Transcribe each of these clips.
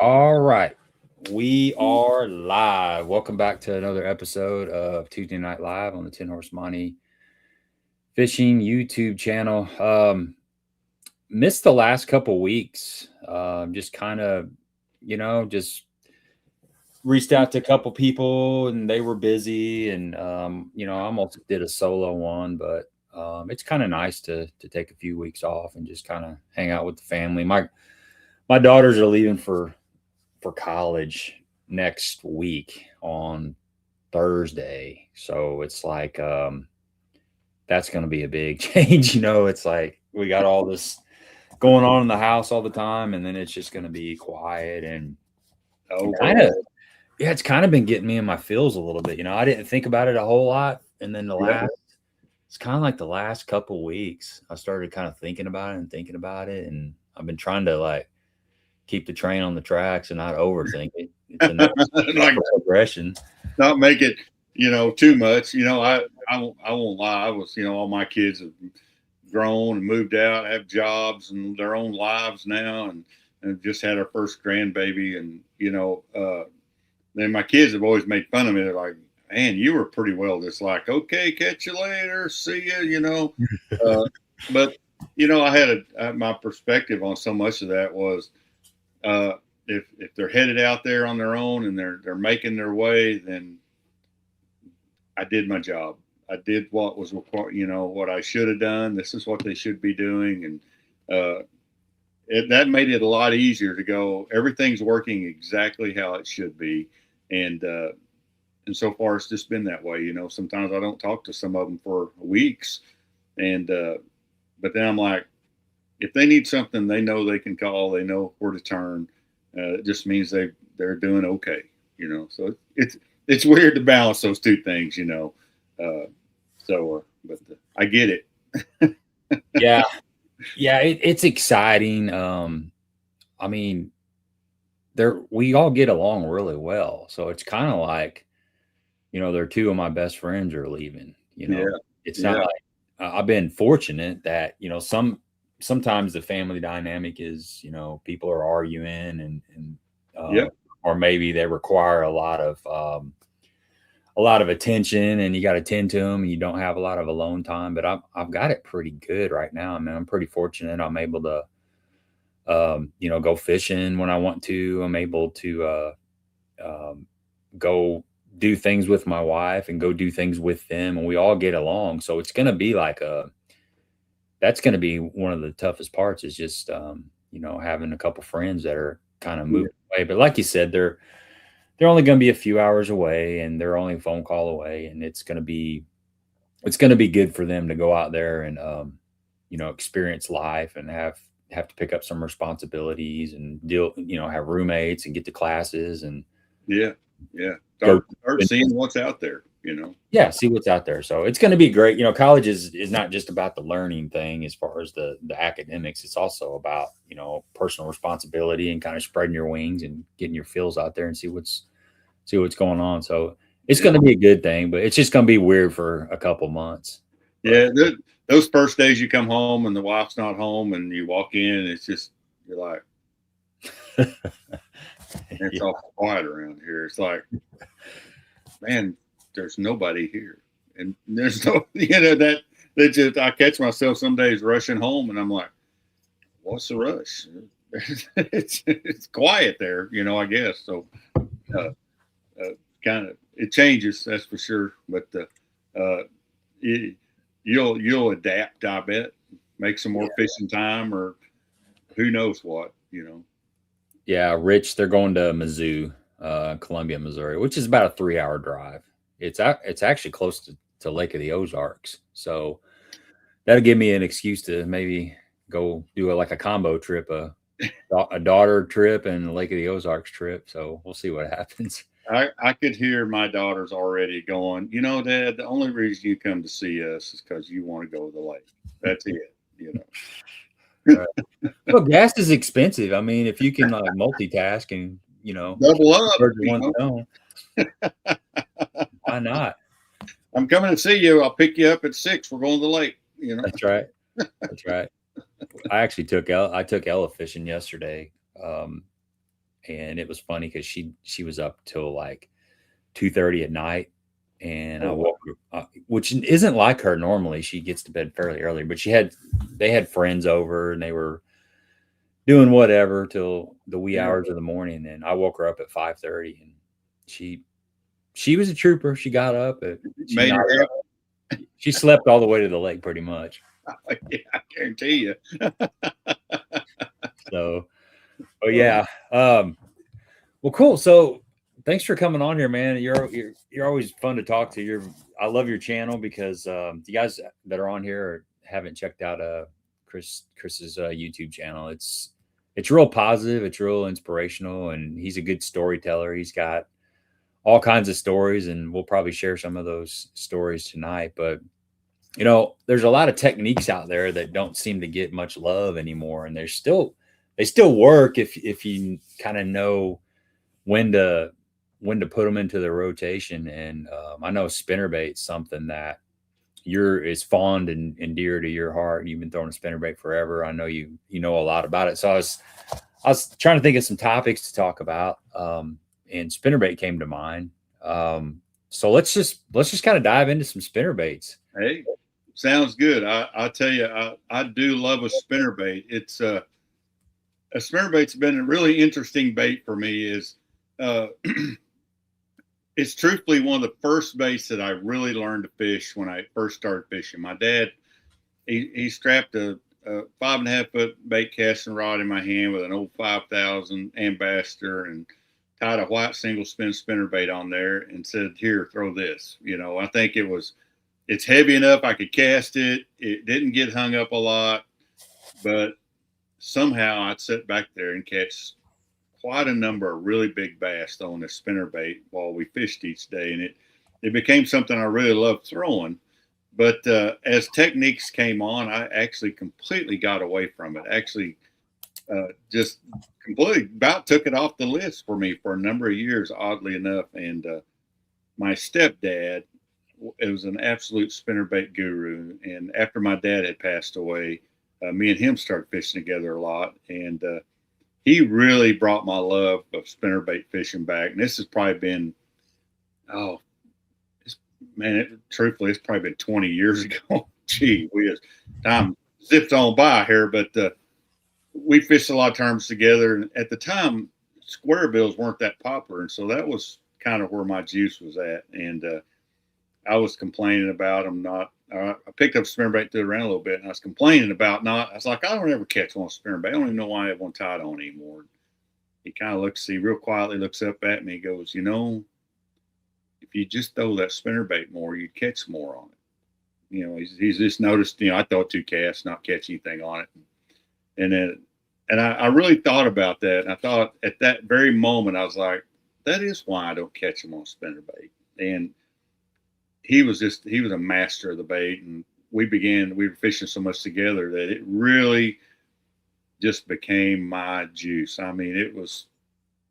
All right. We are live. Welcome back to another episode of Tuesday Night Live on the 10 Horse Money Fishing YouTube channel. Missed the last couple weeks. Just kind of, just reached out to a couple people and they were busy. And, I almost did a solo one, but it's kind of nice to take a few weeks off and just kind of hang out with the family. My daughters are leaving for college next week on Thursday. So it's like that's going to be a big change. It's like we got all this going on in the house all the time, and then it's just going to be quiet and it's kind of been getting me in my feels a little bit. I didn't think about it a whole lot, and then it's kind of like the last couple weeks I started kind of thinking about it, and I've been trying to like keep the train on the tracks and not overthink it. It's a nice progression. Not make it, too much. I won't lie. I was, all my kids have grown and moved out, have jobs and their own lives now, and just had our first grandbaby. And, then my kids have always made fun of me. They're like, man, you were pretty well just like, okay, catch you later. See you, but, I had my perspective on so much of that was, if they're headed out there on their own and they're making their way, then I did my job. I did what was required, what I should have done. This is what they should be doing. And that made it a lot easier to go, everything's working exactly how it should be. And so far it's just been that way. Sometimes I don't talk to some of them for weeks. And, but then I'm like, if they need something, they know they can call, they know where to turn. It just means they're doing okay, so it's weird to balance those two things, but I get it. Yeah. It's exciting. I mean, we all get along really well. So it's kind of like, they're two of my best friends are leaving, It's not like I've been fortunate that, sometimes the family dynamic is, people are arguing and or maybe they require a lot of attention and you got to tend to them and you don't have a lot of alone time, but I've got it pretty good right now. I mean, I'm pretty fortunate. I'm able to, go fishing when I want to. I'm able to, go do things with my wife and go do things with them, and we all get along. So it's going to be like that's going to be one of the toughest parts is just, having a couple friends that are kind of moving away. But like you said, they're only going to be a few hours away and they're only a phone call away. And it's going to be good for them to go out there and, experience life and have to pick up some responsibilities and deal, have roommates and get to classes and start seeing what's out there. See what's out there. So it's going to be great. College is not just about the learning thing as far as the academics. It's also about, personal responsibility and kind of spreading your wings and getting your feels out there and see what's going on. So it's going to be a good thing, but it's just going to be weird for a couple months. Yeah. Those first days you come home and the wife's not home and you walk in and it's just, you're like, it's all quiet around here. It's like, man, there's nobody here, and there's no, that just, I catch myself some days rushing home, and I'm like, what's the rush? it's quiet there, I guess. So, kind of it changes, that's for sure. But you'll adapt, I bet. Make some more fishing time, or who knows what, Yeah, Rich, they're going to Mizzou, Columbia, Missouri, which is about a 3-hour drive. It's actually close to Lake of the Ozarks. So that'll give me an excuse to maybe go do like a combo trip, a daughter trip and Lake of the Ozarks trip. So we'll see what happens. I could hear my daughters already going, Dad, the only reason you come to see us is because you want to go to the lake. That's it, Right. Well, gas is expensive. I mean, if you can multitask and, double up, why not? I'm coming to see you. I'll pick you up at 6. We're going to the lake. That's right. That's right. I took Ella fishing yesterday, and it was funny because she was up till like 2:30 at night, and I woke her, which isn't like her normally. She gets to bed fairly early, but they had friends over and they were doing whatever till the wee hours of the morning. And I woke her up at 5:30, and she she was a trooper. She got up, she Made her nodded happy. up. She slept all the way to the lake, pretty much. Yeah, I guarantee you. So, oh yeah. Well, cool. So, thanks for coming on here, man. You're always fun to talk to. I love your channel because you guys that are on here haven't checked out Chris's YouTube channel. It's real positive. It's real inspirational, and he's a good storyteller. He's got all kinds of stories, and we'll probably share some of those stories tonight. But there's a lot of techniques out there that don't seem to get much love anymore, and they still work if you kind of know when to put them into the rotation. And I know spinnerbait's something that is fond and dear to your heart. You've been throwing a spinnerbait forever. I know you know a lot about it. So I was trying to think of some topics to talk about, and spinnerbait came to mind. So let's just kind of dive into some spinnerbaits. Hey, sounds good. I tell you, I do love a spinnerbait. It's a spinnerbait's been a really interesting bait for me. It's truthfully one of the first baits that I really learned to fish when I first started fishing. My dad, he strapped a 5.5 foot bait casting rod in my hand with an old 5,000 Ambassador and tied a white single spin spinnerbait on there and said, "Here, throw this." I think it's heavy enough I could cast it. It didn't get hung up a lot, but somehow I'd sit back there and catch quite a number of really big bass on the spinnerbait while we fished each day. And it became something I really loved throwing. But as techniques came on, I actually completely got away from it. Actually, just completely about took it off the list for me for a number of years, oddly enough. And my stepdad was an absolute spinnerbait guru. And after my dad had passed away, me and him started fishing together a lot. And he really brought my love of spinnerbait fishing back. And this has probably been, truthfully, it's probably been 20 years ago. Gee, time zips on by here, but we fished a lot of terms together. And at the time, square bills weren't that popular. And so that was kind of where my juice was at. And I was complaining about them not. I picked up spinnerbait, threw it around a little bit, and I was complaining about I was like, I don't ever catch one spinnerbait. I don't even know why I have one tied on anymore. He kind of real quietly looks up at me. He goes, if you just throw that spinnerbait more, you'd catch more on it. He's just noticed, I throw 2 casts, not catch anything on it. And I really thought about that. And I thought at that very moment, I was like, that is why I don't catch them on spinnerbait. And he was a master of the bait, and we were fishing so much together that it really just became my juice. I mean, it was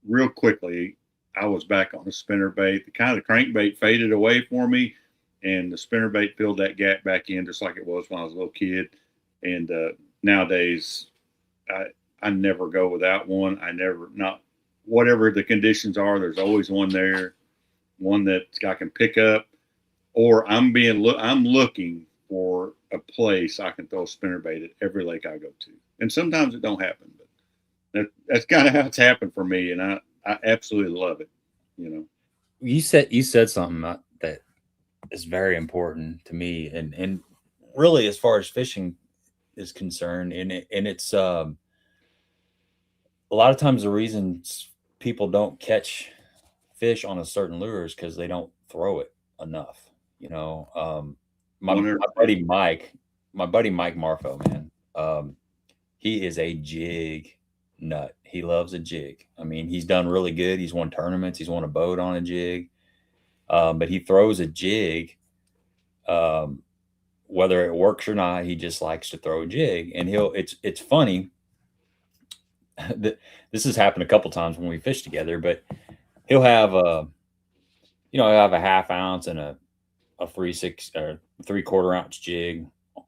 real quickly, I was back on the spinnerbait. The crankbait faded away for me, and the spinnerbait filled that gap back in just like it was when I was a little kid. And nowadays, I never go without one. Whatever the conditions are, there's always one there, one that I can pick up. Or I'm looking for a place I can throw a spinnerbait at every lake I go to. And sometimes it don't happen, but that's kind of how it's happened for me. And I absolutely love it. You said something that is very important to me, and really as far as fishing is concerned, and it's a lot of times the reasons people don't catch fish on a certain lure is because they don't throw it enough. My buddy Mike Marfo, man, he is a jig nut. He loves a jig. I mean, he's done really good. He's won tournaments. He's won a boat on a jig. But he throws a jig, whether it works or not. He just likes to throw a jig, and it's funny. This has happened a couple times when we fish together, but he'll have he'll have a half ounce and a 3/6 or 3/4 ounce jig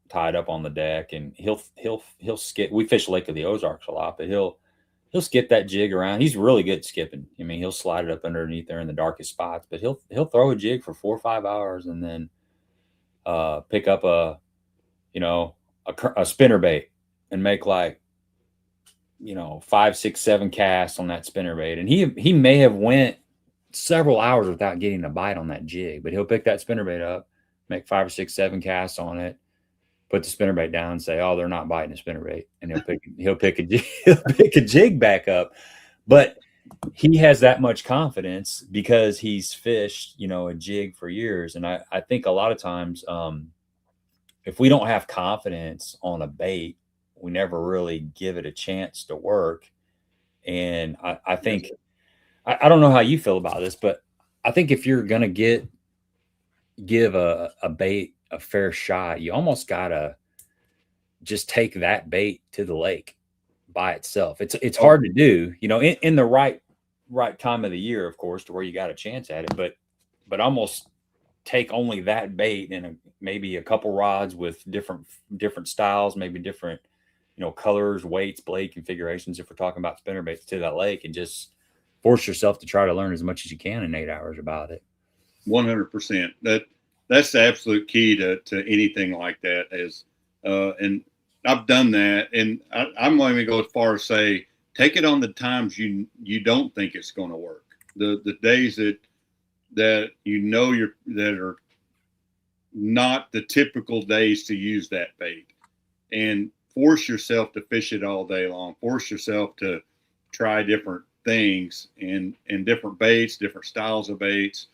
tied up on the deck, and he'll skip. We fish Lake of the Ozarks a lot, but he'll he'll skip that jig around. He's really good at skipping. I mean, he'll slide it up underneath there in the darkest spots, but he'll throw a jig for 4 or 5 hours and then pick up a spinner bait and make like 5, 6, 7 casts on that spinner bait. And he may have went several hours without getting a bite on that jig, but he'll pick that spinner bait up, make 5 or 6, 7 casts on it, put the spinner bait down and say, "Oh, they're not biting a spinner bait," and he'll pick a jig back up. But he has that much confidence because he's fished, a jig for years. And I think a lot of times, if we don't have confidence on a bait, we never really give it a chance to work. And I think I don't know how you feel about this, but I think if you're gonna give a bait a fair shot, you almost gotta just take that bait to the lake by itself. It's hard to do, in the right time of the year, of course, to where you got a chance at it, but almost take only that bait and maybe a couple rods with different styles, maybe different, colors, weights, blade configurations, if we're talking about spinner baits, to that lake, and just force yourself to try to learn as much as you can in 8 hours about it. 100%. That's the absolute key to anything like that. And I've done that, and I'm going to go as far as say, take it on the times you don't think it's going to work. The days that that are not the typical days to use that bait, and force yourself to fish it all day long. Force yourself to try different things and different baits, different styles of baits,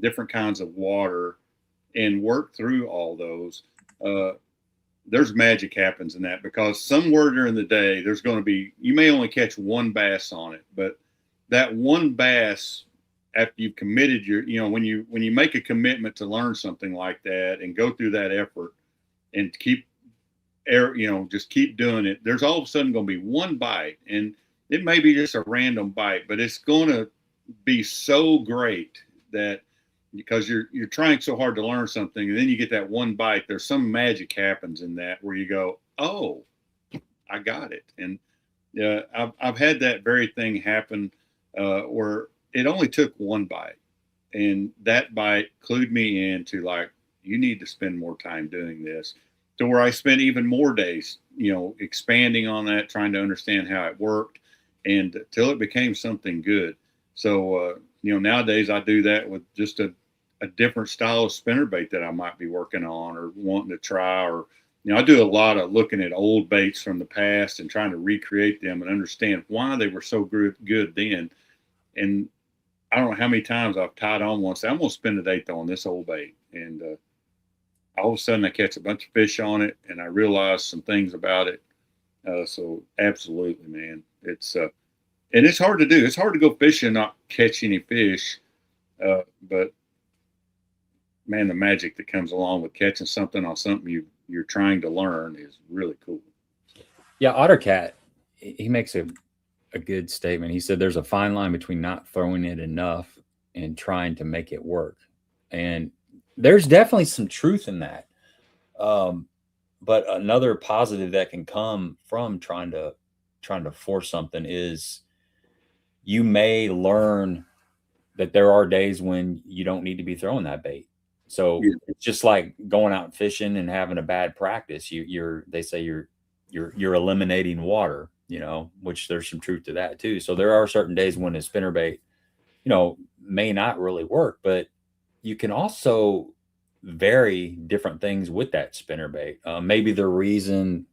different kinds of water, and work through all those. There's magic happens in that, because somewhere during the day, there's going to be, you may only catch one bass on it, but that one bass, after you've committed when you make a commitment to learn something like that and go through that effort and just keep doing it, there's all of a sudden going to be one bite, and it may be just a random bite, but it's going to be so great that, because you're trying so hard to learn something, and then you get that one bite, there's some magic happens in that where you go, "Oh, I got it." And I've had that very thing happen where it only took one bite, and that bite clued me into, like, you need to spend more time doing this, to where I spent even more days, expanding on that, trying to understand how it worked, and till it became something good. So, nowadays I do that with just a different style of spinnerbait that I might be working on or wanting to try, or, I do a lot of looking at old baits from the past and trying to recreate them and understand why they were so good then. And I don't know how many times I've tied on one, say, I'm going to spend the day on this old bait. And all of a sudden I catch a bunch of fish on it, and I realize some things about it. So absolutely, man, it's, and it's hard to do. It's hard to go fishing and not catch any fish. But man, the magic that comes along with catching something on something you're trying to learn is really cool. Yeah, Ottercat, he makes a good statement. He said there's a fine line between not throwing it enough and trying to make it work. And there's definitely some truth in that. But another positive that can come from trying to force something is you may learn that there are days when you don't need to be throwing that bait. So it's just like going out fishing and having a bad practice. They say you're eliminating water, which there's some truth to that too. So there are certain days when a spinnerbait, may not really work, but you can also vary different things with that spinnerbait. Maybe the reason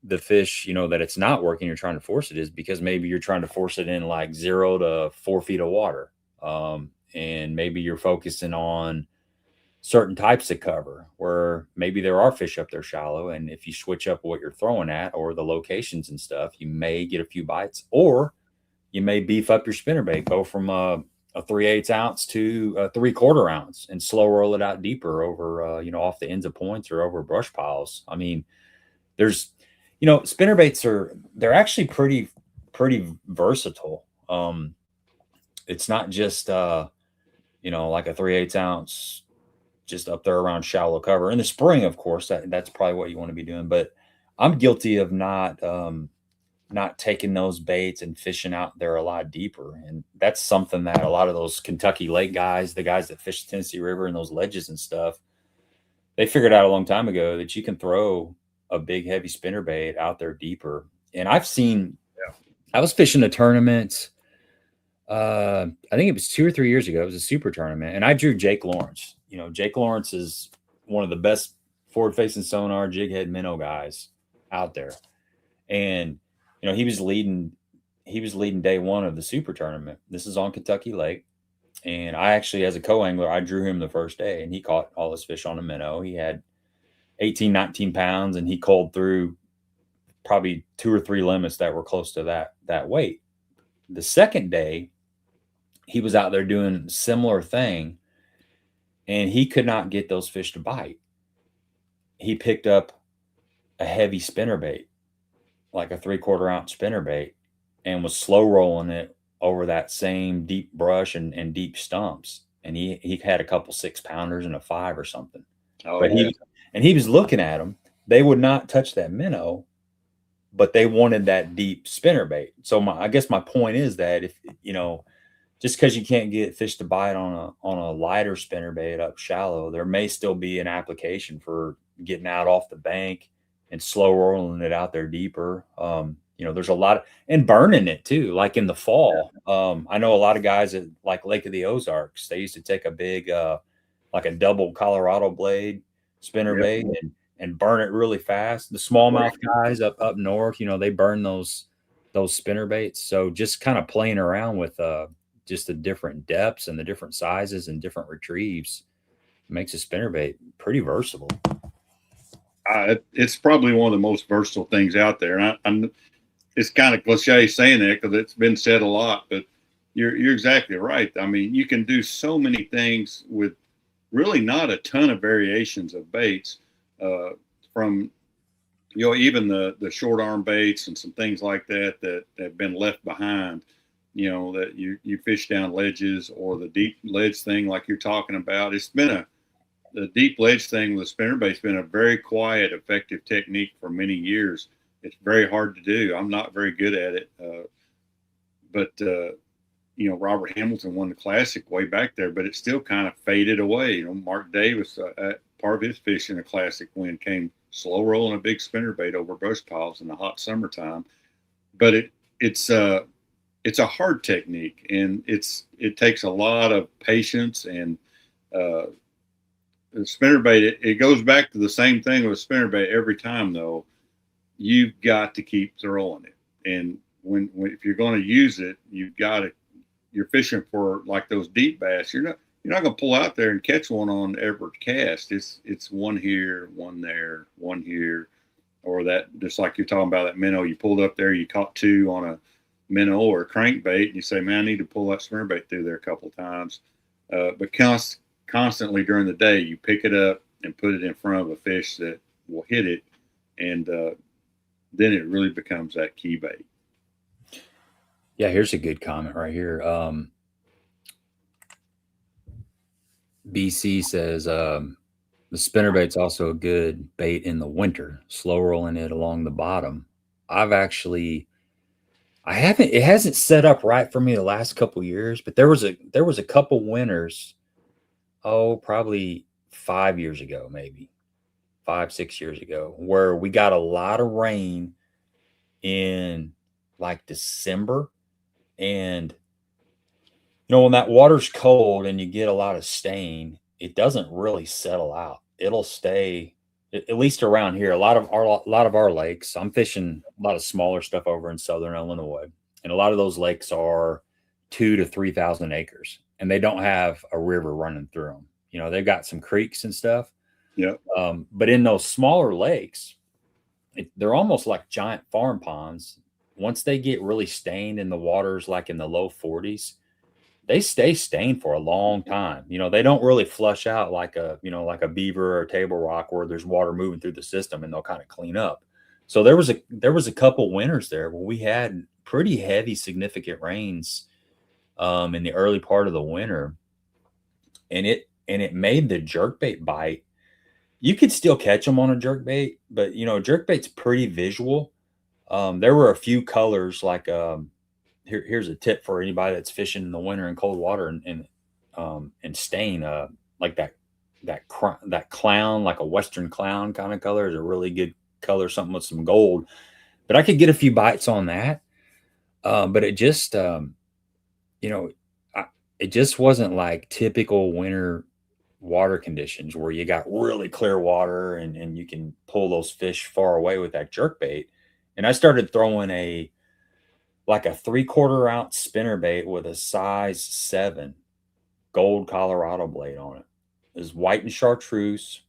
the fish, that it's not working, you're trying to force it, is because maybe you're trying to force it in like 0 to 4 feet of water. And maybe you're focusing on certain types of cover where maybe there are fish up there shallow. And if you switch up what you're throwing at or the locations and stuff, you may get a few bites, or you may beef up your spinnerbait, go from a 3/8 ounce to a 3/4 ounce and slow roll it out deeper over, off the ends of points or over brush piles. I mean, there's, spinnerbaits they're actually pretty versatile. It's not just, like a 3/8 ounce just up there around shallow cover. In the spring, of course, that's probably what you want to be doing. But I'm guilty of not not taking those baits and fishing out there a lot deeper. And that's something that a lot of those Kentucky Lake guys, the guys that fish the Tennessee River and those ledges and stuff, they figured out a long time ago that you can throw a big heavy spinnerbait out there deeper. And I've seen, I was fishing a tournament. I think it was 2 or 3 years ago. It was a super tournament, and I drew Jake Lawrence. You know, Jake Lawrence is one of the best forward-facing sonar jig head minnow guys out there, and you know he was leading. He was leading day one of the super tournament. This is on Kentucky Lake, and I actually, as a co-angler, I drew him the first day, and he caught all his fish on a minnow. He had 18, 19 pounds, and he culled through probably 2 or 3 limits that were close to that weight. The second day, he was out there doing a similar thing, and he could not get those fish to bite. He picked up a heavy spinnerbait, like a 3/4 ounce spinnerbait, and was slow rolling it over that same deep brush and deep stumps. And he had a couple 6 pounders and a 5 or something. Oh, But yeah. he was looking at them. They would not touch that minnow, but they wanted that deep spinnerbait. So I guess my point is that if you know, just because you can't get fish to bite on a lighter spinnerbait up shallow, there may still be an application for getting out off the bank and slow rolling it out there deeper. You know, there's a lot of, and burning it too, like in the fall. I know a lot of guys at like Lake of the Ozarks, they used to take a big like a double Colorado blade Yep. spinnerbait and burn it really fast. The smallmouth guys up north, you know, they burn those spinnerbaits. So just kind of playing around with just the different depths and the different sizes and different retrieves makes a spinnerbait pretty versatile. It's probably one of the most versatile things out there. And it's kind of cliche saying that because it's been said a lot, but you're exactly right. I mean, you can do so many things with really not a ton of variations of baits, from even the short arm baits and some things like that have been left behind. You know, that you fish down ledges, or the deep ledge thing like you're talking about. It's been the deep ledge thing with the spinnerbait's been a very quiet, effective technique for many years. It's very hard to do. I'm not very good at it, but Robert Hamilton won the Classic way back there, but it still kind of faded away. You know, Mark Davis, part of his fish in a Classic win came slow rolling a big spinnerbait over brush piles in the hot summertime. But it's a hard technique, and it takes a lot of patience. And the spinnerbait, it goes back to the same thing with spinnerbait every time, though. You've got to keep throwing it, and when if you're going to use it, you're fishing for like those deep bass. You're not going to pull out there and catch one on every cast. It's one here, one there, one here, or that, just like you're talking about that minnow you pulled up there. You caught 2 on a minnow or a crankbait, and you say, "Man, I need to pull that spinnerbait through there a couple of times." But constantly during the day, you pick it up and put it in front of a fish that will hit it, and then it really becomes that key bait. Yeah, here's a good comment right here. BC says the spinnerbait's also a good bait in the winter, slow rolling it along the bottom. It hasn't set up right for me the last couple years, but there was a couple winters, probably 5 years ago, maybe 5, 6 years ago, where we got a lot of rain in like December. And when that water's cold and you get a lot of stain, it doesn't really settle out. It'll stay, at least around here. A lot of our lakes. I'm fishing a lot of smaller stuff over in southern Illinois, and a lot of those lakes are 2 to 3,000 acres, and they don't have a river running through them. They've got some creeks and stuff. Yeah. But in those smaller lakes, they're almost like giant farm ponds. Once they get really stained and the water's like in the low 40s, they stay stained for a long time. They don't really flush out like a beaver or a table rock where there's water moving through the system and they'll kind of clean up. So there was a couple winters there where we had pretty heavy, significant rains in the early part of the winter, and it made the jerkbait bite. You could still catch them on a jerkbait, but jerkbait's pretty visual. There were a few colors like here's a tip for anybody that's fishing in the winter in cold water and staying like that clown, like a western clown kind of color is a really good color, something with some gold. But I could get a few bites on that. But it just you know, it just wasn't like typical winter water conditions where you got really clear water and you can pull those fish far away with that jerk bait. And I started throwing like a 3/4 ounce spinner bait with a size 7 gold Colorado blade on it. It was white and chartreuse,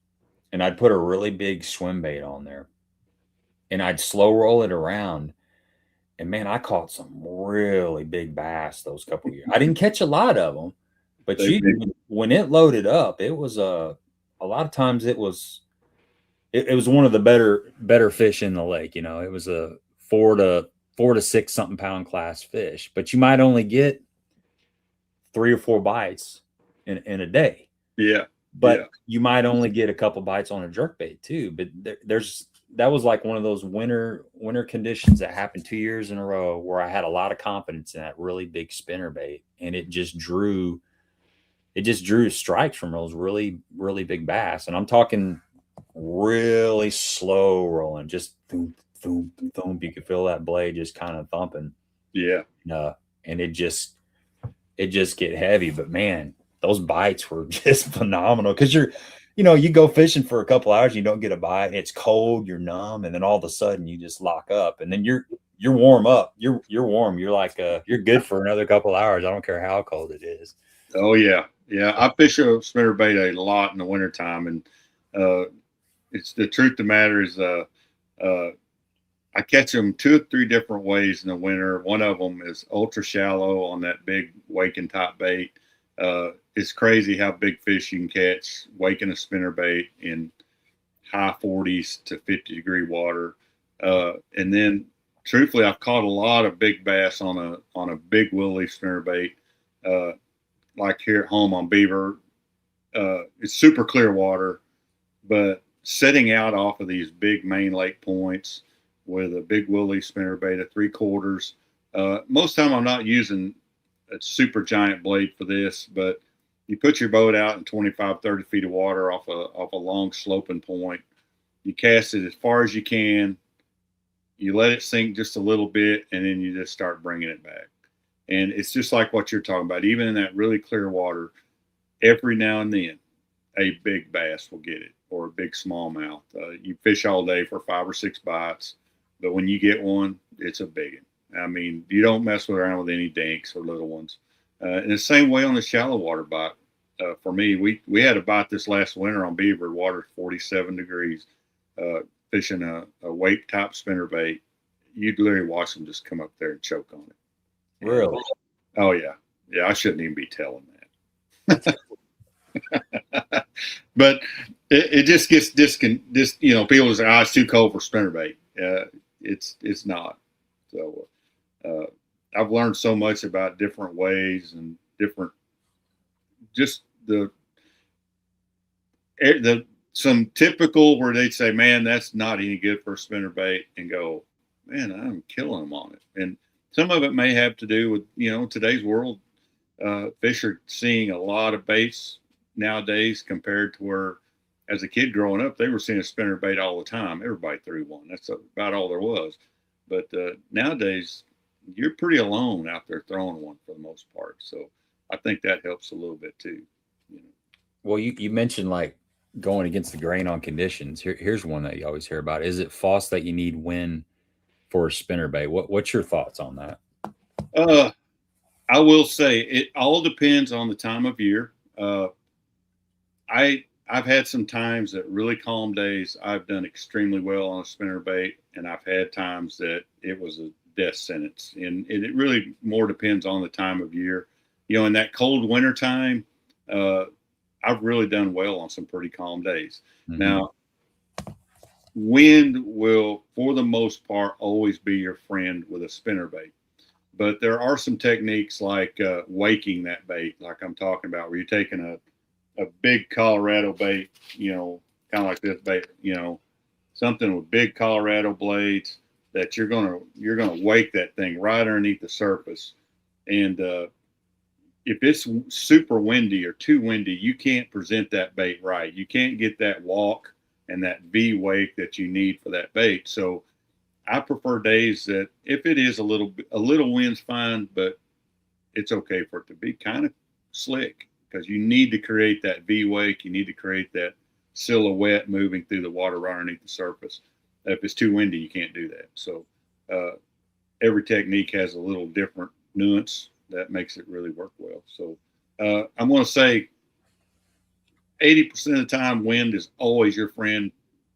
and I'd put a really big swim bait on there, and I'd slow roll it around. And man, I caught some really big bass those couple years. I didn't catch a lot of them, but when it loaded up, it was a lot of times it was one of the better fish in the lake. You know, it was a 4 to 6 something pound class fish, but you might only get 3 or 4 bites in a day. Yeah. But you might only get a couple bites on a jerkbait too. But that was like one of those winter conditions that happened 2 years in a row where I had a lot of confidence in that really big spinner bait, and it just drew strikes from those really, really big bass. And I'm talking really slow rolling, just boom, boom, boom. You could feel that blade just kind of thumping. Yeah. And it just get heavy. But man, those bites were just phenomenal because you go fishing for a couple hours, you don't get a bite, and it's cold, you're numb, and then all of a sudden you just lock up, and then you're warm up. You're warm. You're like you're good for another couple hours. I don't care how cold it is. Oh yeah. Yeah. I fish a spinnerbait a lot in the wintertime, and it's the truth of the matter is I catch them 2 or 3 different ways in the winter. One of them is ultra shallow on that big waking top bait. It's crazy how big fish you can catch waking a spinnerbait in high 40s to 50-degree water. And then truthfully, I've caught a lot of big bass on a big willy spinnerbait, like here at home on Beaver. It's super clear water, but setting out off of these big main lake points with a big willy spinnerbait at 3/4. Most time I'm not using a super giant blade for this, but you put your boat out in 25, 30 feet of water off a long sloping point. You cast it as far as you can. You let it sink just a little bit, and then you just start bringing it back. And it's just like what you're talking about. Even in that really clear water, every now and then, a big bass will get it, or a big smallmouth. You fish all day for 5 or 6 bites, but when you get one, it's a big one. I mean, you don't mess around with any dinks or little ones. And the same way on the shallow water bite. For me, we had a bite this last winter on Beaver. Water 47 degrees, fishing a wake top spinnerbait. You'd literally watch them just come up there and choke on it. Really? Oh yeah, yeah. I shouldn't even be telling that. But it just gets people say, "Oh, it's too cold for spinnerbait." It's not. So I've learned so much about different ways and different, just some typical where they'd say, "Man, that's not any good for a spinnerbait," and go, "Man, I'm killing them on it." And some of it may have to do with today's world. Fish are seeing a lot of baits nowadays compared to where, as a kid growing up, they were seeing a spinnerbait all the time. Everybody threw one. That's about all there was. But nowadays, you're pretty alone out there throwing one for the most part. So I think that helps a little bit too. Well, you mentioned like going against the grain on conditions. Here's one that you always hear about. Is it false that you need wind for a spinnerbait? What's your thoughts on that? I will say it all depends on the time of year. I've had some times that really calm days I've done extremely well on a spinnerbait, and I've had times that it was a death sentence. And it really more depends on the time of year. In that cold winter time, I've really done well on some pretty calm days. Mm-hmm. Now, wind will, for the most part, always be your friend with a spinnerbait. But there are some techniques like waking that bait, like I'm talking about, where you're taking a big Colorado bait, kind of like this bait, something with big Colorado blades that you're gonna wake that thing right underneath the surface. And if it's super windy or too windy, you can't present that bait right. You can't get that walk and that V wake that you need for that bait. So I prefer days that if it is a little wind's fine, but it's okay for it to be kind of slick, because you need to create that V wake. You need to create that silhouette moving through the water right underneath the surface. If it's too windy, you can't do that. So every technique has a little different nuance that makes it really work well. So I'm going to say 80% of the time, wind is always your friend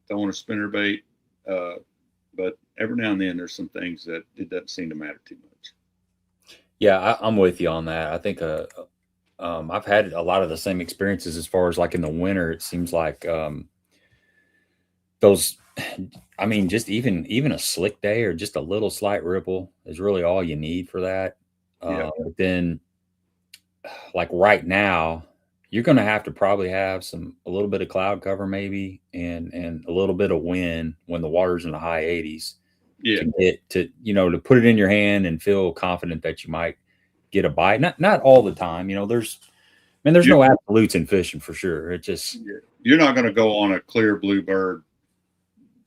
throwing a spinnerbait. But every now and then there's some things that it doesn't seem to matter too much. Yeah, I'm with you on that. I think I've had a lot of the same experiences as far as like in the winter. It seems like those, I mean, just even a slick day or just a little slight ripple is really all you need for that. Yeah. But then, like right now, you're going to have to probably have a little bit of cloud cover maybe, and a little bit of wind when the water's in the high 80s Yeah. to get to, to put it in your hand and feel confident that you might get a bite. Not all the time, there's no absolutes in fishing for sure. It just, you're not going to go on a clear bluebird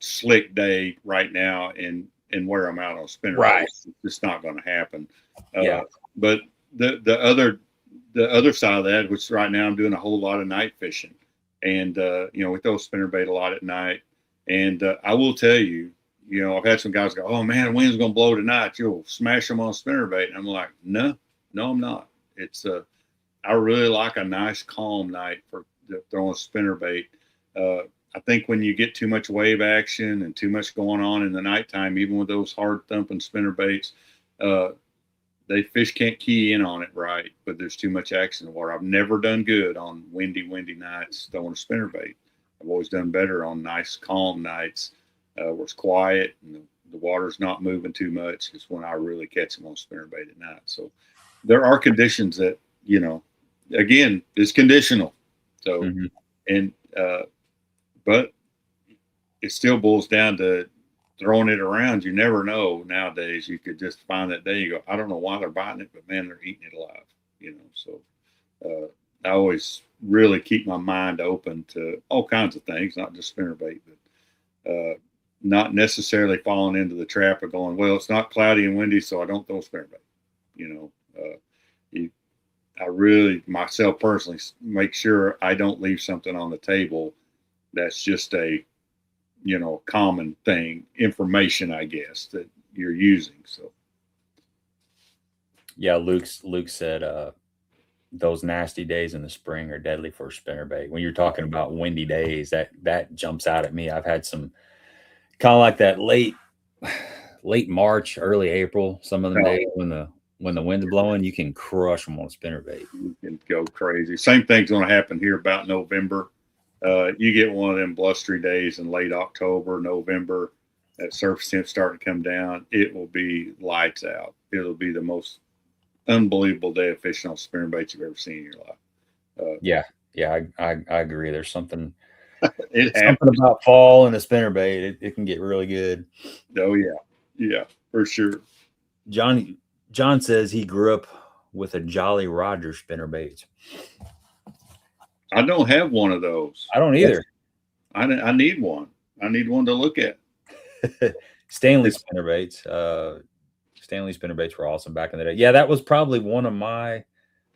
slick day right now and wear them out on spinner. Right. It's not going to happen. Yeah. But the other side of that, which right now I'm doing a whole lot of night fishing, and we throw spinnerbait a lot at night. And I will tell you, I've had some guys go, "Oh man, the wind's going to blow tonight. You'll smash them on spinnerbait." And I'm like, no, I'm not. It's I really like a nice calm night for throwing spinnerbait. I think when you get too much wave action and too much going on in the nighttime, even with those hard thumping spinnerbaits, fish can't key in on it right, but there's too much action in the water. I've never done good on windy nights throwing a spinnerbait. I've always done better on nice, calm nights where it's quiet and the water's not moving too much. It's when I really catch them on spinnerbait at night. So there are conditions that, again, it's conditional. So, but it still boils down to throwing it around. You never know nowadays. You could just find that day. You go, I don't know why they're biting it, but man, they're eating it alive. So I always really keep my mind open to all kinds of things, not just spinnerbait, but not necessarily falling into the trap of going, well, it's not cloudy and windy, so I don't throw spinnerbait. I really, myself personally, make sure I don't leave something on the table that's just a common thing, information, I guess, that you're using. So, yeah, Luke said those nasty days in the spring are deadly for a spinnerbait. When you're talking about windy days, that jumps out at me. I've had some kind of like that late March, early April. Some of them days when the wind's blowing, you can crush them on a spinnerbait. You can go crazy. Same thing's going to happen here about November. You get one of them blustery days in late October, November, that surface temp starting to come down. It will be lights out. It'll be the most unbelievable day of fishing on spinnerbait you've ever seen in your life. Yeah, I agree. There's something something about fall and a spinnerbait. It can get really good. Oh yeah, for sure. John says he grew up with a Jolly Roger spinnerbait. I don't have one of those. I don't either. I need one. I need one to look at. Stanley spinnerbaits. Stanley spinnerbaits were awesome back in the day. Yeah, that was probably one of my.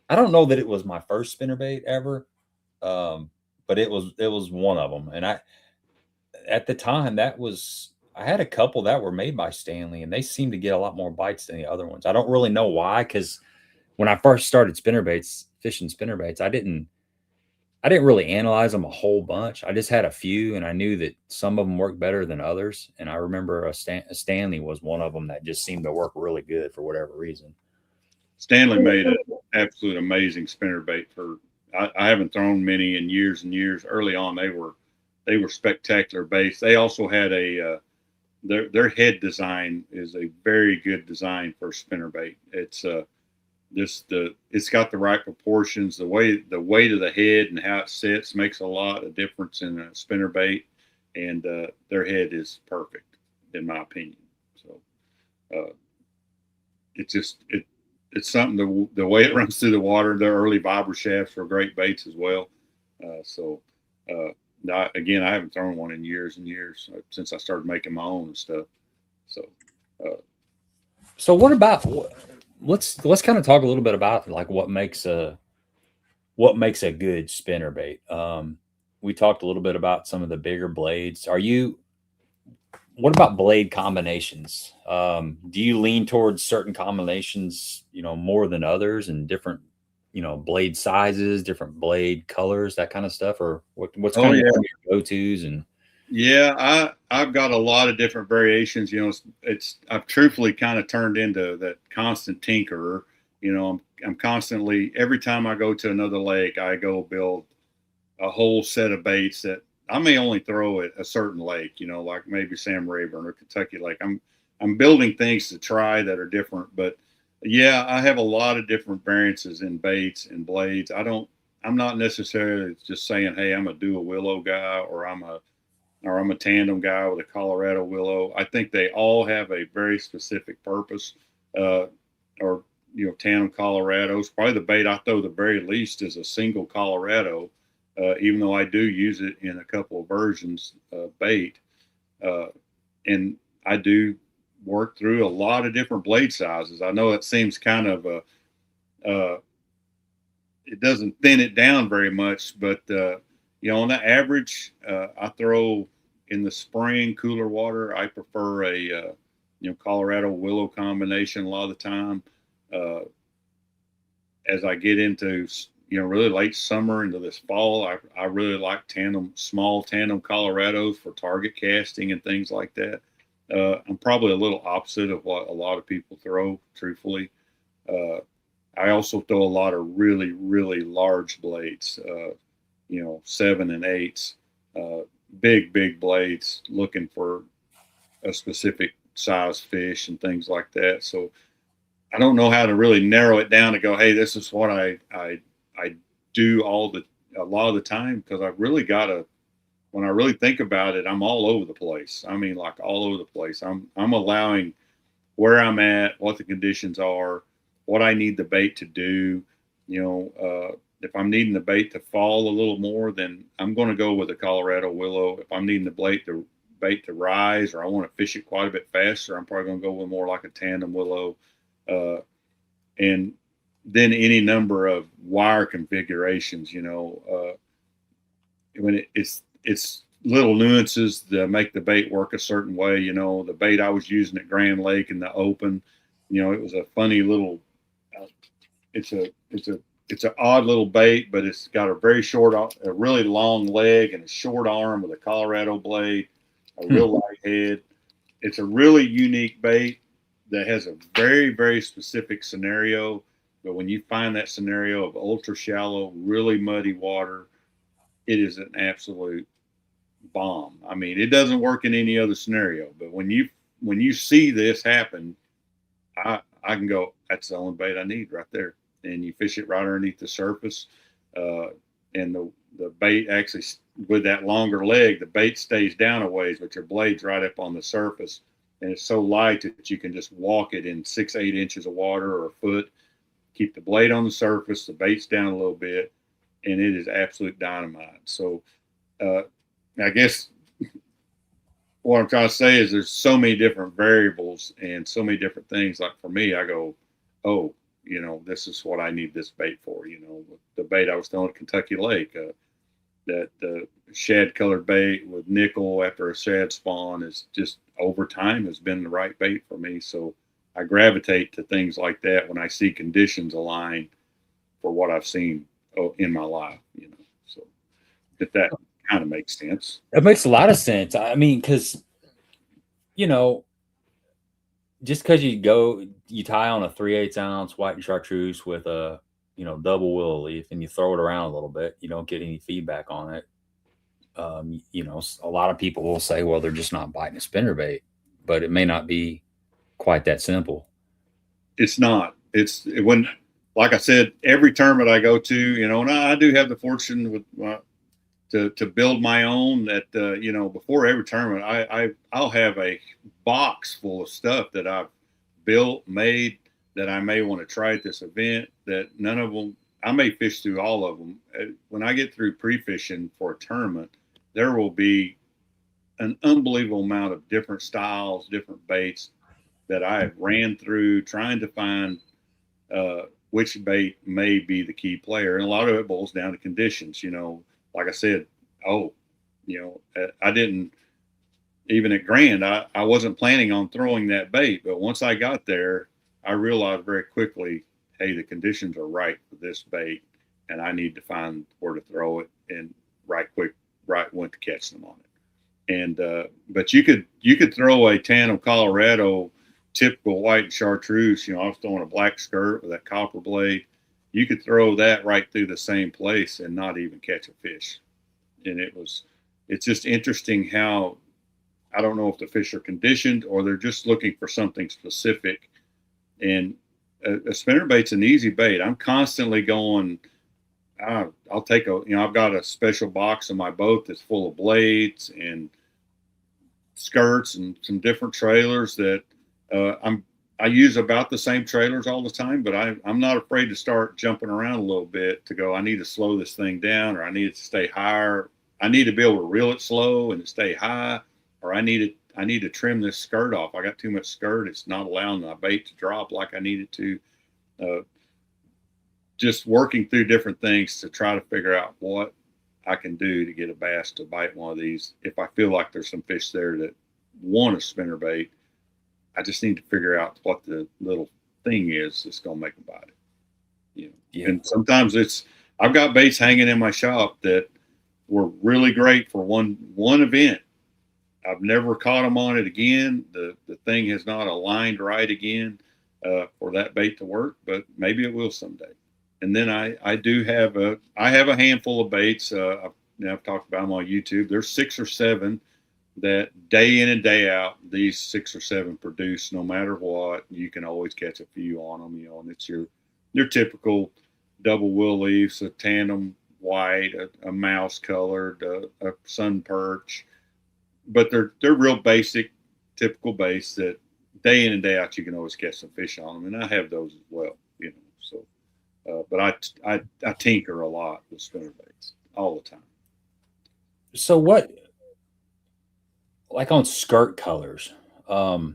I don't know that it was my first spinnerbait ever, but it was one of them. And at the time, I had a couple that were made by Stanley, and they seemed to get a lot more bites than the other ones. I don't really know why, because when I first started fishing spinnerbaits, I didn't really analyze them a whole bunch. I just had a few, and I knew that some of them worked better than others. And I remember a Stanley was one of them that just seemed to work really good for whatever reason. Stanley made an absolute amazing spinnerbait. I haven't thrown many in years and years. Early on, they were spectacular baits. They also had their head design is a very good design for spinnerbait. It's it's got the right proportions. The weight of the head and how it sits makes a lot of difference in a spinnerbait, and their head is perfect in my opinion. So uh, it's something, the way it runs through the water. The early bobber shafts were great baits as well. So again, I haven't thrown one in years and years since I started making my own and stuff. So uh, So what about let's kind of talk a little bit about like what makes a good spinnerbait. We talked a little bit about some of the bigger blades. What about blade combinations? Do you lean towards certain combinations, more than others, and different, blade sizes, different blade colors, that kind of stuff, or what's oh kind of yeah, your go-tos? And yeah. I've got a lot of different variations. I've truthfully kind of turned into that constant tinkerer. I'm constantly, every time I go to another lake, I go build a whole set of baits that I may only throw at a certain lake, like maybe Sam Rayburn or Kentucky Lake. I'm building things to try that are different, but yeah, I have a lot of different variances in baits and blades. I'm not necessarily just saying, hey, I'm a dual willow guy, or I'm a tandem guy with a Colorado willow. I think they all have a very specific purpose. Uh, or tandem Colorados. Probably the bait I throw the very least is a single Colorado, even though I do use it in a couple of versions of bait. And I do work through a lot of different blade sizes. I know it seems kind of it doesn't thin it down very much, but on the average, I throw in the spring cooler water. I prefer a Colorado willow combination a lot of the time. Uh, as I get into really late summer into this fall, I really like small tandem Colorados for target casting and things like that. I'm probably a little opposite of what a lot of people throw, truthfully. I also throw a lot of really, really large blades, 7 and 8s, big blades, looking for a specific size fish and things like that. So I don't know how to really narrow it down to go, hey, this is what I do a lot of the time, because I've really got to, when I really think about it, I'm all over the place. I mean, like all over the place. I'm allowing where I'm at, what the conditions are, what I need the bait to do. If I'm needing the bait to fall a little more, then I'm going to go with a Colorado willow. If I'm needing the bait to rise, or I want to fish it quite a bit faster, I'm probably going to go with more like a tandem willow. And then any number of wire configurations, when it's little nuances that make the bait work a certain way. The bait I was using at Grand Lake in the open, it was a funny little, it's an odd little bait, but it's got a really long leg and a short arm with a Colorado blade, a real light head. It's a really unique bait that has a very, very specific scenario. But when you find that scenario of ultra shallow, really muddy water, it is an absolute bomb. I mean, it doesn't work in any other scenario. But when you see this happen, I can go, that's the only bait I need right there. And you fish it right underneath the surface. And the bait actually, with that longer leg, the bait stays down a ways, but your blade's right up on the surface. And it's so light that you can just walk it in 6-8 inches of water or a foot, keep the blade on the surface, the bait's down a little bit, and it is absolute dynamite. So I guess what I'm trying to say is there's so many different variables and so many different things. Like for me, I go, oh, this is what I need this bait for. The bait I was throwing at Kentucky Lake, that shad colored bait with nickel after a shad spawn is just over time has been the right bait for me. So I gravitate to things like that when I see conditions align for what I've seen in my life, so if that kind of makes sense. it makes a lot of sense. I mean, because just because you tie on a 3/8 ounce white chartreuse with a double willow leaf and you throw it around a little bit, you don't get any feedback on it. A lot of people will say, well, they're just not biting a spinnerbait, but it may not be quite that simple. It's not. When, like I said, every tournament I go to, and I do have the fortune with to build my own. That before every tournament, I'll have a box full of stuff that I've built, made that I may want to try at this event, that none of them, I may fish through all of them. When I get through pre-fishing for a tournament, there will be an unbelievable amount of different styles, different baits that I have ran through trying to find which bait may be the key player. And a lot of it boils down to conditions. Like I said, I didn't, even at Grand, I wasn't planning on throwing that bait. But once I got there, I realized very quickly, hey, the conditions are right for this bait, and I need to find where to throw it and right when to catch them on it. And but you could throw a Tandem Colorado typical white chartreuse. I was throwing a black skirt with that copper blade. You could throw that right through the same place and not even catch a fish. And it's just interesting how, I don't know if the fish are conditioned or they're just looking for something specific. And a spinnerbait's an easy bait. I'm constantly going, I'll take I've got a special box in my boat that's full of blades and skirts and some different trailers that I use about the same trailers all the time, but I'm not afraid to start jumping around a little bit to go, I need to slow this thing down, or I need it to stay higher. I need to be able to reel it slow and stay high, or I need to trim this skirt off. I got too much skirt. It's not allowing my bait to drop like I need it to. Just working through different things to try to figure out what I can do to get a bass to bite one of these. If I feel like there's some fish there that want a spinnerbait, I just need to figure out what the little thing is that's going to make them bite it. Yeah. And sometimes I've got baits hanging in my shop that were really great for one event. I've never caught them on it again. The thing has not aligned right again for that bait to work, but maybe it will someday. And then I have a handful of baits. I've talked about them on YouTube. There's 6 or 7 that day in and day out, these 6 or 7 produce no matter what. You can always catch a few on them, and it's your typical double willow-leafs, a tandem white, a mouse colored, a sun perch. But they're real basic, typical baits that day in and day out you can always catch some fish on them, and I have those as well. So, but I tinker a lot with spinnerbaits all the time. So what? Like on skirt colors. So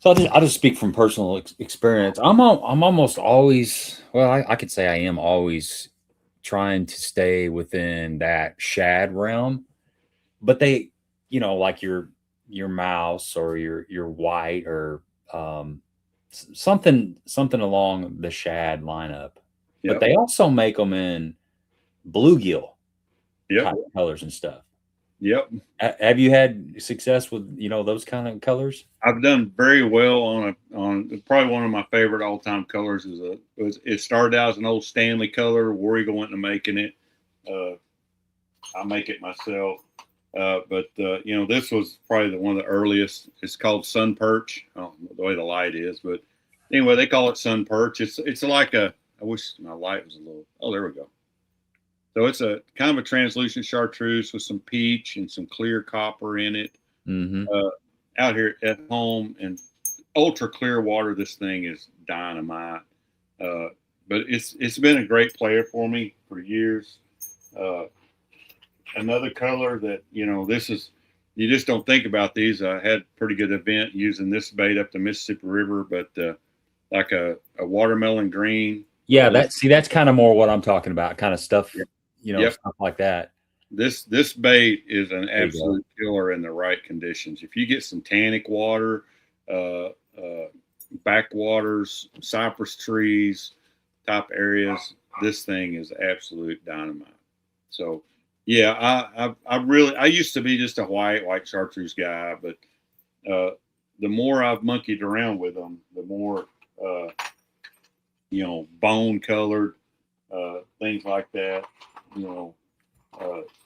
I'll just speak from personal experience. I'm almost always, well, I could say I am always trying to stay within that shad realm, but they, like your mouse or your white or something along the shad lineup. Yep. But they also make them in bluegill type colors and stuff. Yep. Have you had success with those kind of colors? I've done very well on probably one of my favorite all time colors it started out as an old Stanley color. War Eagle went into making it. I make it myself, but this was probably one of the earliest. It's called Sun Perch. I don't know the way the light is, but anyway, they call it Sun Perch. It's like I wish my light was a little. Oh, there we go. So it's a kind of a translucent chartreuse with some peach and some clear copper in it. Mm-hmm. Out here at home, and ultra clear water, this thing is dynamite. But it's been a great player for me for years. Another color that this is, you just don't think about these. I had a pretty good event using this bait up the Mississippi River, but like a watermelon green. Yeah, that's kind of more what I'm talking about, kind of stuff. Stuff like that. This bait is an absolute killer in the right conditions. If you get some tannic water, backwaters, cypress trees, type areas, this thing is absolute dynamite. So, yeah, I used to be just a white chartreuse guy, but the more I've monkeyed around with them, the more bone colored things like that.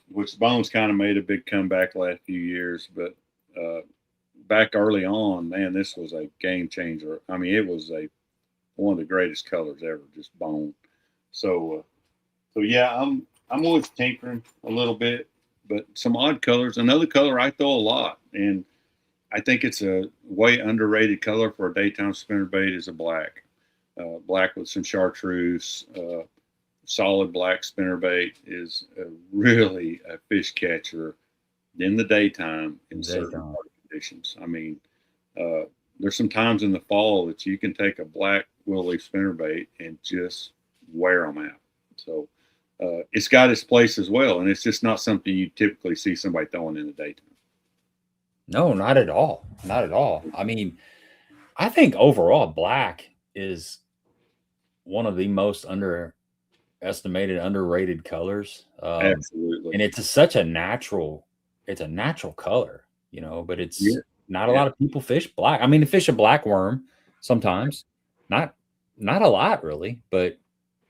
Which bones kind of made a big comeback last few years, but back early on, man, this was a game changer. I mean, it was one of the greatest colors ever, just bone. So yeah, I'm always tinkering a little bit, but some odd colors. Another color I throw a lot, and I think it's a way underrated color for a daytime spinnerbait is a black. Black with some chartreuse. Solid black spinnerbait is really a fish catcher in the daytime in certain conditions. I mean, there's some times in the fall that you can take a black willow-leaf spinnerbait and just wear them out. So it's got its place as well, and it's just not something you typically see somebody throwing in the daytime. No, not at all. Not at all. I mean, I think overall black is one of the most underestimated, underrated colors. Absolutely. And it's such a natural, it's a natural color, you know, but it's not a lot of people fish black. I mean, they fish a black worm sometimes, not a lot really, but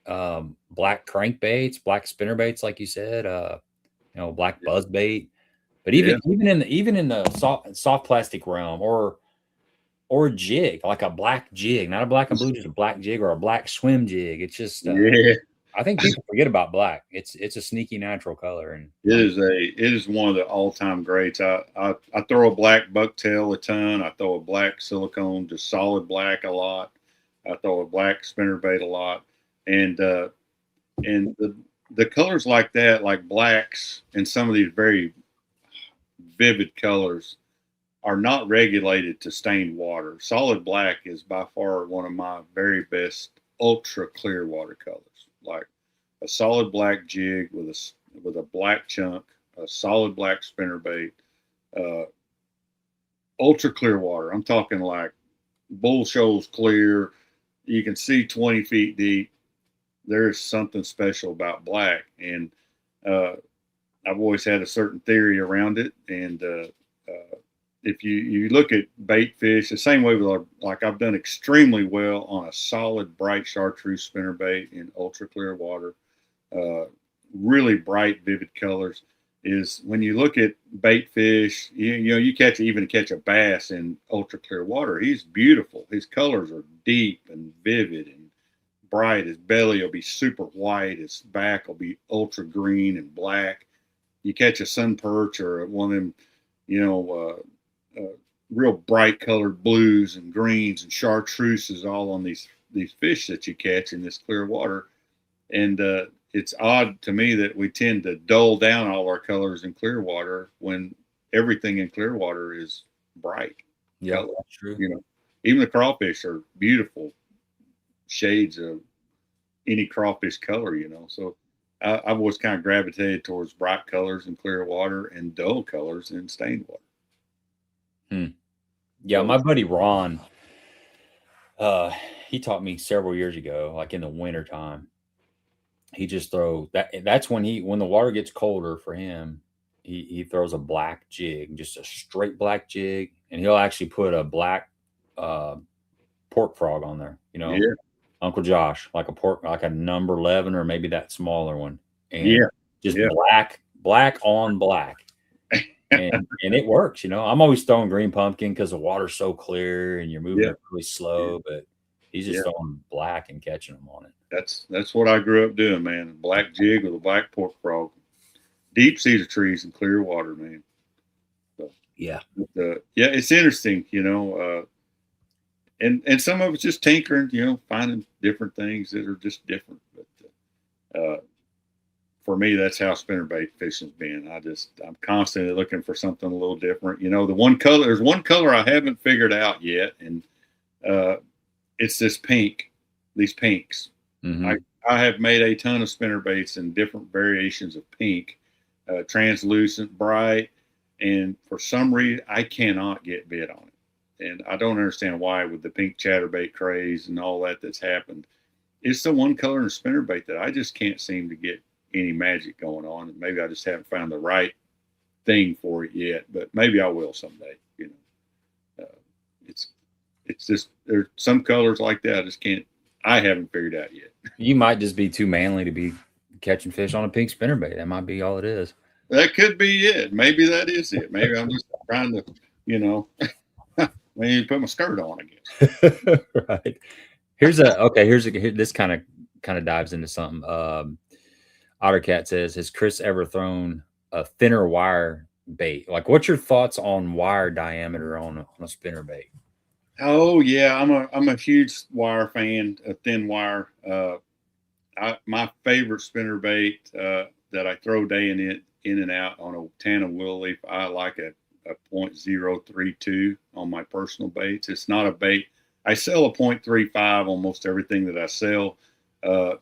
black crankbaits, black spinnerbaits, like you said, you know, black buzzbait. But even in the soft plastic realm, or a jig, like a black jig, not a black and blue, just a black jig or a black swim jig. It's just I think people forget about black. It's a sneaky natural color, and it is one of the all-time greats. I throw a black bucktail a ton. I throw a black silicone, just solid black a lot. I throw a black spinnerbait a lot, and the colors like that, like blacks and some of these very vivid colors, are not regulated to stained water. Solid black is by far one of my very best ultra clear water colors. Like a solid black jig with a black chunk, a solid black spinnerbait, ultra clear water. I'm talking like bull shoals clear. You can see 20 feet deep. There's something special about black, and I've always had a certain theory around it. And if you look at bait fish, the same way with like I've done extremely well on a solid bright chartreuse spinnerbait in ultra clear water, really bright vivid colors. Is when you look at bait fish, you know you even catch a bass in ultra clear water. He's beautiful. His colors are deep and vivid and bright. His belly will be super white. His back will be ultra green and black. You catch a sun perch or one of them, you know, real bright colored blues and greens and chartreuses all on these fish that you catch in this clear water. And it's odd to me that we tend to dull down all our colors in clear water when everything in clear water is bright. Yeah, that's true. You know, even the crawfish are beautiful shades of any crawfish color, you know. So I've always kind of gravitated towards bright colors in clear water and dull colors in stained water. Yeah, my buddy Ron, he taught me several years ago, like in the wintertime. He just throw that's when the water gets colder for him, he throws a black jig, just a straight black jig, and he'll actually put a black pork frog on there, you know. Uncle Josh, like a number 11 or maybe that smaller one. And just black on black. And it works, you know. I'm always throwing green pumpkin because the water's so clear and you're moving it really slow, but he's just throwing black and catching them on it. That's what I grew up doing, man. A black jig with a black pork frog. Deep cedar trees in clear water, man. So, it's interesting, you know. And some of it's just tinkering, you know, finding different things that are just different. But for me, that's how spinnerbait fishing's been. I'm constantly looking for something a little different. You know, there's one color I haven't figured out yet, and it's these pinks. Mm-hmm. I have made a ton of spinnerbaits in different variations of pink, translucent, bright, and for some reason I cannot get bit on it. And I don't understand why with the pink chatterbait craze and all that's happened. It's the one color in spinnerbait that I just can't seem to get any magic going on. And maybe I just haven't found the right thing for it yet, but maybe I will someday, you know. It's just, there's some colors like that I haven't figured out yet. You might just be too manly to be catching fish on a pink spinnerbait. That might be all it is. That could be it. Maybe that is it. Maybe I'm just trying to, you know, maybe put my skirt on, I guess. Right. This kind of dives into something. Ottercat says, has Chris ever thrown a thinner wire bait? Like, what's your thoughts on wire diameter on a spinner bait? Oh yeah, I'm a huge wire fan, a thin wire. My favorite spinner bait that I throw day in and out on a tannin willow leaf. I like a .032 on my personal baits. It's not a bait. I sell a .35 almost everything that I sell.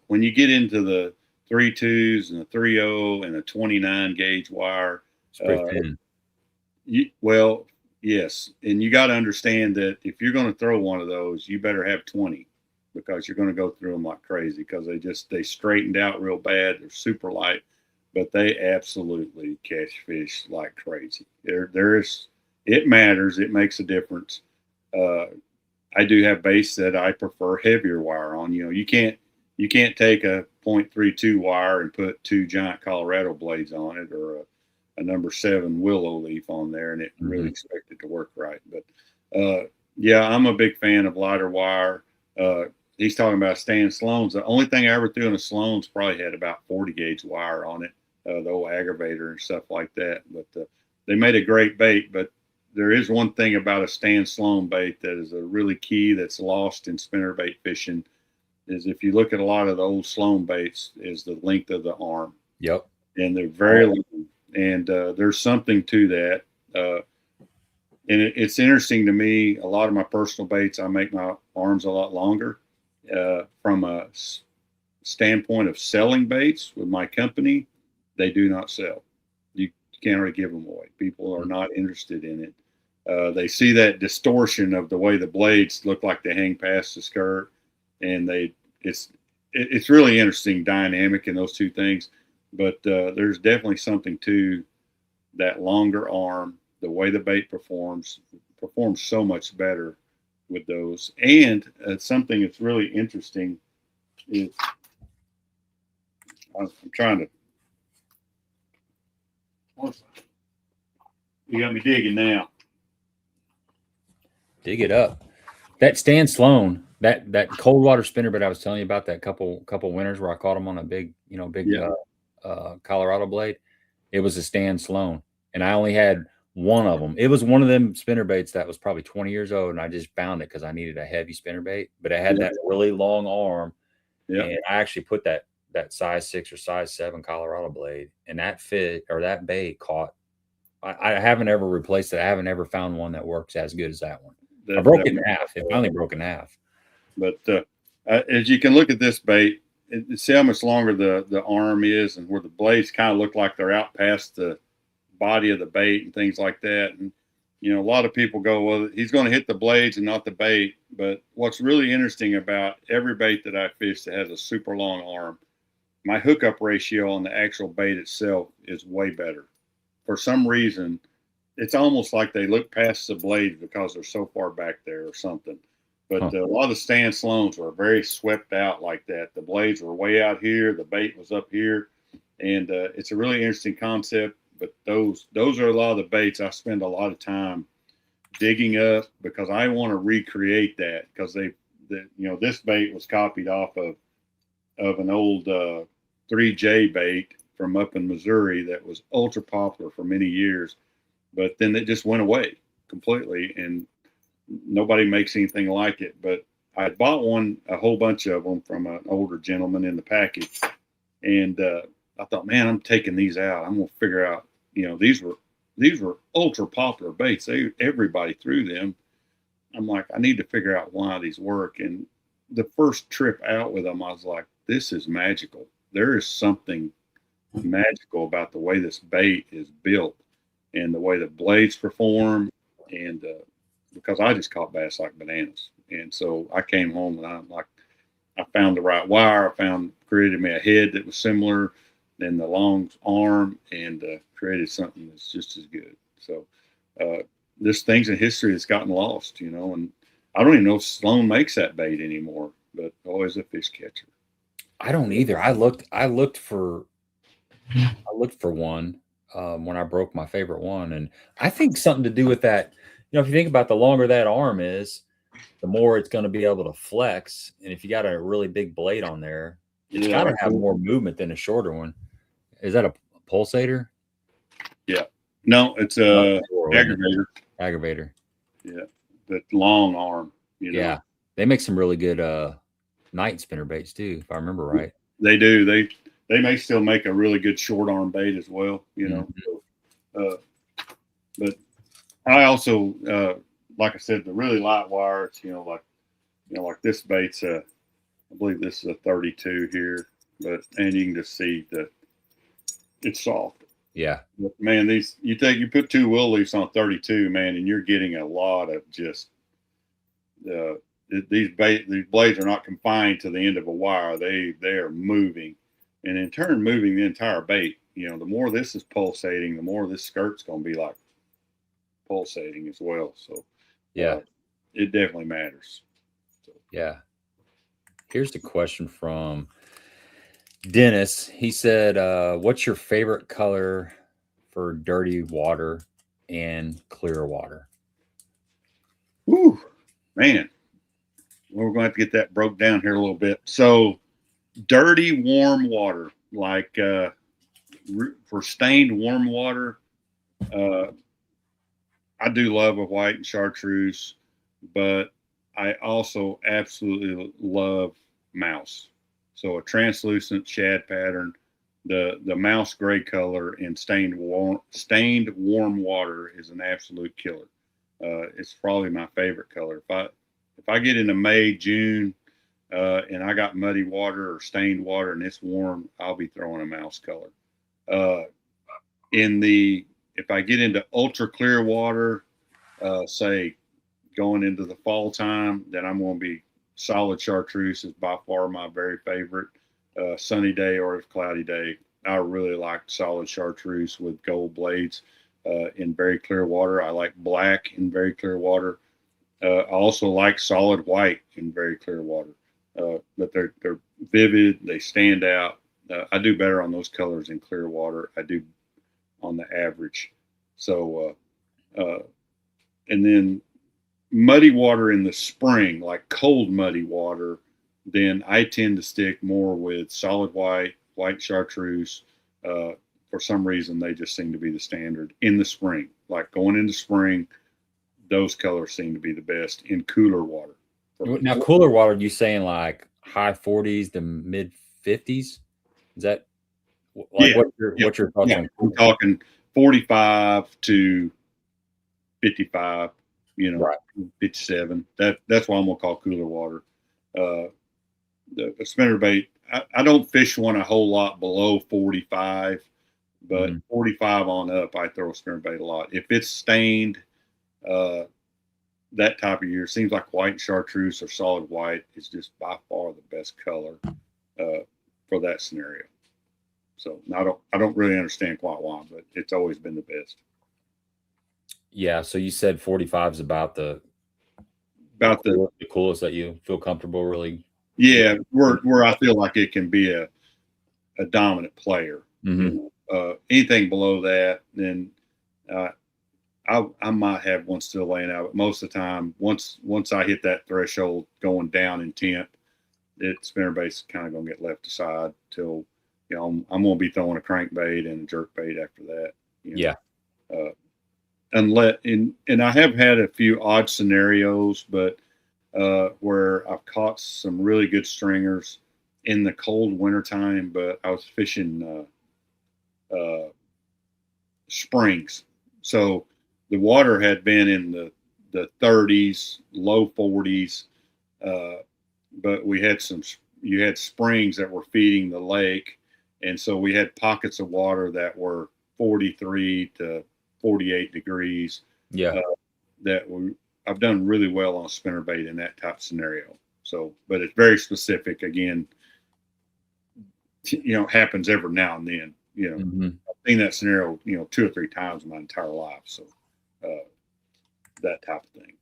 When you get into the 3.2s and the 3.0 and the 29 gauge wire, It's pretty thin. well, yes, and you got to understand that if you're going to throw one of those, you better have 20 because you're going to go through them like crazy because they straightened out real bad. They're super light, but they absolutely catch fish like crazy. It matters. It makes a difference. I do have baits that I prefer heavier wire on. You can't take a .32 wire and put two giant Colorado blades on it or a number 7 willow leaf on there and it really expect it to work right. But yeah, I'm a big fan of lighter wire. He's talking about Stan Sloan's. The only thing I ever threw in a Sloan's probably had about 40 gauge wire on it, the old aggravator and stuff like that. But they made a great bait. But there is one thing about a Stan Sloan bait that is a really key that's lost in spinnerbait fishing is if you look at a lot of the old Sloan baits is the length of the arm. Yep. And they're very long. And there's something to that. And it's interesting to me, a lot of my personal baits, I make my arms a lot longer. From a standpoint of selling baits with my company, they do not sell. You can't really give them away. People are not interested in it. They see that distortion of the way the blades look like they hang past the skirt, and it's really interesting dynamic in those two things. But there's definitely something to that longer arm, the way the bait performs so much better with those. And something that's really interesting is I'm trying to. You got me digging now. Dig it up. That Stan Sloan, that cold water spinner, but I was telling you about that couple winters where I caught him on a big Colorado blade. It was a Stan Sloan, and I only had one of them. It was one of them spinner baits that was probably 20 years old, and I just found it because I needed a heavy spinner bait, but it had that really long arm. And I actually put that size 6 or size 7 Colorado blade, and that bait caught. I haven't ever replaced it. I haven't ever found one that works as good as that one. I broke it in half. It finally broke in half. But as you can look at this bait, see how much longer the arm is, and where the blades kind of look like they're out past the body of the bait and things like that. And a lot of people go, well, he's going to hit the blades and not the bait. But what's really interesting about every bait that I fish that has a super long arm, my hookup ratio on the actual bait itself is way better. For some reason, it's almost like they look past the blades because they're so far back there or something. But a lot of Stan Sloans were very swept out like that. The blades were way out here. The bait was up here. And it's a really interesting concept. But those are a lot of the baits I spend a lot of time digging up because I want to recreate that because this bait was copied off of an old 3J bait from up in Missouri that was ultra popular for many years, but then it just went away completely and nobody makes anything like it. But I bought a whole bunch of them from an older gentleman in the package, and I thought, man, I'm taking these out. I'm gonna figure out. These were ultra popular baits. Everybody threw them. I'm like, I need to figure out why these work. And the first trip out with them, I was like, this is magical. There is something magical about the way this bait is built and the way the blades perform. And because I just caught bass like bananas. And so I came home and I found the right wire. Created me a head that was similar than the long arm and created something that's just as good. So there's things in history that's gotten lost, and I don't even know if Sloan makes that bait anymore, but always a fish catcher. I don't either. I looked for one when I broke my favorite one, and I think something to do with that. If you think about the longer that arm is, the more it's going to be able to flex. And if you got a really big blade on there, it's got to have more movement than a shorter one. Is that a pulsator? Yeah. No, it's a aggravator. Aggravator. Yeah, that long arm. Yeah, they make some really good night spinner baits too, if I remember right. They do. They may still make a really good short arm bait as well. But I also, like I said, the really light wires. Like this bait's I believe this is a 32 here, and you can just see that it's soft. Yeah. But man, you put 2 will leafs on 32, man, and you're getting a lot of just these blades are not confined to the end of a wire. They are moving, and in turn moving the entire bait. The more this is pulsating, the more this skirt's going to be like pulsating as well. So yeah, it definitely matters. So. Yeah. Here's the question from Dennis. He said, what's your favorite color for dirty water and clear water? Ooh, man. We're going to have to get that broke down here a little bit. So dirty, warm water, like for stained warm water, I do love a white and chartreuse, but I also absolutely love mouse. So a translucent shad pattern, the mouse gray color in stained warm water is an absolute killer. It's probably my favorite color. If I get into May, June, and I got muddy water or stained water and it's warm, I'll be throwing a mouse color. If I get into ultra clear water, say going into the fall time, then I'm going to be solid chartreuse is by far my very favorite. Sunny day or if cloudy day, I really like solid chartreuse with gold blades in very clear water. I like black in very clear water. I also like solid white in very clear water, but they're vivid. They stand out. I do better on those colors in clear water. I do on the average. So, and then muddy water in the spring, like cold muddy water, then I tend to stick more with solid white chartreuse. For some reason, they just seem to be the standard in the spring. Like going into spring, those colors seem to be the best in cooler water. Now, cooler water, you saying like high 40s to mid 50s? Is that like what your thoughts on? I'm talking 45 to 55, right. 57. That's what I'm gonna call cooler water. The spinnerbait, I don't fish one a whole lot below 45, but 45 on up, I throw a spinnerbait a lot. If it's stained, that type of year, seems like white and chartreuse or solid white is just by far the best color for that scenario. So I don't really understand quite why, but it's always been the best. Yeah. So you said 45 is about the coolest that you feel comfortable really. Yeah, where I feel like it can be a dominant player. Anything below that, then I might have one still laying out. But most of the time, once I hit that threshold going down in temp, spinnerbait's kind of gonna get left aside till I'm gonna be throwing a crankbait and a jerkbait after that. Yeah. And I have had a few odd scenarios, but where I've caught some really good stringers in the cold wintertime, but I was fishing springs. So the water had been in the 30s, low 40s, but you had springs that were feeding the lake. And so we had pockets of water that were 43 to 48 degrees. Yeah. I've done really well on spinnerbait in that type of scenario. So, but it's very specific. Again, happens every now and then. I've seen that scenario, 2 or 3 times in my entire life. So, that type of thing.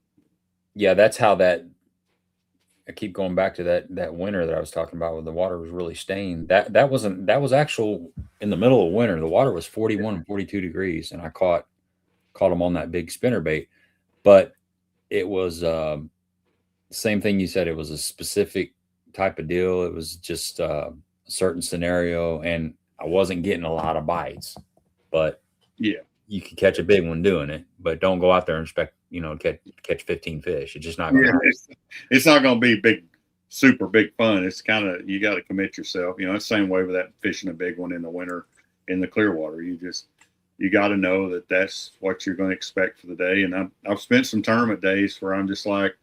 Yeah, that's how I keep going back to that winter that I was talking about when the water was really stained. That was actual in the middle of winter. The water was 41 and 42 degrees, and I caught them on that big spinnerbait. But it was same thing you said. It was a specific type of deal. It was just a certain scenario, and I wasn't getting a lot of bites. But yeah, you can catch a big one doing it, but don't go out there and expect, catch 15 fish. It's just not going to happen. It's not going to be big, super big fun. It's kind of, you got to commit yourself. It's the same way with that fishing a big one in the winter in the clear water. You got to know that that's what you're going to expect for the day. And I've spent some tournament days where I'm just like,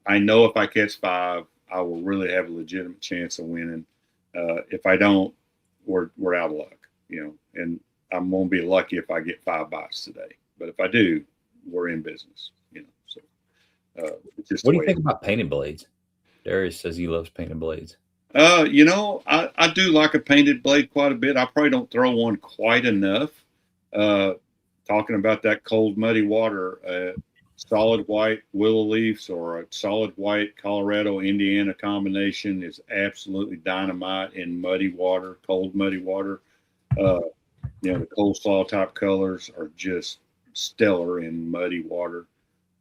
I know if I catch 5, I will really have a legitimate chance of winning. If I don't, we're out of luck, and I'm going to be lucky if I get 5 bites today. But if I do, we're in business, So it's just what do you think about painted blades? Darius says he loves painted blades. I do like a painted blade quite a bit. I probably don't throw one quite enough. Talking about that cold, muddy water, solid white willow leaves or a solid white Colorado, Indiana combination is absolutely dynamite in muddy water, cold, muddy water. The coleslaw type colors are just stellar in muddy water.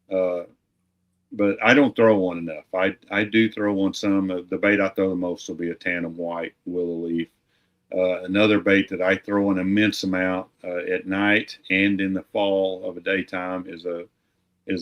But I don't throw one enough. I do throw one some. The bait I throw the most will be a tandem white willow leaf. Another bait that I throw an immense amount at night and in the fall of a daytime is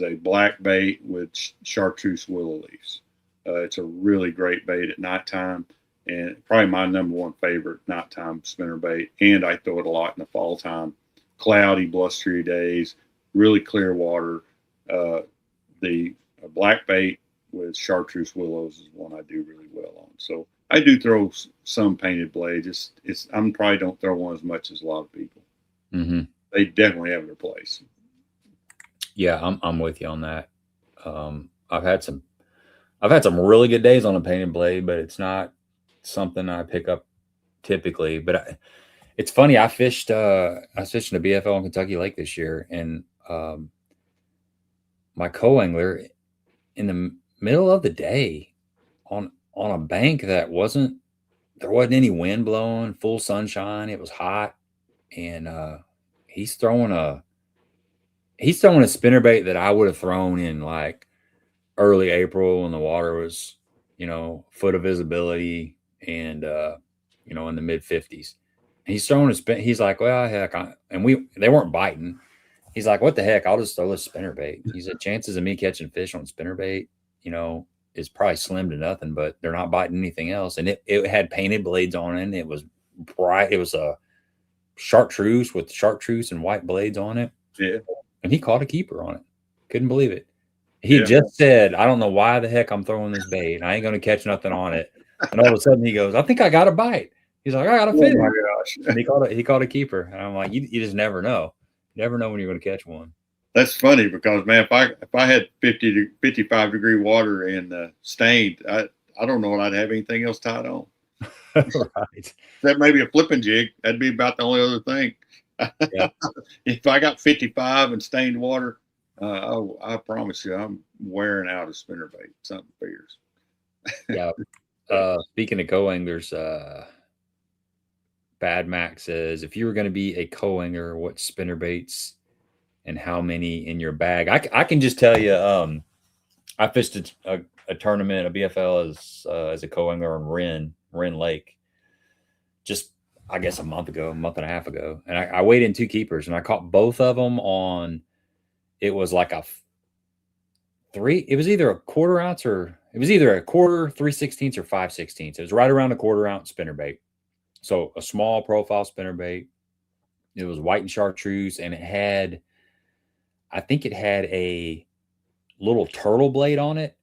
a black bait with chartreuse willow leaves. It's a really great bait at nighttime and probably my number one favorite nighttime spinner bait. And I throw it a lot in the fall time, cloudy, blustery days, really clear water. The black bait with chartreuse willows is one I do really well on. So I do throw some painted blades. I'm probably don't throw one as much as a lot of people. Mm-hmm. They definitely have their place. Yeah, I'm with you on that. I've had some really good days on a painted blade, but it's not something I pick up typically. But it's funny. I was fishing a BFL in Kentucky Lake this year, and my co-angler in the middle of the day on a bank that there wasn't any wind blowing, full sunshine. It was hot, and he's throwing a spinnerbait that I would have thrown in like early April when the water was, foot of visibility and in the mid 50s. He's throwing a spin. He's like, well, heck, they weren't biting. He's like, what the heck? I'll just throw a spinnerbait. He said, chances of me catching fish on spinnerbait, is probably slim to nothing, but they're not biting anything else. And it had painted blades on it. And it was bright. It was a chartreuse with chartreuse and white blades on it. Yeah. And he caught a keeper on it. Couldn't believe it. He just said, I don't know why the heck I'm throwing this bait. I ain't going to catch nothing on it. And all of a sudden he goes, I think I got a bite. He's like, I got a fish. Oh my gosh. And he caught a keeper. And I'm like, you just never know. You never know when you're going to catch one. That's funny because, man, if I had 50 to 55 degree water and stained, I don't know what I'd have anything else tied on. Right. That may be a flipping jig. That'd be about the only other thing. Yeah. If I got 55 and stained water, I promise you, I'm wearing out a spinnerbait. Something fierce. Yeah. Speaking of co-anglers, Bad Mac says, if you were going to be a co-angler, what spinnerbaits and how many in your bag? I can just tell you, I fished a tournament, a BFL as a co-angler on Wren Lake, just I guess a month and a half ago, and I weighed in 2 keepers, and I caught both of them on. It was like it was either a quarter ounce or it was either a quarter, 3/16 or 5/16. It was right around a quarter ounce spinnerbait. So a small profile spinnerbait. It was white and chartreuse, and I think it had a little turtle blade on it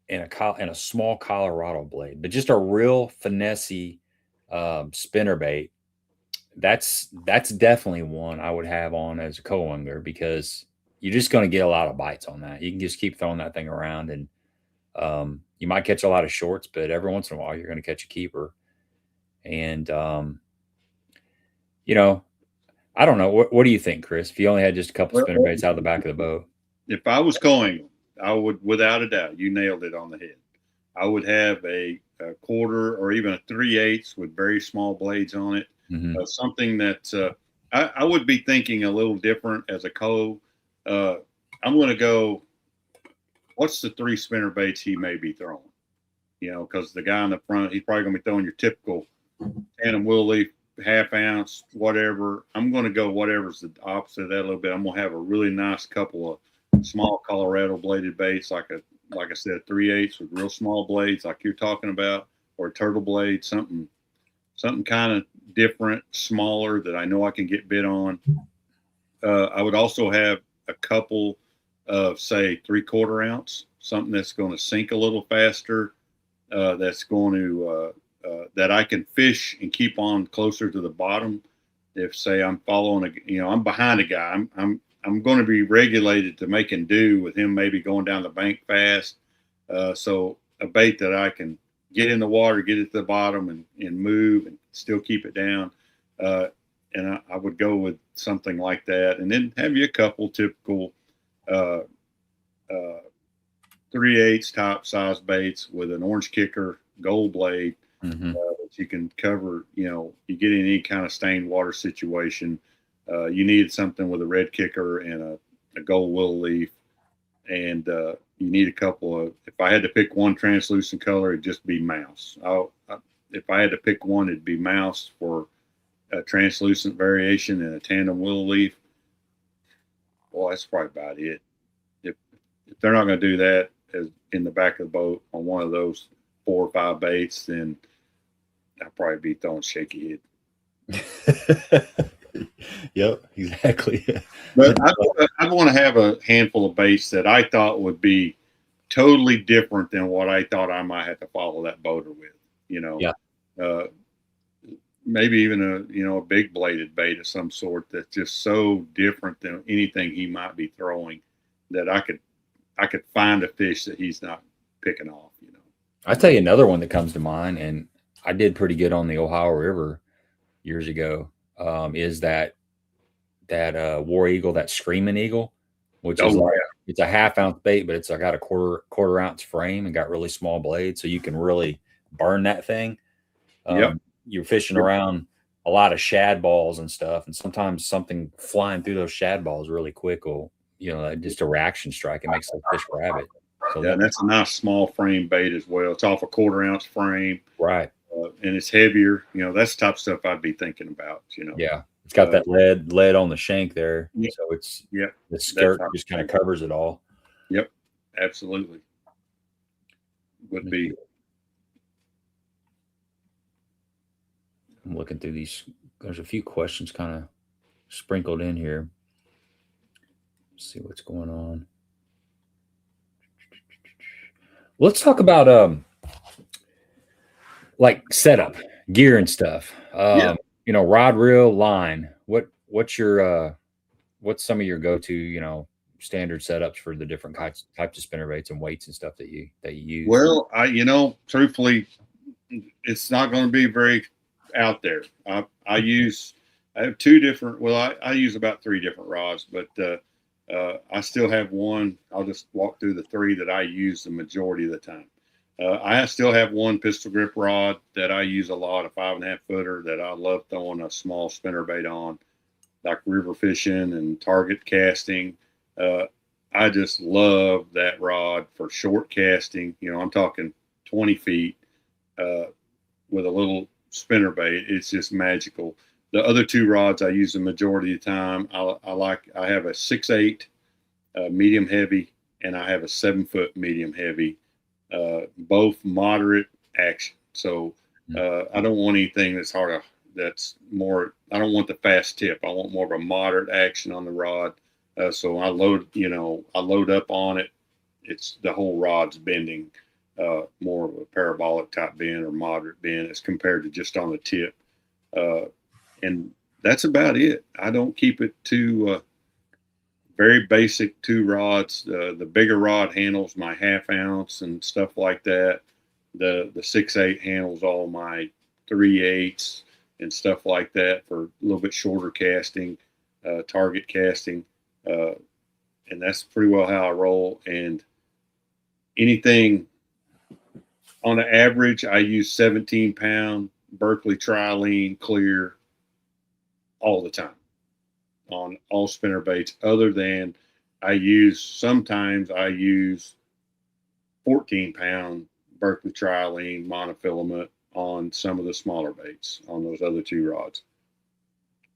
and a small Colorado blade, but just a real finessey spinnerbait. That's definitely one I would have on as a co-angler because you're just going to get a lot of bites on that. You can just keep throwing that thing around, and you might catch a lot of shorts, but every once in a while you're going to catch a keeper. And I don't know. What do you think, Chris? If you only had just a couple spinnerbaits out of the back of the boat? If I was co-angling, I would, without a doubt, you nailed it on the head. I would have a quarter or even a 3/8 with very small blades on it. Mm-hmm. Something that I would be thinking a little different as a co. I'm going to go, what's the 3 spinnerbaits he may be throwing? Because the guy in the front, he's probably going to be throwing your typical tandem willow leaf, half ounce, whatever. I'm going to go whatever's the opposite of that a little bit. I'm going to have a really nice couple of small Colorado bladed baits, like I said, 3/8 with real small blades, like you're talking about, or a turtle blade, something kind of different, smaller that I know I can get bit on. I would also have a couple of, say, 3/4 ounce, something that's going to sink a little faster, that's going to that I can fish and keep on closer to the bottom. If, say, I'm following I'm behind a guy, I'm going to be regulated to making do with him maybe going down the bank fast. So a bait that I can get in the water, get it to the bottom, and move and still keep it down. And I would go with something like that, and then have you a couple typical 3/8 top size baits with an orange kicker, gold blade, that you can cover. You get in any kind of stained water situation. You need something with a red kicker and a gold willow leaf, and you need a couple of. If I had to pick one translucent color, it'd just be mouse. If I had to pick one, it'd be mouse for a translucent variation and a tandem willow leaf. Well, that's probably about it. If they're not going to do that as in the back of the boat on one of those 4 or 5 baits, then I'll probably be throwing shaky head. Yep, exactly. But I want to have a handful of baits that I thought would be totally different than what I thought I might have to follow that boater with. Yeah. Maybe even a big bladed bait of some sort that's just so different than anything he might be throwing, that I could find a fish that he's not picking off. I'll tell you another one that comes to mind, and I did pretty good on the Ohio River years ago. Is that War Eagle, that Screaming Eagle, which is it's a half ounce bait, but I got a quarter ounce frame and got really small blades, so you can really burn that thing. Yep. You're fishing around a lot of shad balls and stuff, and sometimes something flying through those shad balls really quick will, just a reaction strike. It makes the fish grab it. So and that's a nice small frame bait as well. It's off a quarter ounce frame, right? And it's heavier. That's the type of stuff I'd be thinking about. Yeah, it's got that lead on the shank there, yep. So it's yep. The skirt just kind of covers it all. Yep, absolutely. Would be. I'm looking through these. There's a few questions kind of sprinkled in here. Let's see what's going on. Let's talk about like setup, gear and stuff. Rod, reel, line. What's some of your go-to, standard setups for the different types of spinnerbaits and weights and stuff that you use? Well, truthfully, it's not going to be very out there. I have 2 different. Well, I use about 3 different rods, but I still have one. I'll just walk through the 3 that I use the majority of the time. I still have one pistol grip rod that I use a lot, a 5.5 footer that I love throwing a small spinnerbait on, like river fishing and target casting. I just love that rod for short casting. I'm talking 20 feet with a little spinnerbait. It's just magical. The other 2 rods I use the majority of the time. I have a 6/8 medium heavy, and I have a 7-foot medium heavy, both moderate action. So I don't want anything that's that's more. I don't want the fast tip. I want more of a moderate action on the rod. So I load up on it. It's the whole rod's bending, more of a parabolic type bend or moderate bend as compared to just on the tip. And that's about it. I don't keep it too very basic 2 rods. The bigger rod handles my half ounce and stuff like that. The 6/8 handles all my 3/8 and stuff like that for a little bit shorter casting, target casting. And that's pretty well how I roll. And anything on the average, I use 17-pound Berkeley Trilene clear all the time on all spinner baits, other than sometimes I use 14-pound Berkeley Trilene monofilament on some of the smaller baits on those other 2 rods.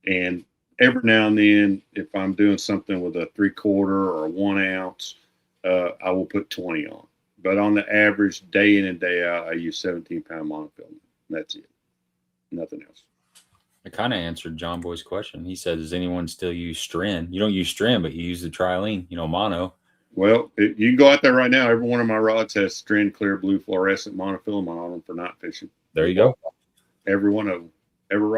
And every now and then, if I'm doing something with a 3/4 or a 1 ounce, I will put 20 on. But on the average, day in and day out, I use 17-pound monofilament. That's it. Nothing else. I kind of answered John Boy's question. He said, does anyone still use Stren? You don't use Stren, but you use the Trilene, mono. Well, you can go out there right now. Every one of my rods has Stren clear blue fluorescent monofilament on them for night fishing. There you go. Every one of them. Every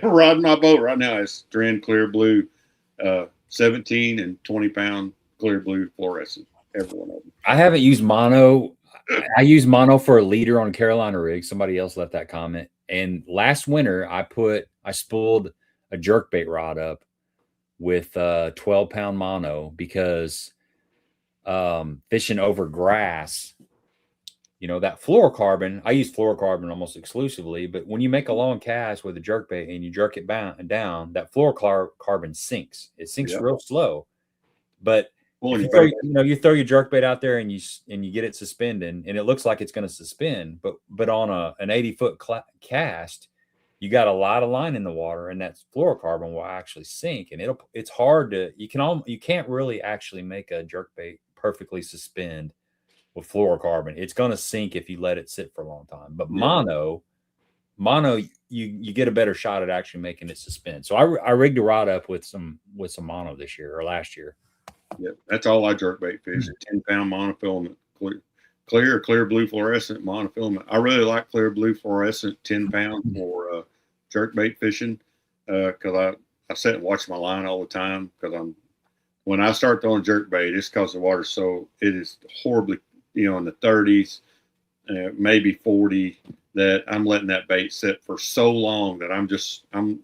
rod in my boat right now has Stren clear blue, 17 and 20-pound clear blue fluorescent. Every one of them. I haven't used mono. I use mono for a leader on Carolina rig. Somebody else left that comment. And last winter, I spooled a jerkbait rod up with 12-pound mono because fishing over grass, that fluorocarbon, I use fluorocarbon almost exclusively, but when you make a long cast with a jerkbait and you jerk it down, that fluorocarbon sinks. It sinks real slow. But if you throw your jerkbait out there and you get it suspending, and it looks like it's going to suspend, but on an 80-foot cast, you got a lot of line in the water, and that fluorocarbon will actually sink, and it's hard to you can't really actually make a jerkbait perfectly suspend with fluorocarbon. It's going to sink if you let it sit for a long time. But mono, you get a better shot at actually making it suspend. So I rigged a rod up with some mono this year or last year. Yeah, that's all I jerkbait fish. 10-pound monofilament, clear blue fluorescent monofilament. I really like clear blue fluorescent 10-pound for jerkbait fishing because I sit and watch my line all the time because when I start throwing jerkbait, it's because the water's it is horribly in the 30s, maybe 40. That I'm letting that bait sit for so long that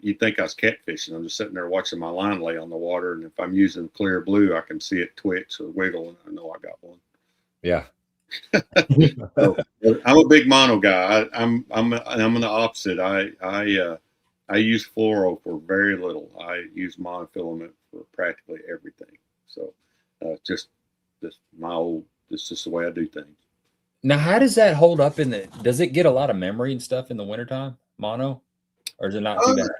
you'd think I was catfishing. I'm just sitting there watching my line lay on the water. And if I'm using clear blue, I can see it twitch or wiggle and I know I got one. Yeah. So, I'm a big mono guy. I'm the opposite. I use fluoro for very little. I use monofilament for practically everything. So this is just the way I do things. Now, how does that hold up does it get a lot of memory and stuff in the wintertime, mono? Or is it not too bad?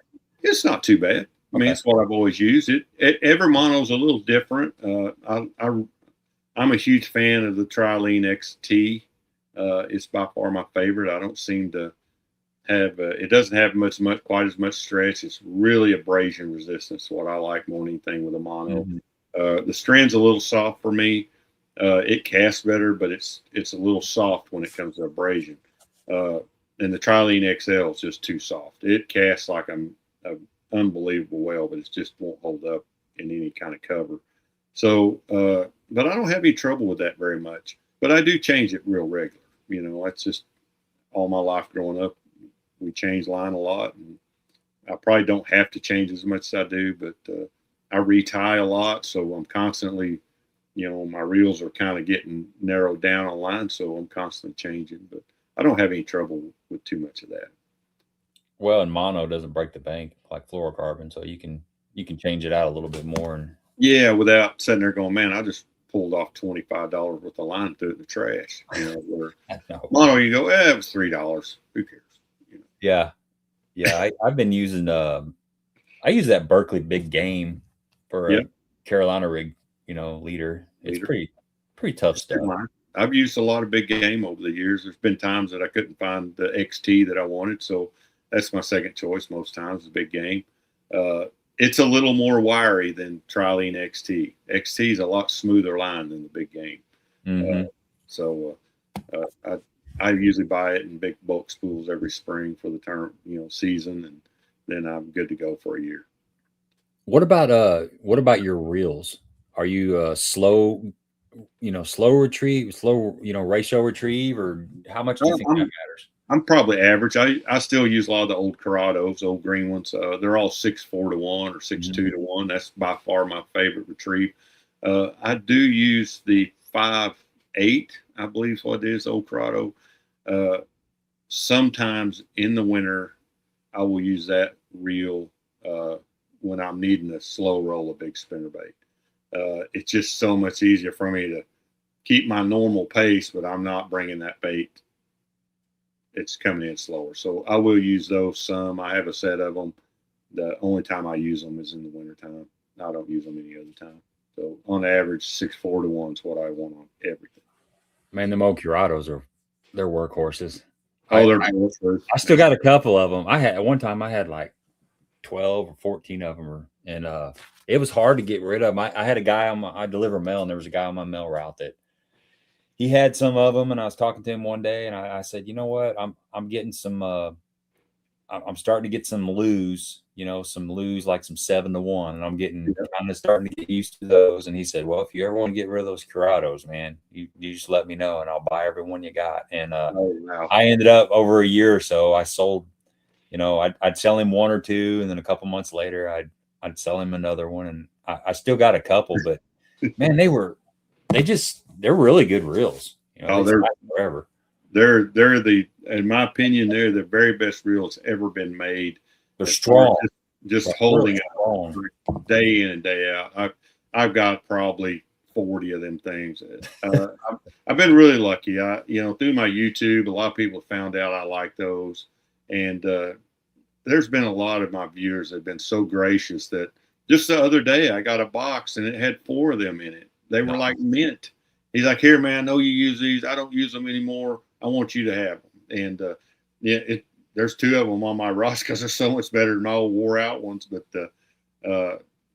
It's not too bad. I mean, it's what I've always used. Every mono is a little different. I'm a huge fan of the Trilene XT. It's by far my favorite. I don't seem to have, it doesn't have quite as much stretch. It's really abrasion resistance, what I like more than anything with a mono. The Stren's a little soft for me. It casts better, but it's a little soft when it comes to abrasion. And the Trilene XL is just too soft. It casts like an unbelievable well, but it just won't hold up in any kind of cover. So, but I don't have any trouble with that very much. But I do change it real regular. That's just all my life growing up. We change line a lot, and I probably don't have to change as much as I do, but I retie a lot, so I'm constantly. My reels are kind of getting narrowed down on line, so I'm constantly changing. But I don't have any trouble with too much of that. Well, and mono doesn't break the bank like fluorocarbon, so you can change it out a little bit more. And without sitting there going, man, I just pulled off $25 worth of line through the trash. Where mono, you go, it was $3. Who cares? Yeah. I've been using I use that Berkeley Big Game for a Carolina rig. Leader. It's pretty tough stuff. I've used a lot of big game over the years. There's been times that I couldn't find the XT that I wanted, so that's my second choice most times, the big game. It's a little more wiry than Trilene XT. XT is a lot smoother line than the big game. So I usually buy it in big bulk spools every spring for the term, season, and then I'm good to go for a year. What about your reels? Are you slow retrieve, ratio retrieve, or how much do you think that matters? I'm probably average. I still use a lot of the old Corrados, old green ones. They're all 6.4 to 1 or 6.2 to 1. That's by far my favorite retrieve. I do use the 5.8, I believe is what it is, old Corrado. Sometimes in the winter, I will use that reel when I'm needing a slow roll of big spinnerbait. It's just so much easier for me to keep my normal pace, but I'm not bringing that bait, it's coming in slower. So I will use those some. I have a set of them. The only time I use them is in the wintertime. I don't use them any other time. So on average, 6.4 to 1 is what I want on everything. Man, the old Curados they're workhorses. Oh, they're I still got a couple of them. I had at one time I had like 12 or 14 of them, and it was hard to get rid of them. I had a guy I deliver mail, and there was a guy on my mail route that he had some of them, and I was talking to him one day, and I said, you know what, I'm getting some I'm starting to get some loos, some loos like some 7-to-1, and I'm getting kind of starting to get used to those. And he said, well, if you ever want to get rid of those Curados, man, you just let me know and I'll buy every one you got. And wow. I ended up over a year or so, I sold, I'd sell him one or two, and then a couple months later I'd sell him another one, and I still got a couple, but man, they're really good reels. They're forever. They're in my opinion, they're the very best reels ever been made. They're strong. Just holding it day in and day out. I've got probably 40 of them things. I've been really lucky. Through my YouTube, a lot of people found out I like those, and there's been a lot of my viewers that have been so gracious that just the other day I got a box and it had 4 of them in it. They were like mint. He's like, here, man, I know you use these. I don't use them anymore. I want you to have them. And there's 2 of them on my roster because they're so much better than all wore out ones. But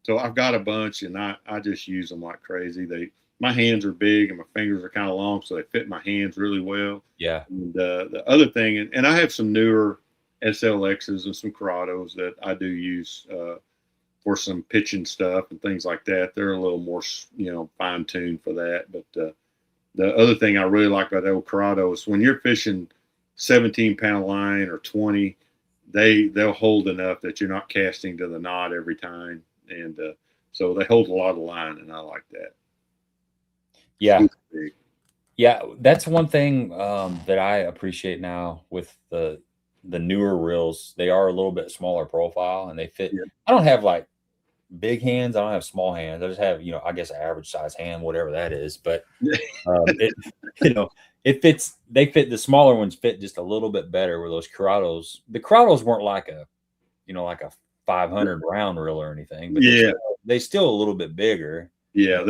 so I've got a bunch, and I just use them like crazy. My hands are big and my fingers are kind of long, so they fit my hands really well. Yeah. And the other thing, and I have some newer SLXs and some Curados that I do use for some pitching stuff and things like that. They're a little more, fine tuned for that. But the other thing I really like about the old Corrado is when you're fishing 17-pound line or 20, they'll hold enough that you're not casting to the knot every time. And so they hold a lot of line, and I like that. Yeah. Yeah. That's one thing that I appreciate now with the newer reels. They are a little bit smaller profile, and they fit. Yeah. I don't have like big hands. I don't have small hands. I just have, I guess average size hand, whatever that is. But it fits. They fit. The smaller ones fit just a little bit better with those Curados. The Curados weren't like a 500 round reel or anything, but they still a little bit bigger. Yeah,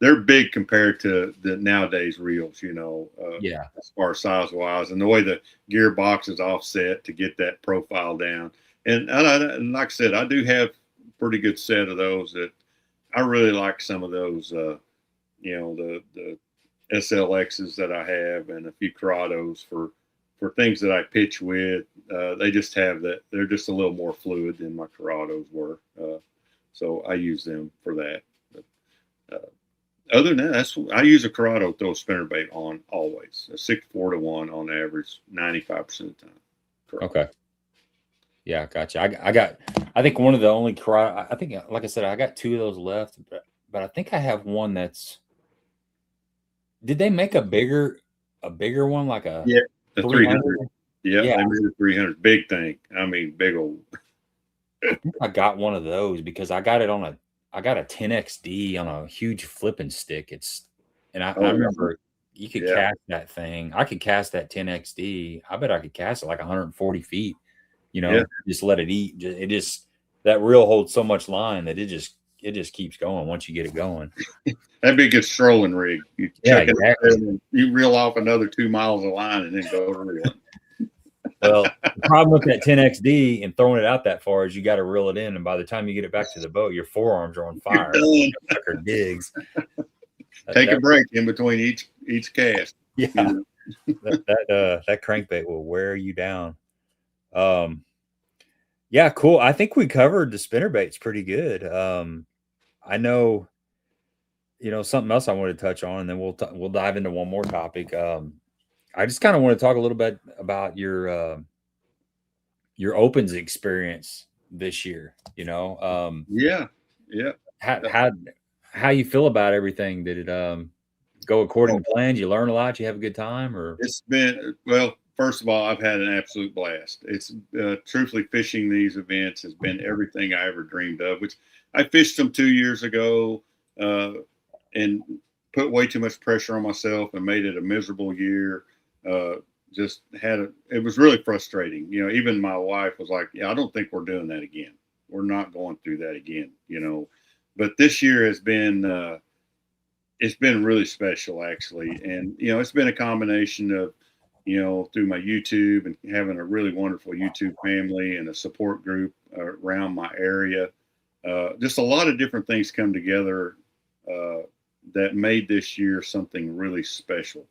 they're big compared to the nowadays reels. As far as size wise, and the way the gearbox is offset to get that profile down. And like I said, I do have pretty good set of those that I really like. Some of those, the SLXs that I have, and a few Curados for things that I pitch with. They just have that. They're just a little more fluid than my Curados were. So I use them for that. But, other than that, I use a Curado throw spinnerbait on always. A 6.4 to 1 on average, 95% of the time. Corrado. Okay. Yeah, gotcha. I think one of the only Curado, I think, like I said, I got 2 of those left, but I think I have one that's. Did they make a bigger one, like a 300? Yeah, they made a 300, big thing. I mean, big old. I think I got one of those because I got a 10XD on a huge flipping stick. I remember you could cast that thing. I could cast that 10XD. I bet I could cast it like 140 feet. Just let it eat. That reel holds so much line that it just keeps going once you get it going. That'd be a good strolling rig. You check it out and you reel off another 2 miles of line and then go to reel. Well, the problem with that 10XD and throwing it out that far is you got to reel it in, and by the time you get it back to the boat, your forearms are on fire. Sucker digs. Take a break in between each cast. Yeah, that crankbait will wear you down. Yeah, cool. I think we covered the spinnerbaits pretty good. I know, something else I wanted to touch on, and then we'll dive into one more topic. I just kind of want to talk a little bit about your opens experience this year. Yeah. How you feel about everything? Did it go according to plan? Did you learn a lot? Did you have a good time? Or it's been first of all, I've had an absolute blast. It's truthfully, fishing these events has been everything I ever dreamed of. Which I fished them 2 years ago and put way too much pressure on myself and made it a miserable year. just it was really frustrating. You know, even my wife was like, yeah, I don't think we're doing that again. We're not going through that again, you know. But this year has been, it's been really special actually. And, you know, it's been a combination of, you know, through my YouTube and having a really wonderful YouTube family and a support group around my area. Just a lot of different things come together that made this year something really special.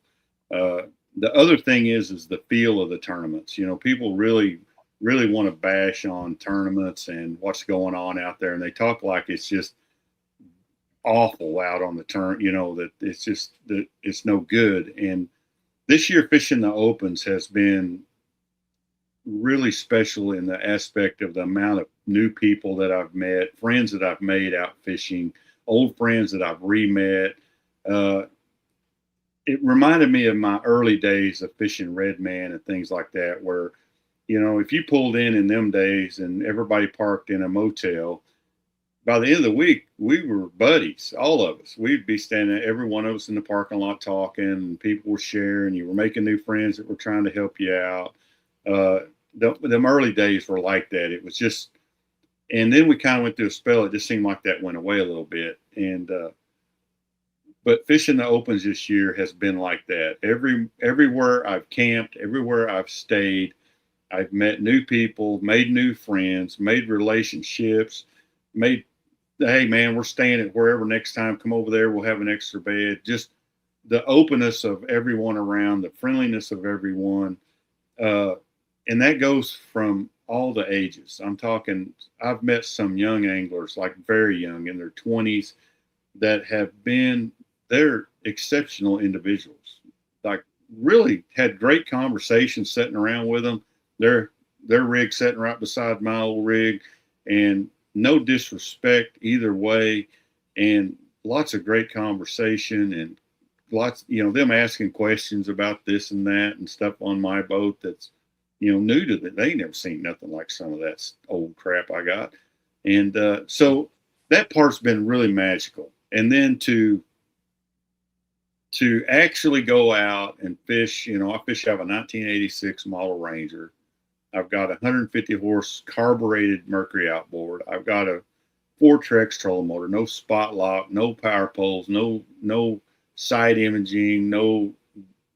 The other thing is the feel of the tournaments. You know, people really want to bash on tournaments and what's going on out there, and they talk like it's just awful out on the turn. You know, that it's just that it's no good. And this year, fishing the opens has been really special in the aspect of the amount of new people that I've met, friends that I've made out fishing, old friends that I've re-met. It reminded me of my early days of fishing red man and things like that, where, you know, if you pulled in them days and everybody parked in a motel, by the end of the week, we were buddies, all of us. We'd be standing, every one of us in the parking lot talking, and people were sharing. You were making new friends that were trying to help you out. Them early days were like that. It was just, and then we kind of went through a spell. It just seemed like that went away a little bit. And, but fishing the opens this year has been like that. Everywhere I've camped, everywhere I've stayed, I've met new people, made new friends, made relationships, hey man, we're staying at wherever next time. Come over there, we'll have an extra bed. Just the openness of everyone around, the friendliness of everyone, and that goes from all the ages. I'm talking. I've met some young anglers, like very young, in their 20s, that have been. They're exceptional individuals. Like really had great conversations sitting around with them. Their rig sitting right beside my old rig, and no disrespect either way, and lots of great conversation and lots, you know, them asking questions about this and that and stuff on my boat that's, you know, new to them. They ain't never seen nothing like some of that old crap I got. And so that part's been really magical. And then to actually go out and fish, you know, I fish out of a 1986 model Ranger. I've got a 150 horse carbureted Mercury outboard. I've got a 4-Trex trolling motor, no spot lock, no power poles, no side imaging, no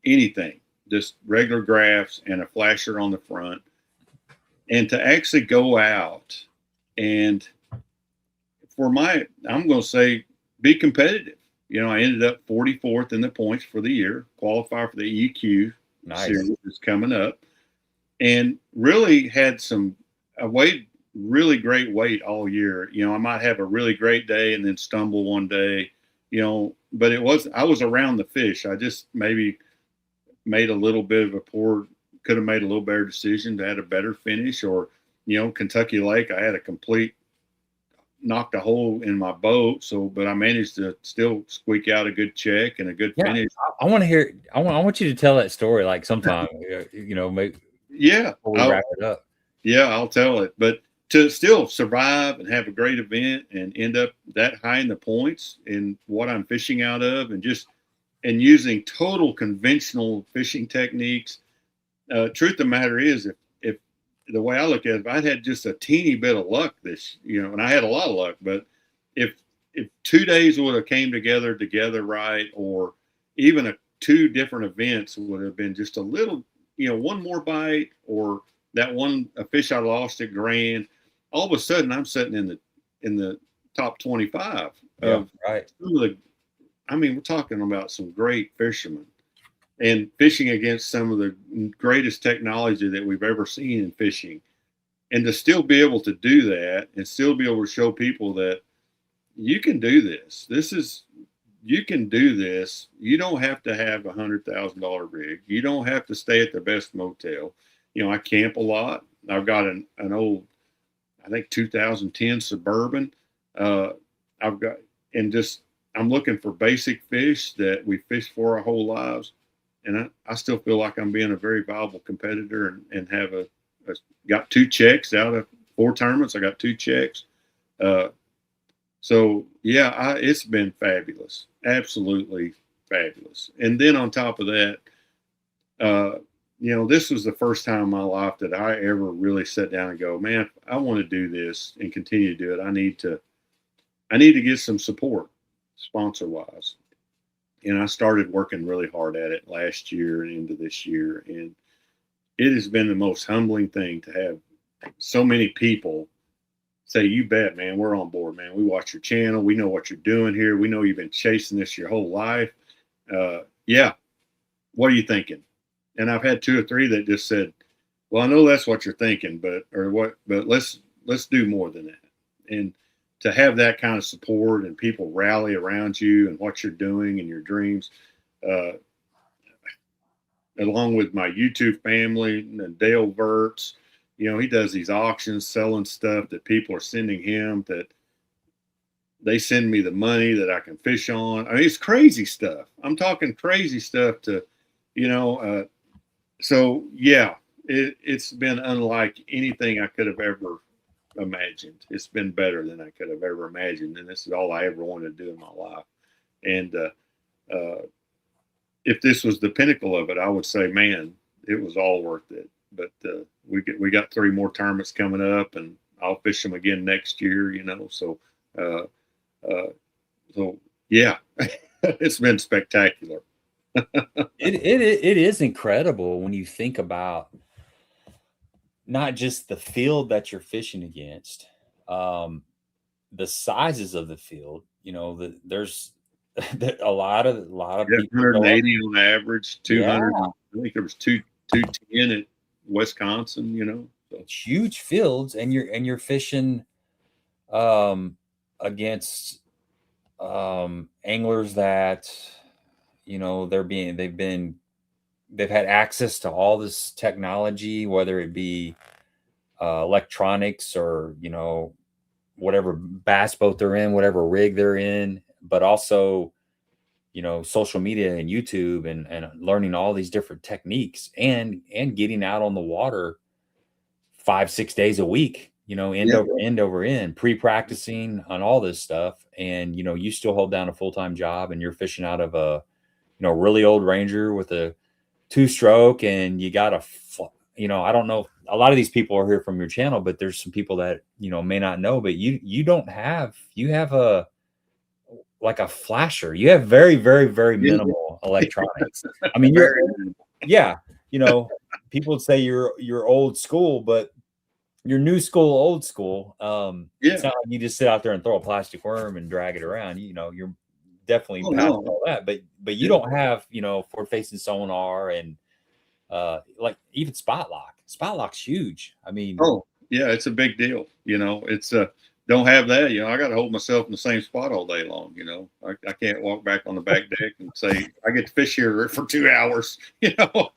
anything, just regular graphs and a flasher on the front. And to actually go out and I'm going to say, be competitive. You know, I ended up 44th in the points for the year, qualify for the EQ series that's coming up, and really had a really great weight all year. You know, I might have a really great day and then stumble one day, you know, but I was around the fish. I just maybe made a little bit of could have made a little better decision to have a better finish. Or, you know, Kentucky Lake, I had knocked a hole in my boat. But I managed to still squeak out a good check and a good finish. I want to hear, I want you to tell that story like sometime, you know, maybe. Yeah. Before we wrap it up. Yeah, I'll tell it. But to still survive and have a great event and end up that high in the points in what I'm fishing out of, and using total conventional fishing techniques. Truth of the matter is, if the way I look at it, if I'd had just a teeny bit of luck you know, and I had a lot of luck, but if 2 days would have came together right, or even 2 different events would have been just a little, you know, one more bite, or that a fish I lost at Grand, all of a sudden I'm sitting in the top 25 of right. Some of the, I mean, we're talking about some great fishermen and fishing against some of the greatest technology that we've ever seen in fishing. And to still be able to do that and still be able to show people that you can do this. You can do this. You don't have to have a $100,000 rig. You don't have to stay at the best motel. You know, I camp a lot. I've got an old, I think 2010 Suburban. I'm looking for basic fish that we fish for our whole lives. And I still feel like I'm being a very viable competitor and have got 2 checks out of 4 tournaments. I got 2 checks. So yeah, it's been fabulous. Absolutely fabulous. And then on top of that, this was the first time in my life that I ever really sat down and go, man, I want to do this and continue to do it. I need to get some support sponsor wise. And I started working really hard at it last year and into this year. And it has been the most humbling thing to have so many people say, you bet, man, we're on board, man. We watch your channel. We know what you're doing here. We know you've been chasing this your whole life. Yeah. What are you thinking? And I've had 2 or 3 that just said, well, I know that's what you're thinking, but let's do more than that. And to have that kind of support and people rally around you and what you're doing and your dreams, along with my YouTube family and Dale Verts, he does these auctions selling stuff that people are sending him, that they send me the money that I can fish on. I mean, it's crazy stuff. I'm talking crazy stuff to, so yeah, it's been unlike anything I could have ever imagined. It's been better than I could have ever imagined. And this is all I ever wanted to do in my life. And, if this was the pinnacle of it, I would say, man, it was all worth it. But we got 3 more tournaments coming up, and I'll fish them again next year. So yeah, it's been spectacular. It is incredible when you think about not just the field that you're fishing against, the sizes of the field. There's a lot of people 180 on average, 200. Yeah. I think there was 210 at Wisconsin. So. It's huge fields, and you're fishing against anglers that they've had access to all this technology, whether it be electronics or whatever bass boat they're in, whatever rig they're in, but also social media and YouTube and learning all these different techniques and getting out on the water 5-6 days a week, end over end, pre-practicing on all this stuff. And you still hold down a full-time job, and you're fishing out of a really old Ranger with a 2-stroke, and you got I don't know, a lot of these people are here from your channel, but there's some people that may not know, but you have a like a flasher. You have very, very, very minimal electronics. I mean, people would say you're old school, but you're new school, old school. It's not like you just sit out there and throw a plastic worm and drag it around. You're definitely past all that, but you don't have forward facing sonar and like even spot lock. Spot lock's huge. I mean, it's a big deal. It's don't have that. I got to hold myself in the same spot all day long. I can't walk back on the back deck and say I get to fish here for 2 hours. But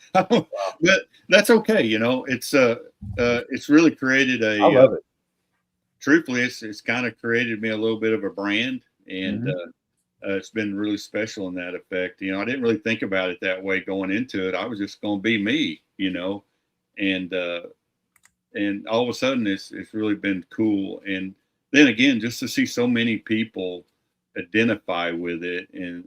that's okay. It's really created I love it. Truthfully, it's kind of created me a little bit of a brand, and it's been really special in that effect. I didn't really think about it that way going into it. I was just going to be me, and all of a sudden it's really been cool. And then again, just to see so many people identify with it and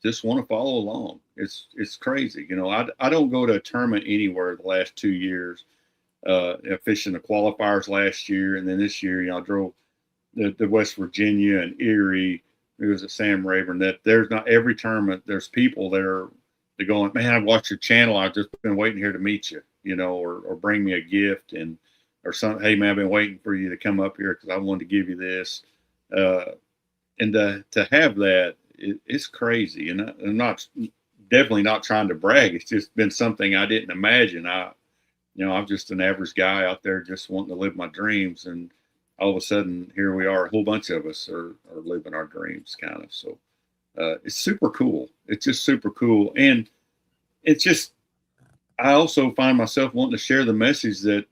just want to follow along. It's crazy. I don't go to a tournament anywhere the last 2 years. Fishing the qualifiers last year, and then this year, I drove the West Virginia and Erie. It was at Sam Rayburn. That there's not every tournament. There's people they're going, man, I watched your channel. I've just been waiting here to meet you, or bring me a gift or something. Hey man, I've been waiting for you to come up here because I wanted to give you this. And to have that, it's crazy. And I'm definitely not trying to brag. It's just been something I didn't imagine. I'm just an average guy out there just wanting to live my dreams. And all of a sudden, here we are, a whole bunch of us are living our dreams, kind of. So it's super cool. It's just super cool. And it's just, I also find myself wanting to share the message that,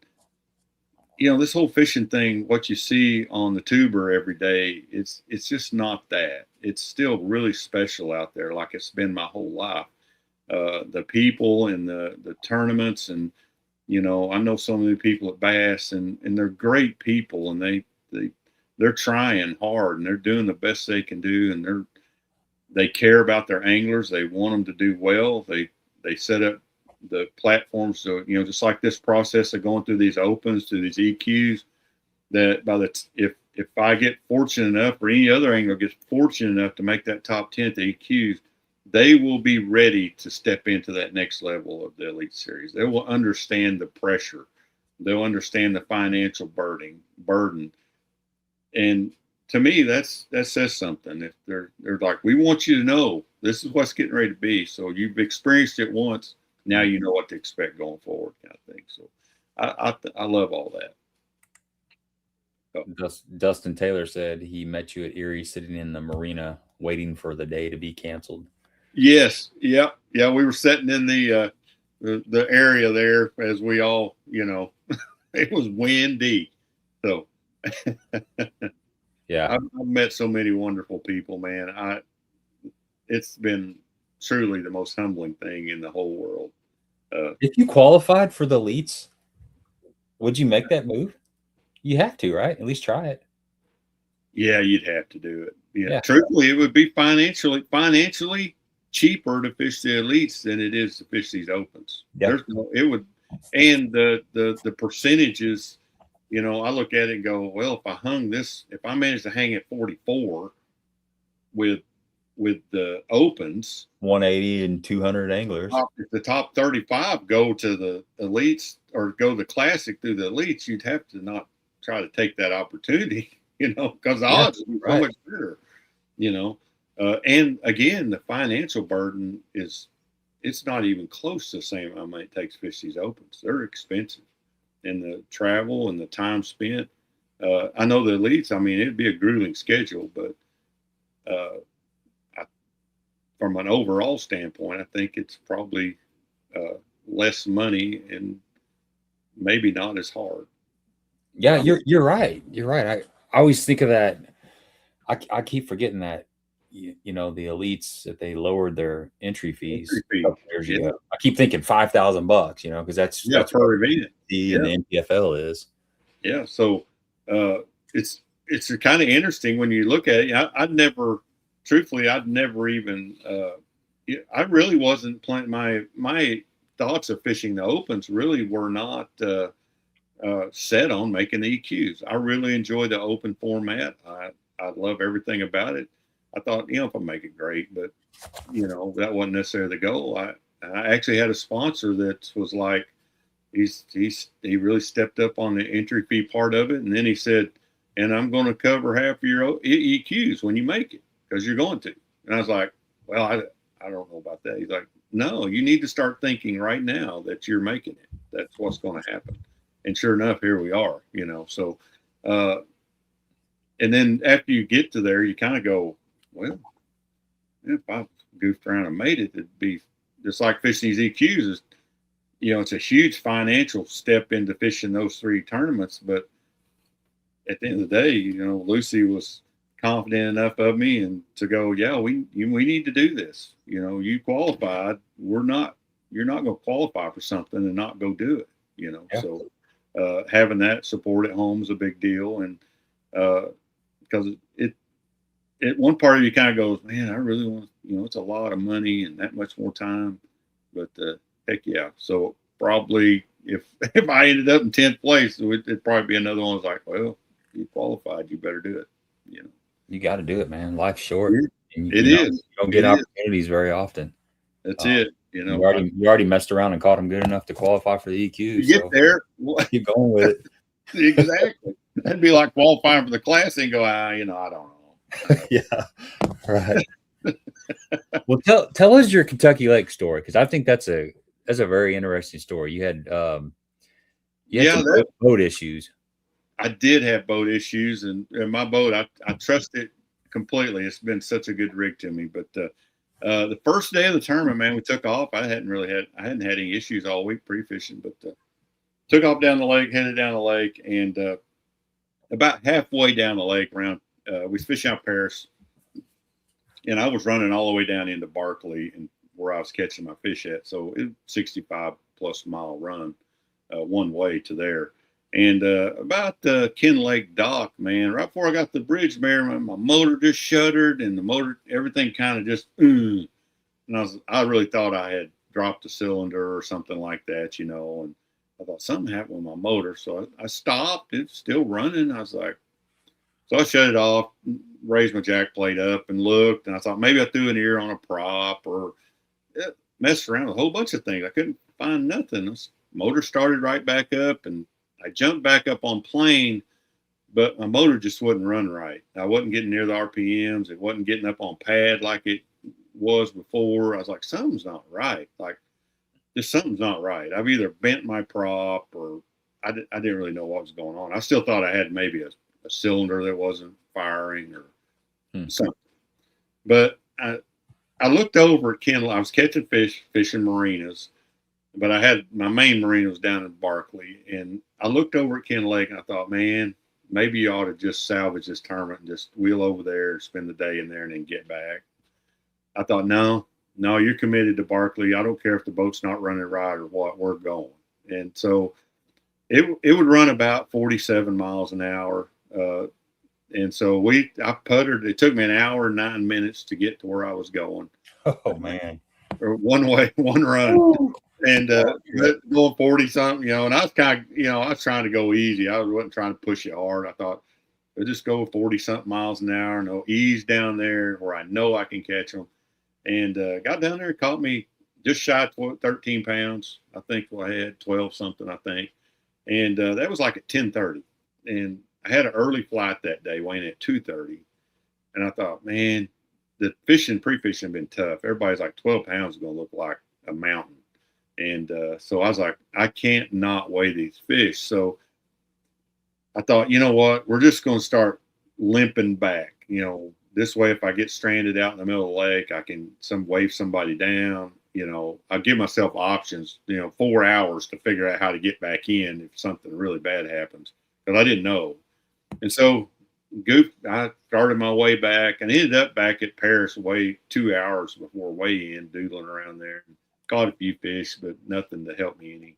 this whole fishing thing, what you see on the tuber every day, it's just not that. It's still really special out there, like it's been my whole life. The people and the tournaments, and I know so many people at Bass, and they're great people, and they're trying hard, and they're doing the best they can do, and they care about their anglers. They want them to do well. They set up the platforms. So, you know, just like this process of going through these opens, through these EQs, that if I get fortunate enough, or any other angler gets fortunate enough to make that top 10 at the EQs, they will be ready to step into that next level of the Elite Series. They will understand the pressure. They'll understand the financial burden. And to me, that says something. If they're like, we want you to know this is what's getting ready to be. So you've experienced it once. Now you know what to expect going forward, kind of thing. So I love all that. Dustin Taylor said he met you at Erie sitting in the marina waiting for the day to be canceled. Yes. Yeah. Yeah. We were sitting in the area there as we all, you know, it was windy. So yeah, I've met so many wonderful people, man. It's been truly the most humbling thing in the whole world. If you qualified for the elites, would you make that move? You have to, right? At least try it. Yeah, you'd have to do it. Yeah. Truthfully, it would be financially cheaper to fish the elites than it is to fish these opens. Yep. It would, and the percentages, you know, I look at it and go, well, if I managed to hang at 44 with the opens, 180 and 200 anglers, if the top 35 go to the elites or go the classic through the elites, you'd have to not try to take that opportunity, you know, because the odds would be so much better, you know. And again, the financial burden it's not even close to the same amount it takes to fish these opens. They're expensive, and the travel and the time spent. I know the elites, I mean, it'd be a grueling schedule, but from an overall standpoint, I think it's probably less money and maybe not as hard. Yeah, you're right. You're right. I always think of that. I keep forgetting that. You know, the elites, that they lowered their entry fees a couple years ago. I keep thinking $5,000, you know, because that's per event. And the NPFL is. Yeah, so it's kind of interesting when you look at it. I'd never even I really wasn't planning. My thoughts of fishing the opens really were not set on making the EQs. I really enjoy the open format. I love everything about it. I thought, you know, if I make it, great, but you know, that wasn't necessarily the goal. I actually had a sponsor that was like, he really stepped up on the entry fee part of it, and then he said, and I'm going to cover half of your EQs when you make it, because you're going to. And I was like, well, I don't know about that. He's like, no, you need to start thinking right now that you're making it. That's what's going to happen. And sure enough, here we are, you know. So, and then after you get to there, you kind of go, well, if I goofed around and made it, it'd be just like fishing these EQs. Is, you know, it's a huge financial step into fishing those 3 tournaments. But at the end of the day, you know, Lucy was confident enough of me and to go, yeah, we need to do this. You know, you qualified. You're not going to qualify for something and not go do it, you know. Yeah. So having that support at home is a big deal. And because it one part of you kind of goes, man, I really want, you know, it's a lot of money and that much more time. But heck yeah. So probably if I ended up in 10th place, it'd probably be another one. Like, well, you qualified, you better do it. You know, you got to do it, man. Life's short. It is. You don't get opportunities very often. That's it. You know, you already messed around and caught them good enough to qualify for the EQ. You get there, keep going with it. Exactly. That'd be like qualifying for the class and go, you know, I don't know. Yeah, right. Well, tell us your Kentucky Lake story, because I think that's a very interesting story. You had boat issues. I did have boat issues, and my boat, I trust it completely. It's been such a good rig to me. But the first day of the tournament, man, we took off. I hadn't had any issues all week pre-fishing, but took off down the lake, headed down the lake, and about halfway down the lake, around we was fishing out Paris, and I was running all the way down into Barkley and where I was catching my fish at. So it 65 plus mile run one way to there. And about the Ken Lake dock, man, right before I got the bridge there, my motor just shuddered, and the motor, everything kind of just, and I really thought I had dropped a cylinder or something like that, and I thought something happened with my motor. So I stopped. It's still running. I was like, so I shut it off, raised my jack plate up and looked, and I thought maybe I threw an ear on a prop or messed around with a whole bunch of things. I couldn't find nothing. The motor started right back up, and I jumped back up on plane, but my motor just wasn't running right. I wasn't getting near the RPMs. It wasn't getting up on pad like it was before. I was like, something's not right. Like, just something's not right. I've either bent my prop or I didn't really know what was going on. I still thought I had maybe a cylinder that wasn't firing or something. But I looked over at Ken. I was catching fish, fishing marinas, but I had my main marina was down in Barkley, and I looked over at Ken Lake and I thought, man, maybe you ought to just salvage this tournament and just wheel over there and spend the day in there and then get back. I thought, no, you're committed to Barkley. I don't care if the boat's not running right or what, we're going. And so it would run about 47 miles an hour. And so I puttered. It took me an hour and 9 minutes to get to where I was going. Oh man. Or one way, one run. Ooh. And going 40 something, and I was kind of, I was trying to go easy. I wasn't trying to push it hard. I thought, I'll just go 40 something miles an hour and I'll ease down there where I know I can catch them. And got down there and caught me just shy of 13 pounds. I think I had 12 something, I think. And that was like at 10:30. And I had an early flight that day, weighing at 2:30. And I thought, man, the pre-fishing have been tough. Everybody's like 12 pounds is going to look like a mountain. And so I was like, I can't not weigh these fish. So I thought, you know what? We're just going to start limping back. This way, if I get stranded out in the middle of the lake, I can wave somebody down. I'll give myself options, 4 hours to figure out how to get back in if something really bad happens. Because I didn't know. And so I started my way back and ended up back at Paris 2 hours before weigh-in, doodling around there. Caught a few fish, but nothing to help me any.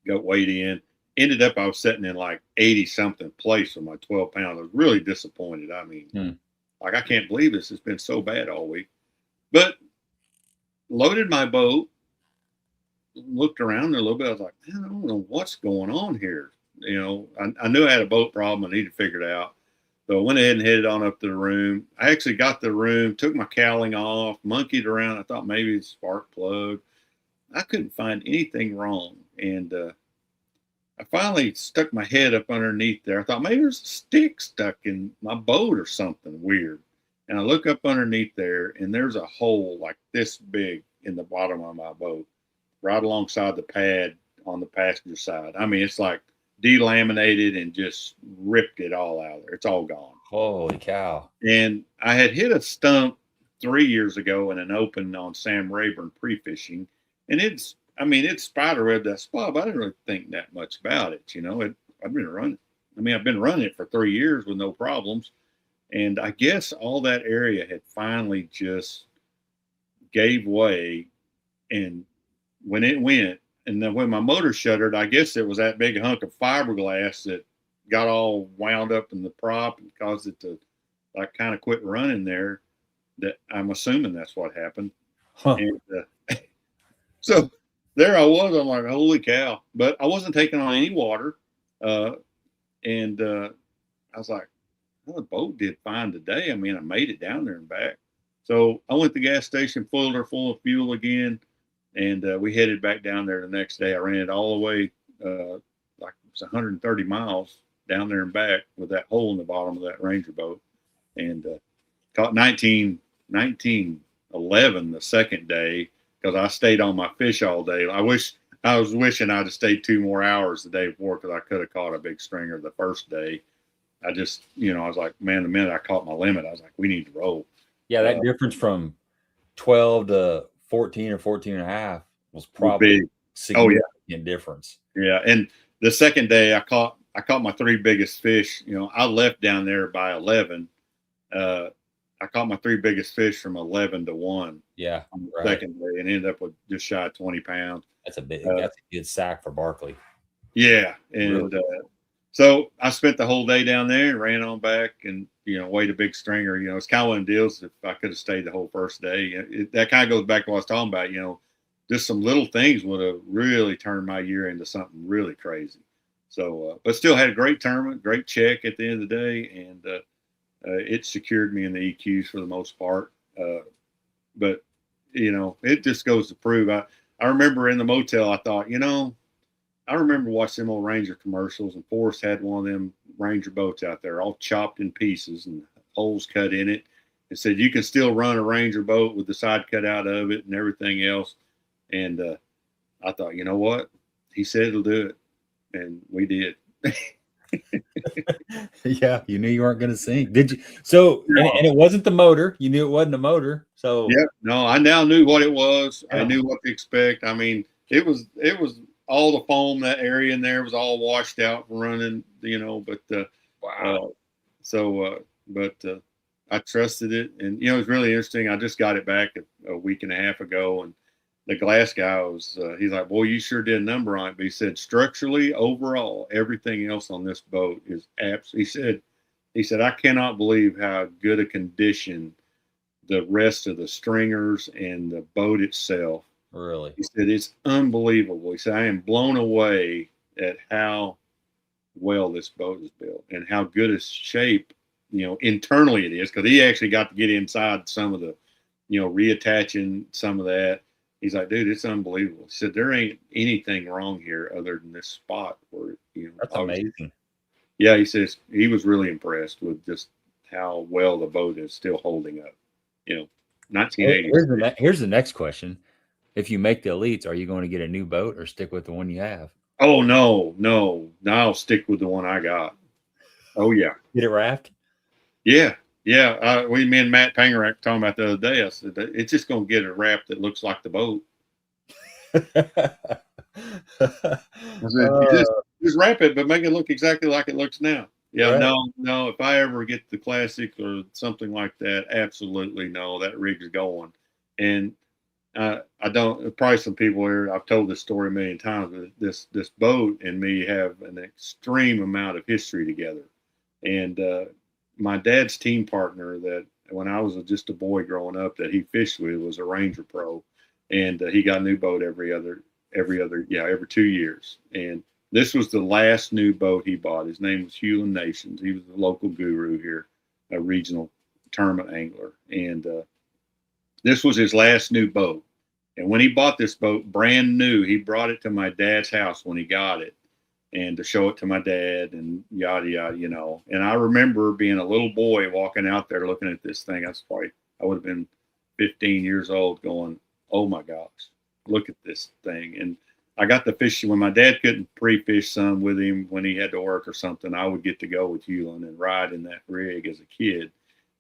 Got weighed in. Ended up, I was sitting in like 80-something place with my 12 pounds. I was really disappointed. I mean, like, I can't believe this. It's been so bad all week. But loaded my boat, looked around there a little bit. I was like, man, I don't know what's going on here. I knew I had a boat problem. I needed to figure it out. So I went ahead and headed on up to the room. I actually got the room, took my cowling off, monkeyed around. I thought maybe it's a spark plug. I couldn't find anything wrong. And I finally stuck my head up underneath there. I thought maybe there's a stick stuck in my boat or something weird. And I look up underneath there, and there's a hole like this big in the bottom of my boat, right alongside the pad on the passenger side. I mean, it's like delaminated and just ripped it all out of there. It's all gone. Holy cow. And I had hit a stump 3 years ago in an open on Sam Rayburn pre-fishing. And it spiderwebbed that spot, but I didn't really think that much about it. I've been running. I've been running it for 3 years with no problems. And I guess all that area had finally just gave way. And when it went, and then when my motor shuttered, I guess it was that big hunk of fiberglass that got all wound up in the prop and caused it to like kind of quit running there. That I'm assuming that's what happened. Huh. And so there I was. I'm like, holy cow. But I wasn't taking on any water. And I was like, well, the boat did fine today. I made it down there and back. So I went to the gas station, filled her full of fuel again. And we headed back down there the next day. I ran it all the way, like it was 130 miles down there and back with that hole in the bottom of that Ranger boat. And caught 1911 the second day because I stayed on my fish all day. I was wishing I'd have stayed 2 more hours the day before because I could have caught a big stringer the first day. I just, I was like, man, the minute I caught my limit, I was like, we need to roll. Yeah, that difference from 12 to 14 or 14 and a half was probably a significant difference. Yeah. And the second day I caught my 3 biggest fish. I left down there by 11. I caught my 3 biggest fish from 11 to 1. Yeah. On the second day and ended up with just shy of 20 pounds. That's that's a good sack for Barkley. Yeah. And so I spent the whole day down there and ran on back and, weighed a big stringer. It's kind of one of the deals. If I could have stayed the whole first day, that kind of goes back to what I was talking about. just some little things would have really turned my year into something really crazy. So, but still had a great tournament, great check at the end of the day, and it secured me in the EQs for the most part. But it just goes to prove. I remember in the motel, I thought, I remember watching them old Ranger commercials, and Forrest had one of them Ranger boats out there, all chopped in pieces and holes cut in it. It said you can still run a Ranger boat with the side cut out of it and everything else. And I thought, you know what? He said it'll do it, and we did. Yeah, you knew you weren't going to sink, did you? So, No. and it wasn't the motor. You knew it wasn't a motor. So, Yeah, no, I now knew what it was. Yeah. I knew what to expect. I mean, it was all the foam, that area in there was all washed out from running, but wow. But I trusted it, and it was really interesting. I just got it back a week and a half ago, and the glass guy was he's like, "Boy, you sure did a number on it." But he said, structurally, overall, everything else on this boat is absolutely. He said, I cannot believe how good a condition the rest of the stringers and the boat itself. Really? He said, it's unbelievable. He said, I am blown away at how well this boat is built and how good a shape, internally it is. Because he actually got to get inside some of the, reattaching some of that. He's like, dude, it's unbelievable. He said, there ain't anything wrong here other than this spot where, That's amazing. Yeah, he says he was really impressed with just how well the boat is still holding up. 1980. Here's the next question. If you make the elites, are you going to get a new boat or stick with the one you have? Oh, no. I'll stick with the one I got. Oh, yeah. Get it wrapped? Yeah. Me and Matt Pangerak talking about the other day. I said, it's just going to get a wrap that looks like the boat. I said, just wrap it, but make it look exactly like it looks now. Yeah, right. No. If I ever get the classic or something like that, absolutely no. That rig's going. And I don't. Probably some people here. I've told this story a million times. But this boat and me have an extreme amount of history together. And my dad's team partner, that when I was just a boy growing up, that he fished with, was a Ranger Pro, and he got a new boat every 2 years. And this was the last new boat he bought. His name was Hewlin Nations. He was the local guru here, a regional tournament angler. And this was his last new boat. And when he bought this boat, brand new, he brought it to my dad's house when he got it, and to show it to my dad and yada, yada, And I remember being a little boy walking out there looking at this thing. I would have been 15 years old going, oh my gosh, look at this thing. And I got to fish when my dad couldn't pre-fish some with him when he had to work or something. I would get to go with Hewlin and ride in that rig as a kid.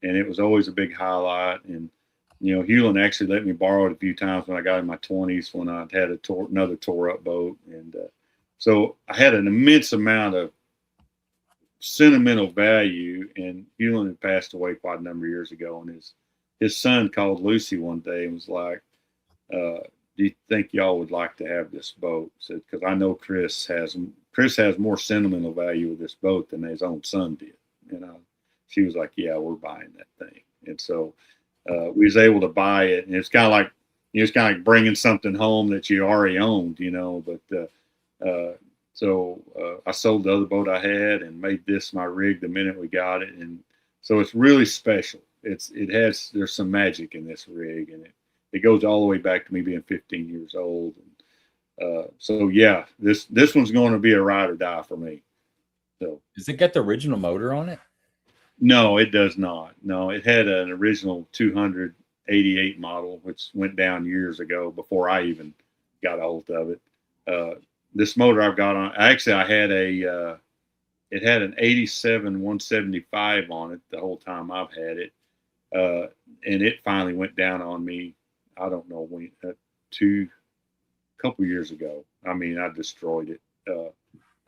And it was always a big highlight. And, Hewlin actually let me borrow it a few times when I got in my 20s when I had another tore up boat. And so I had an immense amount of sentimental value. And Hewlin had passed away quite a number of years ago. And his son called Lucy one day and was like, do you think y'all would like to have this boat? Said, because I know Chris has more sentimental value with this boat than his own son did. She was like, yeah, we're buying that thing. And so we was able to buy it. And it's kind of like, bringing something home that you already owned, but so I sold the other boat I had and made this my rig the minute we got it. And so it's really special. There's some magic in this rig, and it goes all the way back to me being 15 years old. And, so yeah, this one's going to be a ride or die for me. So does it got the original motor on it? No, it does not. No, it had an original 288 model, which went down years ago before I even got a hold of it. This motor I've got on, actually I had it had an 87 175 on it the whole time I've had it. And it finally went down on me. I don't know when, couple years ago. I mean, I destroyed it.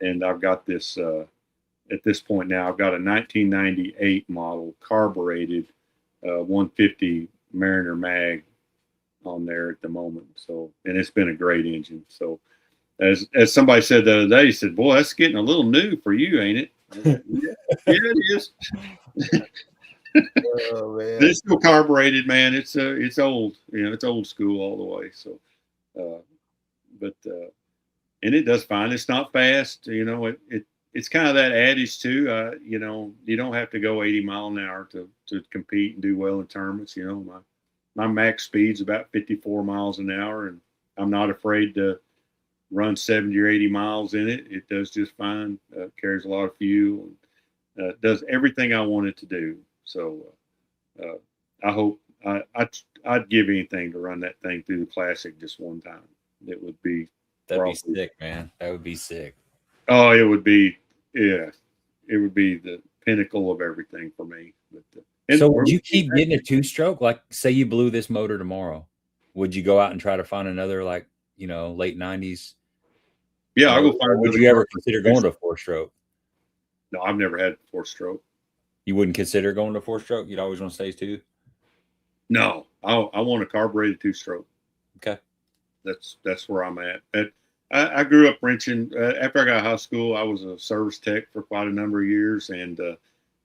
And I've got this, at this point now, I've got a 1998 model carbureted 150 Mariner mag on there at the moment. So, and it's been a great engine. So as somebody said the other day, he said, boy, that's getting a little new for you, ain't it? Like, yeah, it is. Oh, man. It's still carbureted, man. It's old, it's old school all the way. So, But and it does fine. It's not fast. You know, it's kind of that adage too. You know, you don't have to go 80 mile an hour to compete and do well in tournaments. You know, my max speed's about 54 miles an hour, and I'm not afraid to run 70 or 80 miles in it. It does just fine. Carries a lot of fuel. Does everything I want it to do. So I hope I'd give anything to run that thing through the Classic just one time. It would be. That'd be sick, man. That would be sick. Oh, it would be. Yeah, it would be the pinnacle of everything for me. But so would you keep getting a 2-stroke? Like, say you blew this motor tomorrow, would you go out and try to find another, like, you know, late 90s? Yeah, I'll go find. Would you ever consider going to a 4-stroke? No, I've never had a 4-stroke. You wouldn't consider going to 4-stroke? You'd always want to stay 2? No, I want a carbureted 2-stroke. Okay. That's where I'm at. I grew up wrenching. After I got out of high school, I was a service tech for quite a number of years, and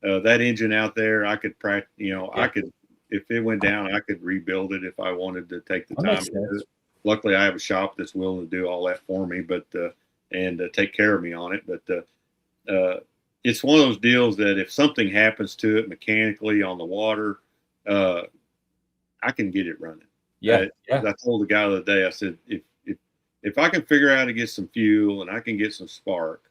that engine out there, I could practice. You know, yeah. I could, if it went down, I could rebuild it if I wanted to take the time to do it. Luckily, I have a shop that's willing to do all that for me, but and take care of me on it. But it's one of those deals that if something happens to it mechanically on the water, I can get it running. Yeah, I told the guy the other day, I said, if I can figure out how to get some fuel and I can get some spark,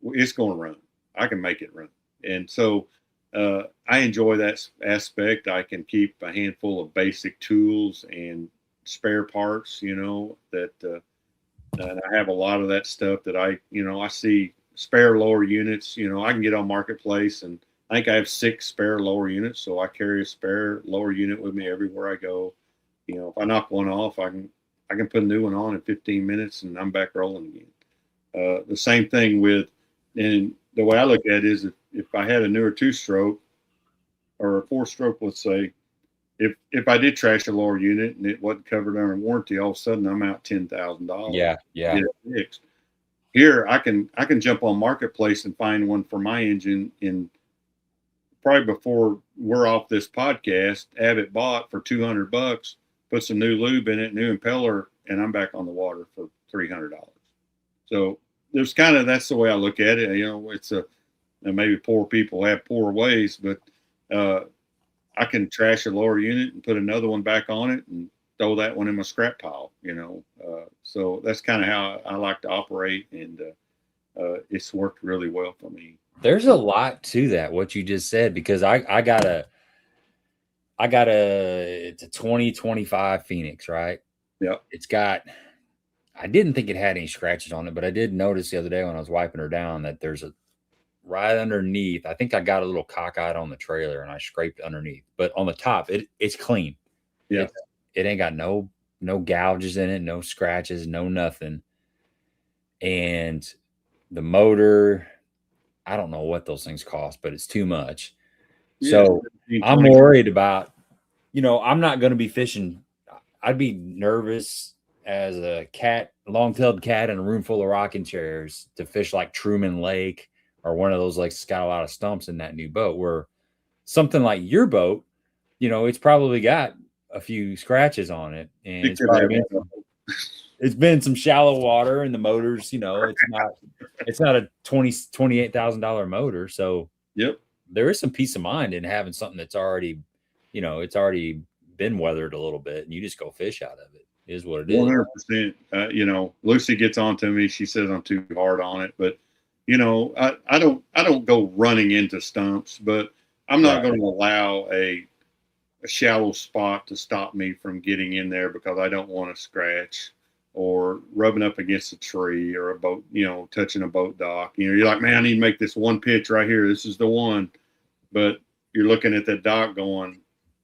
it's going to run. I can make it run. And so I enjoy that aspect. I can keep a handful of basic tools and spare parts, you know, that and I have a lot of that stuff that I see spare lower units. You know, I can get on Marketplace, and I think I have 6 spare lower units. So I carry a spare lower unit with me everywhere I go. You know, if I knock one off, I can put a new one on in 15 minutes and I'm back rolling again. The same thing with, and the way I look at it is if I had a newer 2-stroke or a 4-stroke, let's say, if I did trash a lower unit and it wasn't covered under warranty, all of a sudden I'm out $10,000. Yeah. Get it fixed. Here I can jump on Marketplace and find one for my engine in probably before we're off this podcast. Have it bought for $200. Put some new lube in it, new impeller, and I'm back on the water for $300. So there's that's the way I look at it. You know, it's maybe poor people have poor ways, but I can trash a lower unit and put another one back on it and throw that one in my scrap pile. You know, so that's kind of how I like to operate, and it's worked really well for me. There's a lot to that, what you just said, because I got it's a 2025 Phoenix, right? Yeah. I didn't think it had any scratches on it, but I did notice the other day when I was wiping her down that there's a right underneath. I think I got a little cockeyed on the trailer and I scraped underneath, but on the top, it's clean. Yeah. It ain't got no gouges in it, no scratches, no nothing. And the motor, I don't know what those things cost, but it's too much. Yeah, so I'm worried about, you know, I'm not going to be fishing. I'd be nervous as a long-tailed cat in a room full of rocking chairs to fish like Truman Lake or one of those lakes that's got a lot of stumps in that new boat, where something like your boat, you know, it's probably got a few scratches on it, and it's been some shallow water, and the motor's, you know, it's not a $28,000 motor. So yep, there is some peace of mind in having something that's already, you know, it's already been weathered a little bit, and you just go fish out of it. Is what it is. 100%. You know, Lucy gets on to me. She says I'm too hard on it, but you know, I don't go running into stumps, but I'm not going to allow a shallow spot to stop me from getting in there because I don't want to scratch or rubbing up against a tree or a boat, you know, touching a boat dock. You know, you're like, man, I need to make this one pitch right here. This is the one. But you're looking at that dock going,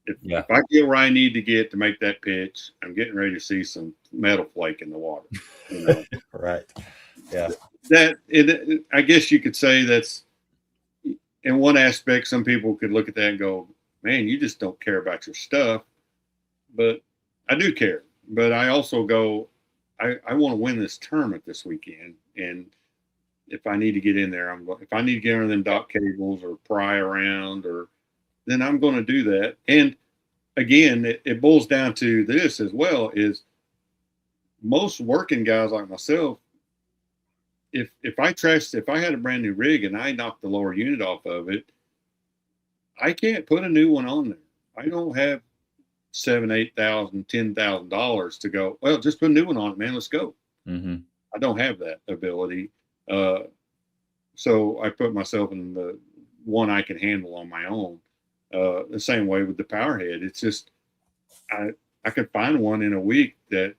if I get where I need to get to make that pitch, I'm getting ready to see some metal flake in the water. You know? Right. Yeah. I guess you could say that's, in one aspect, some people could look at that and go, man, you just don't care about your stuff. But I do care. But I also go, I want to win this tournament this weekend. And if I need to get in there, if I need to get under them dock cables or pry around, then I'm going to do that. And again, it boils down to this as well, is most working guys like myself, if I had a brand new rig and I knocked the lower unit off of it, I can't put a new one on there. I don't have $7,000, $8,000, $10,000 to go, well, just put a new one on it, man. Let's go. Mm-hmm. I don't have that ability. So I put myself in the one I can handle on my own. The same way with the Powerhead. It's just, I could find one in a week that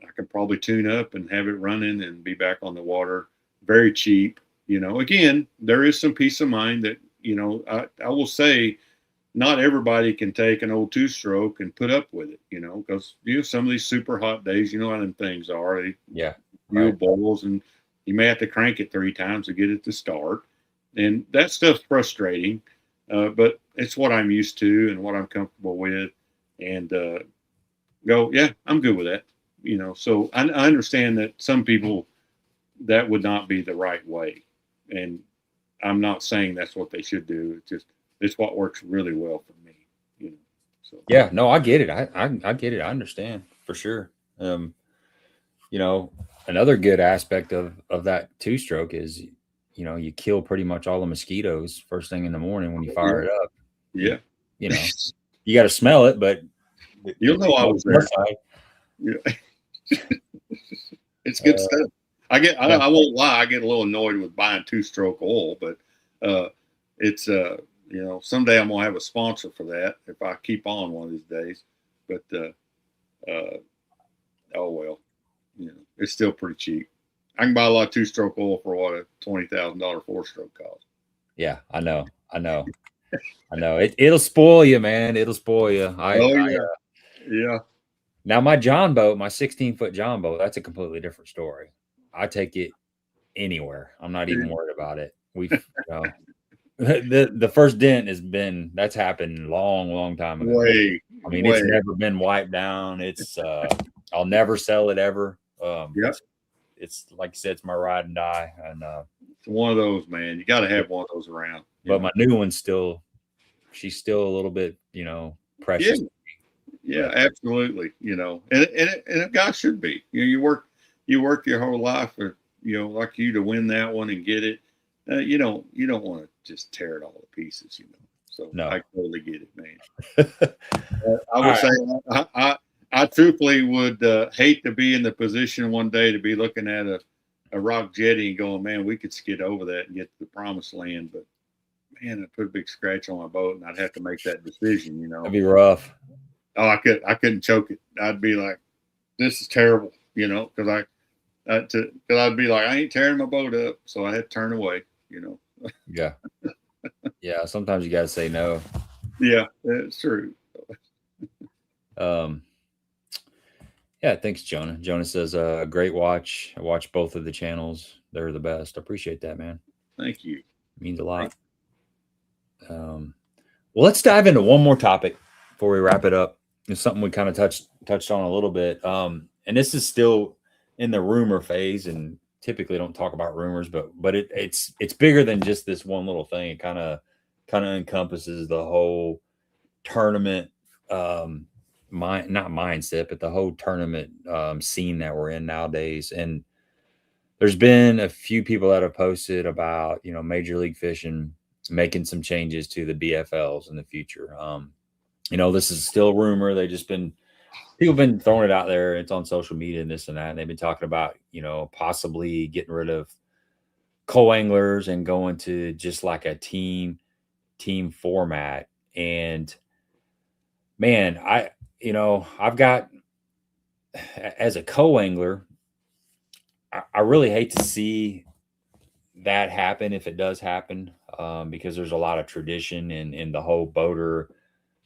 I could probably tune up and have it running and be back on the water very cheap. Again, there is some peace of mind that, I will say not everybody can take an old 2-stroke and put up with it, because some of these super hot days, how them things are. Fuel boils, and you may have to crank it 3 times to get it to start. And that stuff's frustrating, but it's what I'm used to and what I'm comfortable with. And I'm good with that. So I understand that some people, that would not be the right way. And I'm not saying that's what they should do. It's what works really well for me. So yeah, no, I get it. I get it. I understand for sure. Another good aspect of that 2-stroke is, you kill pretty much all the mosquitoes first thing in the morning when you fire it up. Yeah. You got to smell it, but you'll know I was there. Yeah. It's good stuff. I won't lie, I get a little annoyed with buying 2-stroke oil, but it's someday I'm gonna have a sponsor for that if I keep on one of these days. But oh well, it's still pretty cheap. I can buy a lot of 2-stroke oil for what a $20,000 4-stroke costs. Yeah, I know. It'll spoil you, man. It'll spoil you. Yeah. Now my John boat, my 16-foot John boat, that's a completely different story. I take it anywhere. I'm not even worried about it. The first dent that's happened long time ago. It's never been wiped down. It's I'll never sell it ever. It's like I said, it's my ride and die. And it's one of those, man. You got to have one of those around. But my new one's she's still a little bit, precious. Yeah, absolutely. And a guy should be. You work your whole life for, like you to win that one and get it. You don't want to just tear it all to pieces, So no. I totally get it, man. I would say I truthfully would hate to be in the position one day to be looking at a rock jetty and going, man, we could skid over that and get to the promised land. But man, I put a big scratch on my boat and I'd have to make that decision, That'd be rough. Oh, I couldn't choke it. I'd be like, this is terrible, because I'd be like, I ain't tearing my boat up, so I had to turn away, Yeah. Yeah. Sometimes you got to say no. Yeah, it's true. Yeah. Thanks, Jonah. Jonah says, great watch. I watch both of the channels. They're the best. I appreciate that, man. Thank you. It means a lot. Well, let's dive into one more topic before we wrap it up. It's something we kind of touched on a little bit. And this is still in the rumor phase, and typically don't talk about rumors, but it's bigger than just this one little thing. It kind of encompasses the whole tournament, not mindset, but the whole tournament scene that we're in nowadays. And there's been a few people that have posted about, Major League Fishing making some changes to the BFLs in the future. This is still rumor. People have been throwing it out there. It's on social media and this and that. And they've been talking about, possibly getting rid of co-anglers and going to just like a team format. And man, I've got, as a co-angler, I really hate to see that happen if it does happen, because there's a lot of tradition in the whole boater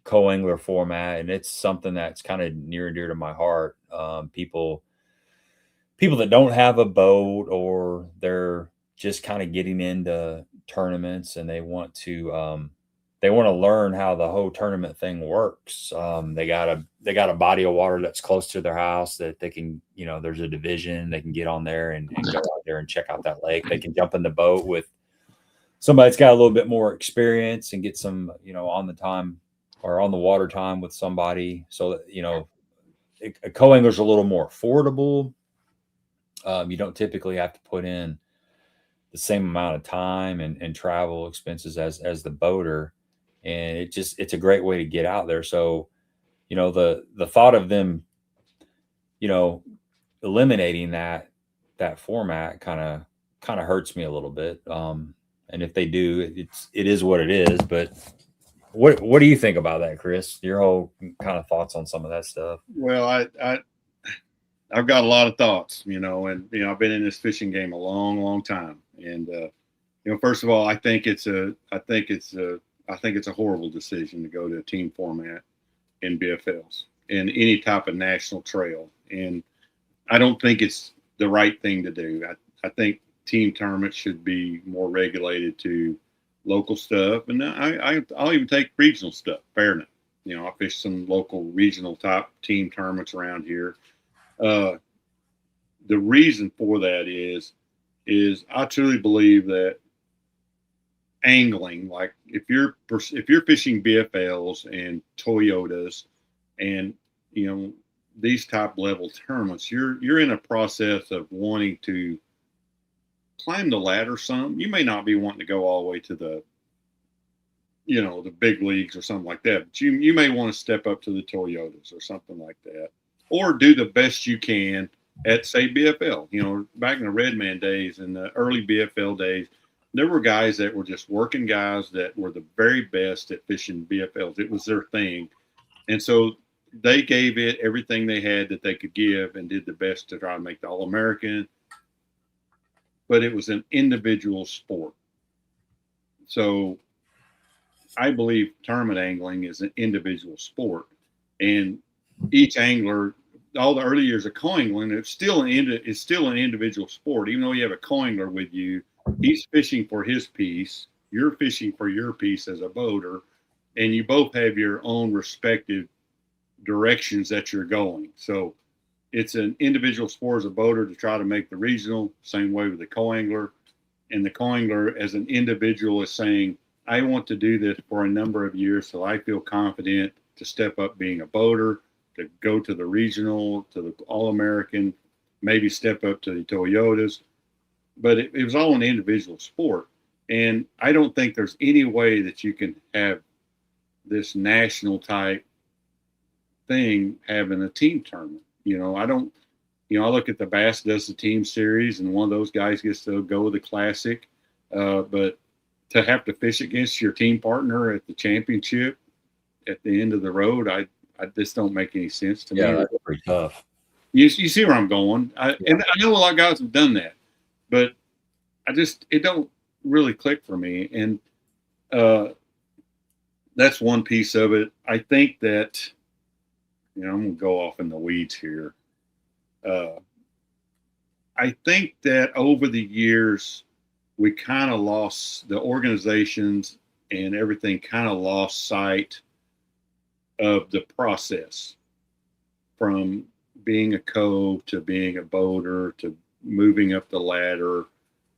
co-angler format, and it's something that's kind of near and dear to my heart. People that don't have a boat, or they're just kind of getting into tournaments and they want to learn how the whole tournament thing works. They got a body of water that's close to their house that they can, there's a division, they can get on there and go out there and check out that lake. They can jump in the boat with somebody that's got a little bit more experience and get some, on the time or on the water time with somebody, so that, a co-angler's a little more affordable. You don't typically have to put in the same amount of time and travel expenses as the boater, and it's a great way to get out there. So, the thought of them, you know, eliminating that format kind of hurts me a little bit. And if they do, it is what it is. But what do you think about that, Chris? Your whole kind of thoughts on some of that stuff? Well, I've got a lot of thoughts, and I've been in this fishing game a long, long time, and first of all, I think it's a horrible decision to go to a team format in BFLs in any type of national trail, and I don't think it's the right thing to do. I think team tournaments should be more regulated to local stuff, and I'll even take regional stuff. Fair enough. I fish some local regional type team tournaments around here. The reason for that is I truly believe that angling, like if you're fishing BFLs and Toyotas and these type level tournaments, you're in a process of wanting to climb the ladder some. You may not be wanting to go all the way to the big leagues or something like that, but you may want to step up to the Toyotas or something like that, or do the best you can at, say, BFL. Back in the Redman days and the early BFL days, there were guys that were just working guys that were the very best at fishing BFLs. It was their thing. And so they gave it everything they had that they could give and did the best to try to make the All-American. But it was an individual sport. So I believe tournament angling is an individual sport. And each angler, all the early years of co-angling, it's still an individual sport. Even though you have a co-angler with you, he's fishing for his piece, you're fishing for your piece as a boater, and you both have your own respective directions that you're going. So it's an individual sport as a boater to try to make the regional, same way with the co-angler. And the co-angler as an individual is saying, I want to do this for a number of years so I feel confident to step up being a boater, to go to the regional, to the All-American, maybe step up to the Toyotas. But it was all an individual sport. And I don't think there's any way that you can have this national type thing having a team tournament. I look at the Bass does the team series, and one of those guys gets to go with the classic. But to have to fish against your team partner at the championship at the end of the road, I just don't make any sense to me. Yeah, that's pretty tough. You see where I'm going. And I know a lot of guys have done that, but it don't really click for me. And that's one piece of it. I think that, I'm going to go off in the weeds here. I think that over the years, we kind of lost, the organizations and everything kind of lost sight of the process from being a co to being a boater to moving up the ladder.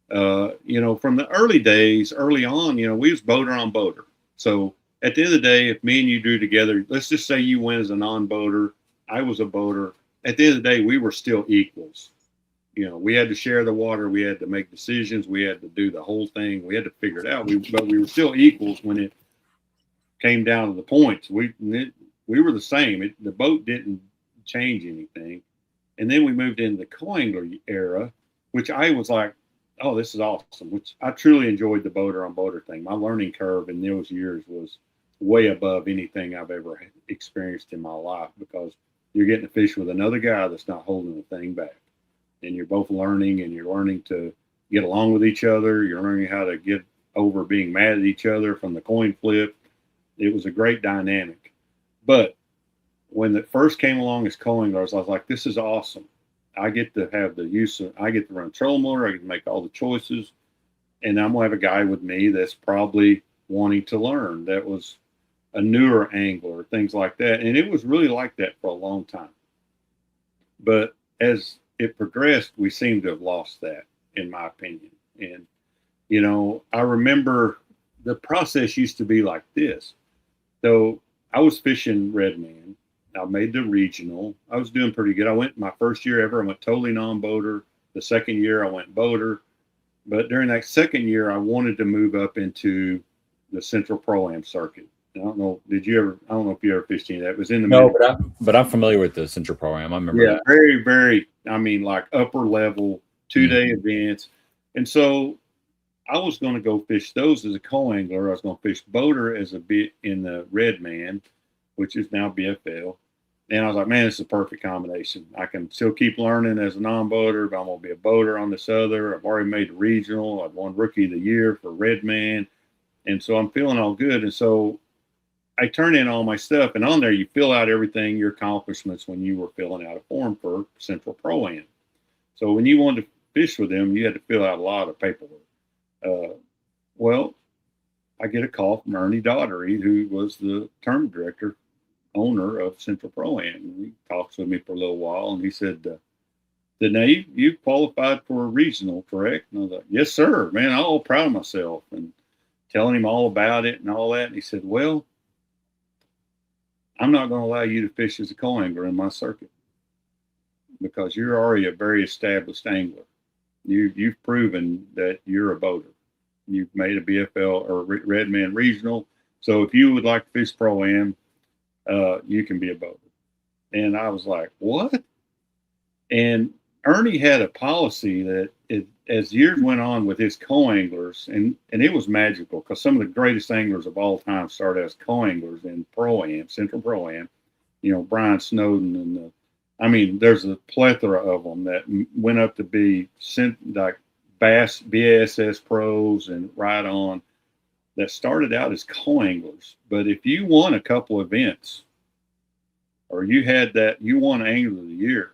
From the early days, early on, we was boater on boater. So at the end of the day, if me and you drew together, let's just say you went as a non-boater, I was a boater. At the end of the day, we were still equals. We had to share the water. We had to make decisions. We had to do the whole thing. We had to figure it out. But we were still equals when it came down to the points. We were the same. The boat didn't change anything. And then we moved into the co-angler era, which I was like, oh, this is awesome, which I truly enjoyed the boater on boater thing. My learning curve in those years was way above anything I've ever experienced in my life, because you're getting to fish with another guy that's not holding the thing back. And you're both learning, and you're learning to get along with each other. You're learning how to get over being mad at each other from the coin flip. It was a great dynamic. But when it first came along as co-anglers, I was like, this is awesome. I get to have the use of, I get to run trolling motor. I get to make all the choices. And I'm going to have a guy with me that's probably wanting to learn, that was a newer angler, things like that. And it was really like that for a long time. But as it progressed, we seem to have lost that, in my opinion. And, I remember the process used to be like this. So I was fishing Redman. I made the regional. I was doing pretty good. I went my first year ever. I went totally non-boater. The second year I went boater. But during that second year, I wanted to move up into the Central Pro-Am circuit. I don't know. Did you ever? I don't know if you ever fished any of that. It was in the No, middle. but I'm familiar with the Central Program. I remember Yeah, that. very, very. I mean, like upper level 2-day events. And so I was going to go fish those as a co-angler. I was going to fish boater as a bit in the Redman, which is now BFL. And I was like, man, it's a perfect combination. I can still keep learning as a non-boater, but I'm going to be a boater on this other. I've already made the regional. I've won Rookie of the Year for Redman. And so I'm feeling all good. And so I turn in all my stuff. And on there, you fill out everything, your accomplishments when you were filling out a form for Central Pro-Am. So when you wanted to fish with them, you had to fill out a lot of paperwork. Well, I get a call from Ernie Daughtery, who was the tournament director, owner of Central Pro-Am. He talks with me for a little while, and he said, Danae, you qualified for a regional, correct? And I was like, yes, sir. Man, I'm all proud of myself, and telling him all about it and all that. And he said, well, I'm not going to allow you to fish as a co-angler in my circuit because you're already a very established angler. You've proven that you're a boater. You've made a BFL or Redman regional. So if you would like to fish Pro-Am, you can be a boater. And I was like, what? And Ernie had a policy that as years went on with his co-anglers, and it was magical because some of the greatest anglers of all time started as co-anglers in Pro-Am, Central Pro-Am. You know, Brian Snowden and there's a plethora of them that went up to be like BASS pros and right on that started out as co-anglers. But if you won a couple events or you won Angler of the Year,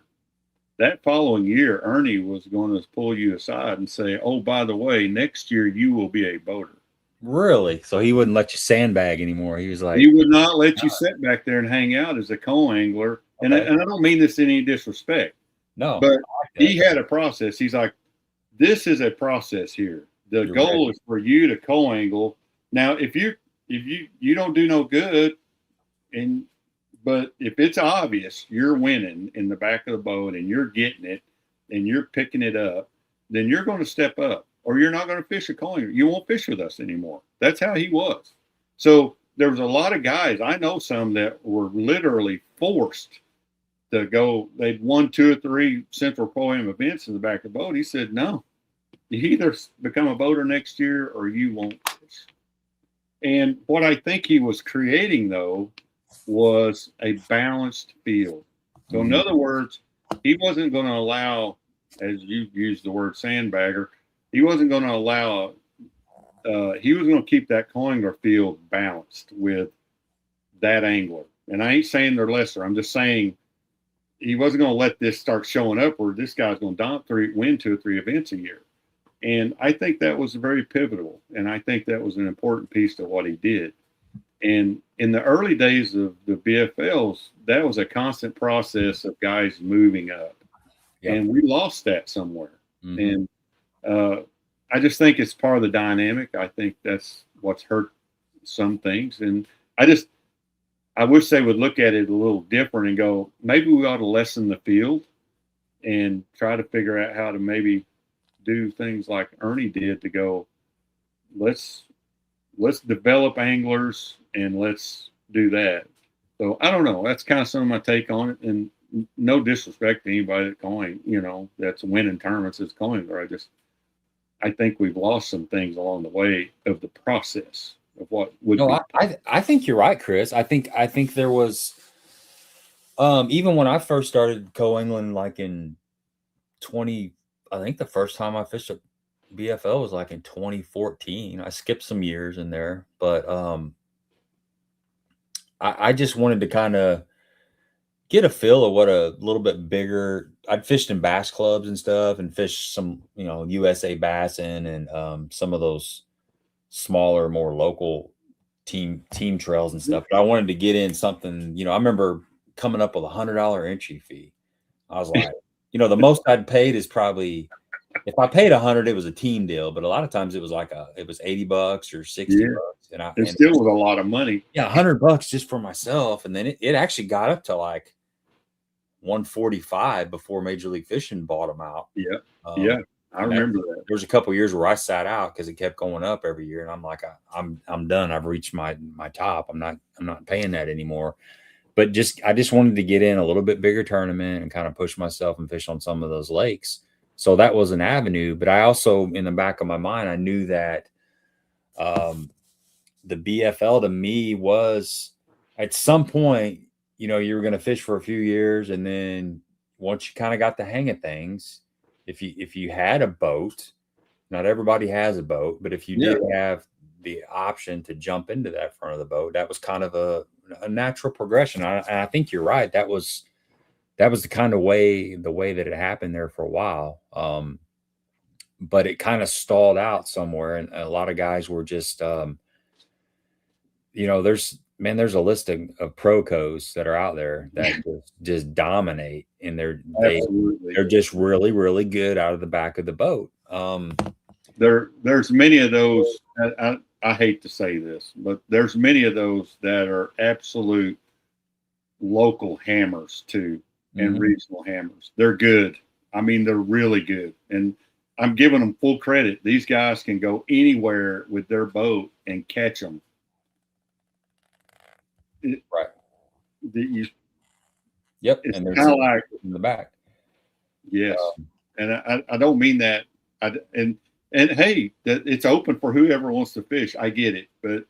that following year, Ernie was going to pull you aside and say, oh, by the way, next year you will be a boater. Really? So he wouldn't let you sandbag anymore. He was like, he would not let you sit back there and hang out as a co-angler. Okay. And I don't mean this in any disrespect. No. But he had a process. He's like, this is a process here. The goal is for you to co-angle. Now, if you don't do no good, but if it's obvious you're winning in the back of the boat and you're getting it and you're picking it up, then you're going to step up or you're not going to fish a co-angler. You won't fish with us anymore. That's how he was. So there was a lot of guys. I know some that were literally forced to go. They'd won 2 or 3 Central Pro-Am events in the back of the boat. He said, no, you either become a boater next year or you won't fish. And what I think he was creating, though, was a balanced field. So in other words, he wasn't going to allow, as you used the word sandbagger, he wasn't going to allow, he was going to keep that co-angler field balanced with that angler. And I ain't saying they're lesser. I'm just saying he wasn't going to let this start showing up where this guy's going to win 2 or 3 events a year. And I think that was very pivotal. And I think that was an important piece to what he did. And in the early days of the BFLs, that was a constant process of guys moving up. Yep. And we lost that somewhere. Mm-hmm. And I just think it's part of the dynamic. I think that's what's hurt some things. And I wish they would look at it a little different and go, maybe we ought to lessen the field and try to figure out how to maybe do things like Ernie did to go, let's develop anglers and let's do that. So I don't know. That's kind of some of my take on it. And no disrespect to anybody that's winning tournaments as co-angler. I think we've lost some things along the way of the process of what would be. I think you're right, Chris. I think there was even when I first started co-angling, like in I think the first time I fished a BFL was like in 2014. I skipped some years in there, but I just wanted to kind of get a feel of what a little bit bigger. I'd fished in bass clubs and stuff, and fished some USA Bassin and some of those smaller, more local team trails and stuff. But I wanted to get in something. I remember coming up with $100 entry fee. I was like, the most I'd paid is probably if I paid 100, it was a team deal, but a lot of times it was like it was $80 or 60 Yeah, bucks. And it still was a lot of money. yeah, $100 just for myself. And then it actually got up to like 145 before Major League Fishing bought them out. Yeah, yeah, I remember that. There was a couple of years where I sat out because it kept going up every year, and I'm like, I'm done. I've reached my top. I'm not paying that anymore. But I just wanted to get in a little bit bigger tournament and kind of push myself and fish on some of those lakes. So that was an avenue. But I also, in the back of my mind, I knew that the BFL to me was at some point, you were going to fish for a few years, and then once you kind of got the hang of things, if you had a boat, not everybody has a boat, but if you did have the option to jump into that front of the boat, that was kind of a natural progression. I think you're right. That was the kind of the way that it happened there for a while. But it kind of stalled out somewhere, and a lot of guys were just there's a list of procos that are out there that just dominate, and they're just really, really good out of the back of the boat. There's many of those. I hate to say this, but there's many of those that are absolute local hammers too, and regional hammers. They're good. I mean, they're really good, and I'm giving them full credit. These guys can go anywhere with their boat and catch them. Right. Yep. It's kind of like in the back. Yes. And I don't mean that. And hey, that it's open for whoever wants to fish. I get it. But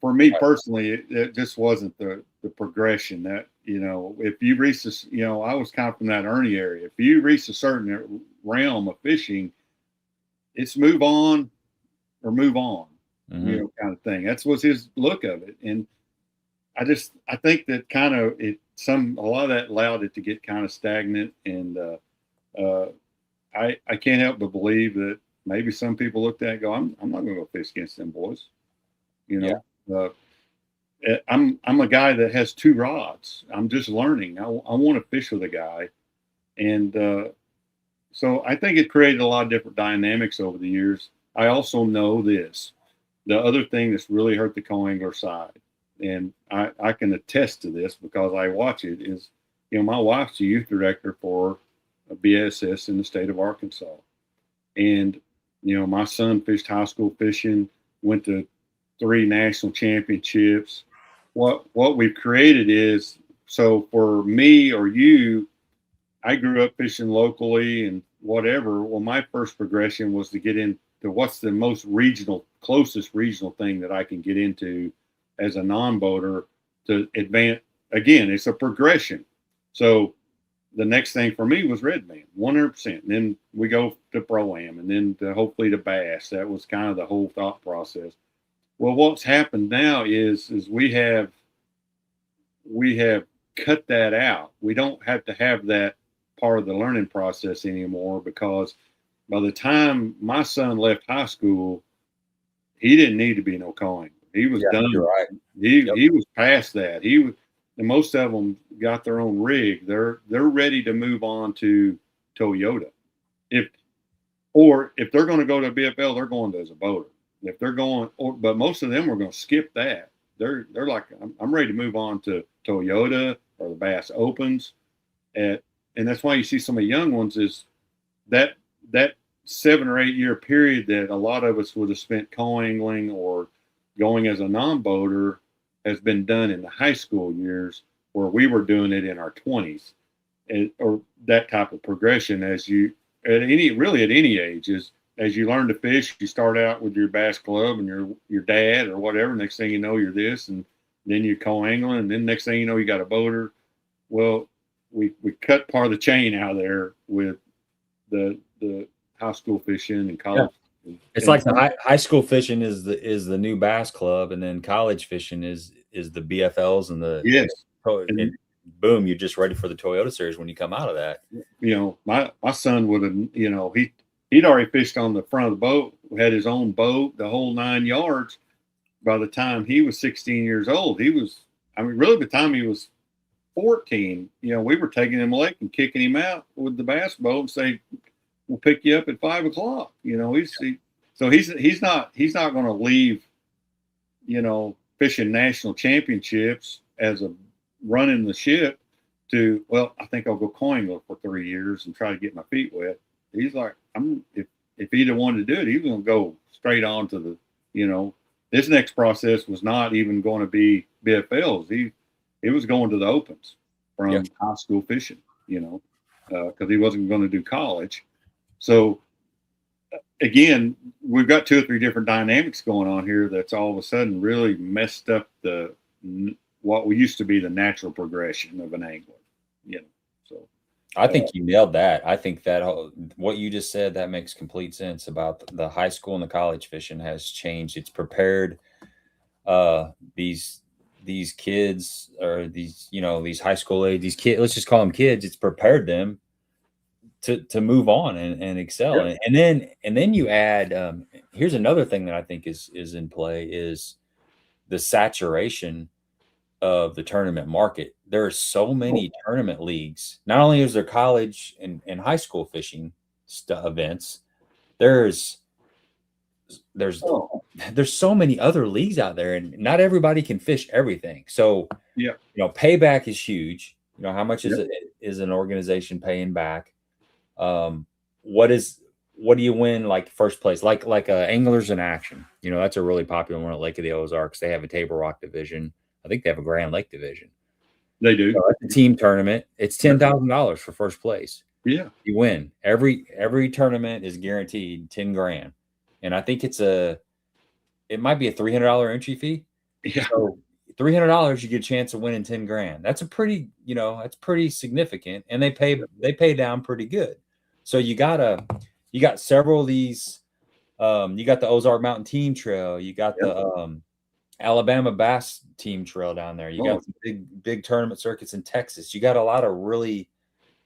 for me personally, it just wasn't the progression that, if you reach this, I was kind of from that Ernie area. If you reach a certain realm of fishing, it's move on or move on, kind of thing. That was his look of it. And I think that kind of a lot of that allowed it to get kind of stagnant. And I can't help but believe that maybe some people looked at it and go, I'm not going to go fish against them boys. I'm a guy that has 2 rods. I'm just learning. I want to fish with a guy. And so I think it created a lot of different dynamics over the years. I also know this. The other thing that's really hurt the co-angler side, and I can attest to this because I watch it, is, my wife's a youth director for a BSS in the state of Arkansas. And, my son fished high school fishing, went to 3 national championships. What we've created is, so for me or you, I grew up fishing locally and whatever. Well, my first progression was to get into what's the most closest regional thing that I can get into as a non-boater to advance. Again, it's a progression. So the next thing for me was red band, 100%. And then we go to pro-am, and then hopefully to bass. That was kind of the whole thought process. Well, what's happened now is we have cut that out. We don't have to have that part of the learning process anymore, because by the time my son left high school, he didn't need to be no co-angler. He was done. Right. He was past that. And most of them got their own rig. They're ready to move on to Toyota. If they're going to go to BFL, they're going to as a boater. If they're going, but most of them are going to skip that. They're like, I'm ready to move on to Toyota or the Bass Opens, and that's why you see some of the young ones is that 7 or 8 year period that a lot of us would have spent co-angling or going as a non-boater has been done in the high school years, where we were doing it in our 20s, or that type of progression. As you at any age, is as you learn to fish, you start out with your bass club and your dad or whatever. Next thing you know, you're this, and then you're co-angling, and then next thing you know, you got a boater. Well, we cut part of the chain out of there with the high school fishing and college. Yeah. It's like the high school fishing is the new bass club, and then college fishing is the BFLs and the and boom, you're just ready for the Toyota series when you come out of that. My son would have, he'd already fished on the front of the boat, had his own boat, the whole 9 yards. By the time he was 16 years old, really by the time he was 14, we were taking him lake and kicking him out with the bass boat and say, we'll pick you up at 5 o'clock. So he's not going to leave, fishing national championships as a running the ship to, well, I think I'll go coin angler for 3 years and try to get my feet wet. He's like, if he'd have wanted to do it, he was going to go straight on to this next process was not even going to be BFLs. It was going to the opens from high school fishing, because he wasn't going to do college. So again, we've got 2 or 3 different dynamics going on here that's all of a sudden really messed up what we used to be the natural progression of an angler. So I think you nailed that. I think that what you just said, that makes complete sense about the high school and the college fishing has changed. It's prepared these kids, or these high school age, these kids, let's just call them kids. It's prepared them to move on and excel. Yeah. And then you add, here's another thing that I think is in play is the saturation of the tournament market. There are so many tournament leagues. Not only is there college and high school fishing events, there's so many other leagues out there, and not everybody can fish everything. So payback is huge. How much is an organization paying back? What do you win, like first place, like Anglers in Action? That's a really popular one at Lake of the Ozarks. They have a Table Rock division. I think they have a Grand Lake division. They do. So it's a team tournament. It's $10,000 for first place. Yeah, you win. Every tournament is guaranteed 10 grand, and I think it might be a $300 entry fee. Yeah, so $300 you get a chance of winning 10 grand. That's that's pretty significant, and they pay down pretty good. So you got several of these. You got the Ozark Mountain Team Trail. You got the Alabama Bass Team Trail down there. You got some big tournament circuits in Texas. You got a lot of really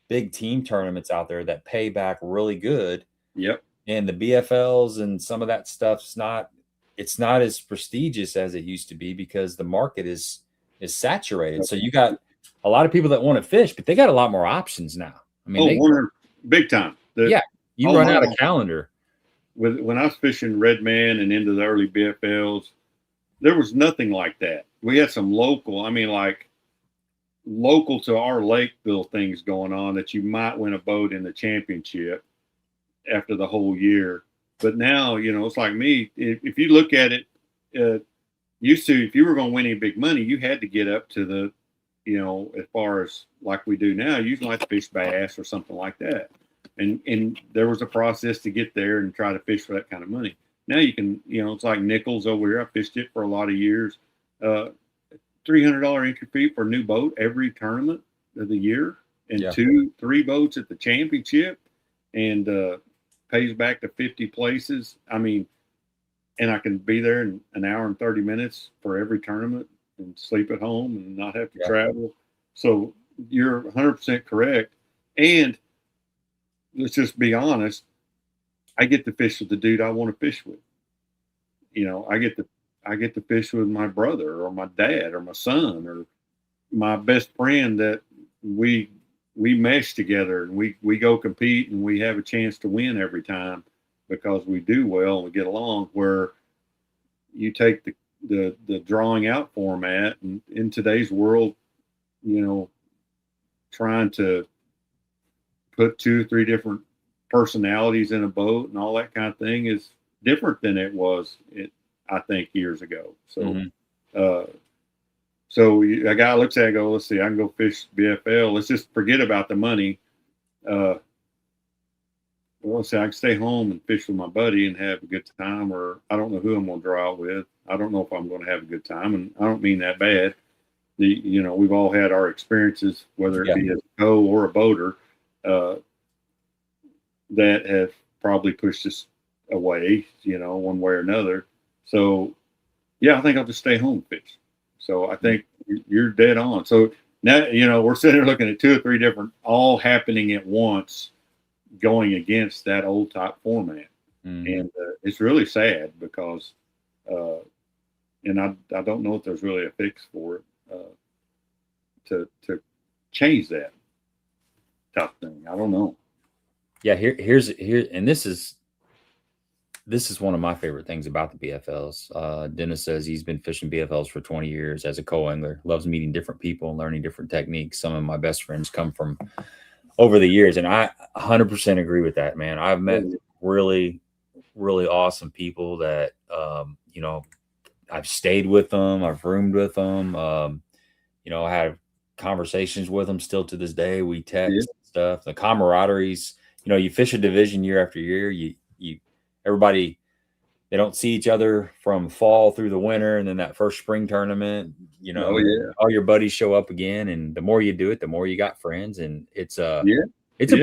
big team tournaments out there that pay back really good. Yep. And the BFLs and some of that stuff's not as prestigious as it used to be because the market is saturated. So you got a lot of people that want to fish, but they got a lot more options now. I mean, big time. You run out of calendar. When I was fishing Redman and into the early BFLs, there was nothing like that. We had some local to our Lakeville things going on that you might win a boat in the championship after the whole year. But now, it's like me. If you look at it, used to, if you were going to win any big money, you had to get up to the, as far as like we do now, you like to fish bass or something like that. And there was a process to get there and try to fish for that kind of money. Now you can, it's like Nichols over here. I fished it for a lot of years. $300 entry fee for a new boat every tournament of the year, and 2-3 boats at the championship, and pays back to 50 places. I mean, and I can be there in an hour and 30 minutes for every tournament and sleep at home and not have to travel. So you're 100% correct. And let's just be honest, I get to fish with the dude I want to fish with. I get to fish with my brother or my dad or my son or my best friend that we mesh together, and we go compete, and we have a chance to win every time because we do well and we get along. Where you take the drawing out format, and in today's world, trying to put 2 or 3 different personalities in a boat and all that kind of thing is different than it was, I think, years ago. So, so a guy looks at it and goes, let's see, I can go fish BFL. Let's just forget about the money. Let's say I can stay home and fish with my buddy and have a good time, or I don't know who I'm going to draw with. I don't know if I'm going to have a good time, and I don't mean that bad. We've all had our experiences, whether it be as a co or a boater, that have probably pushed us away, one way or another. So, I think I'll just stay home and fish. So I think you're dead on. So now, we're sitting here looking at 2 or 3 different, all happening at once, going against that old type format. And it's really sad because, and I don't know if there's really a fix for it to change that tough thing. I don't know. Yeah, here, and this is one of my favorite things about the BFLs. Dennis says he's been fishing BFLs for 20 years as a co-angler, loves meeting different people and learning different techniques. Some of my best friends come from over the years, and I 100% agree with that, man. I've met really, really awesome people that, I've stayed with them, I've roomed with them, I had conversations with them still to this day. We text stuff. The camaraderie's, you fish a division year after year. Everybody, they don't see each other from fall through the winter, and then that first spring tournament, all your buddies show up again, and the more you do it, the more you got friends, and it's a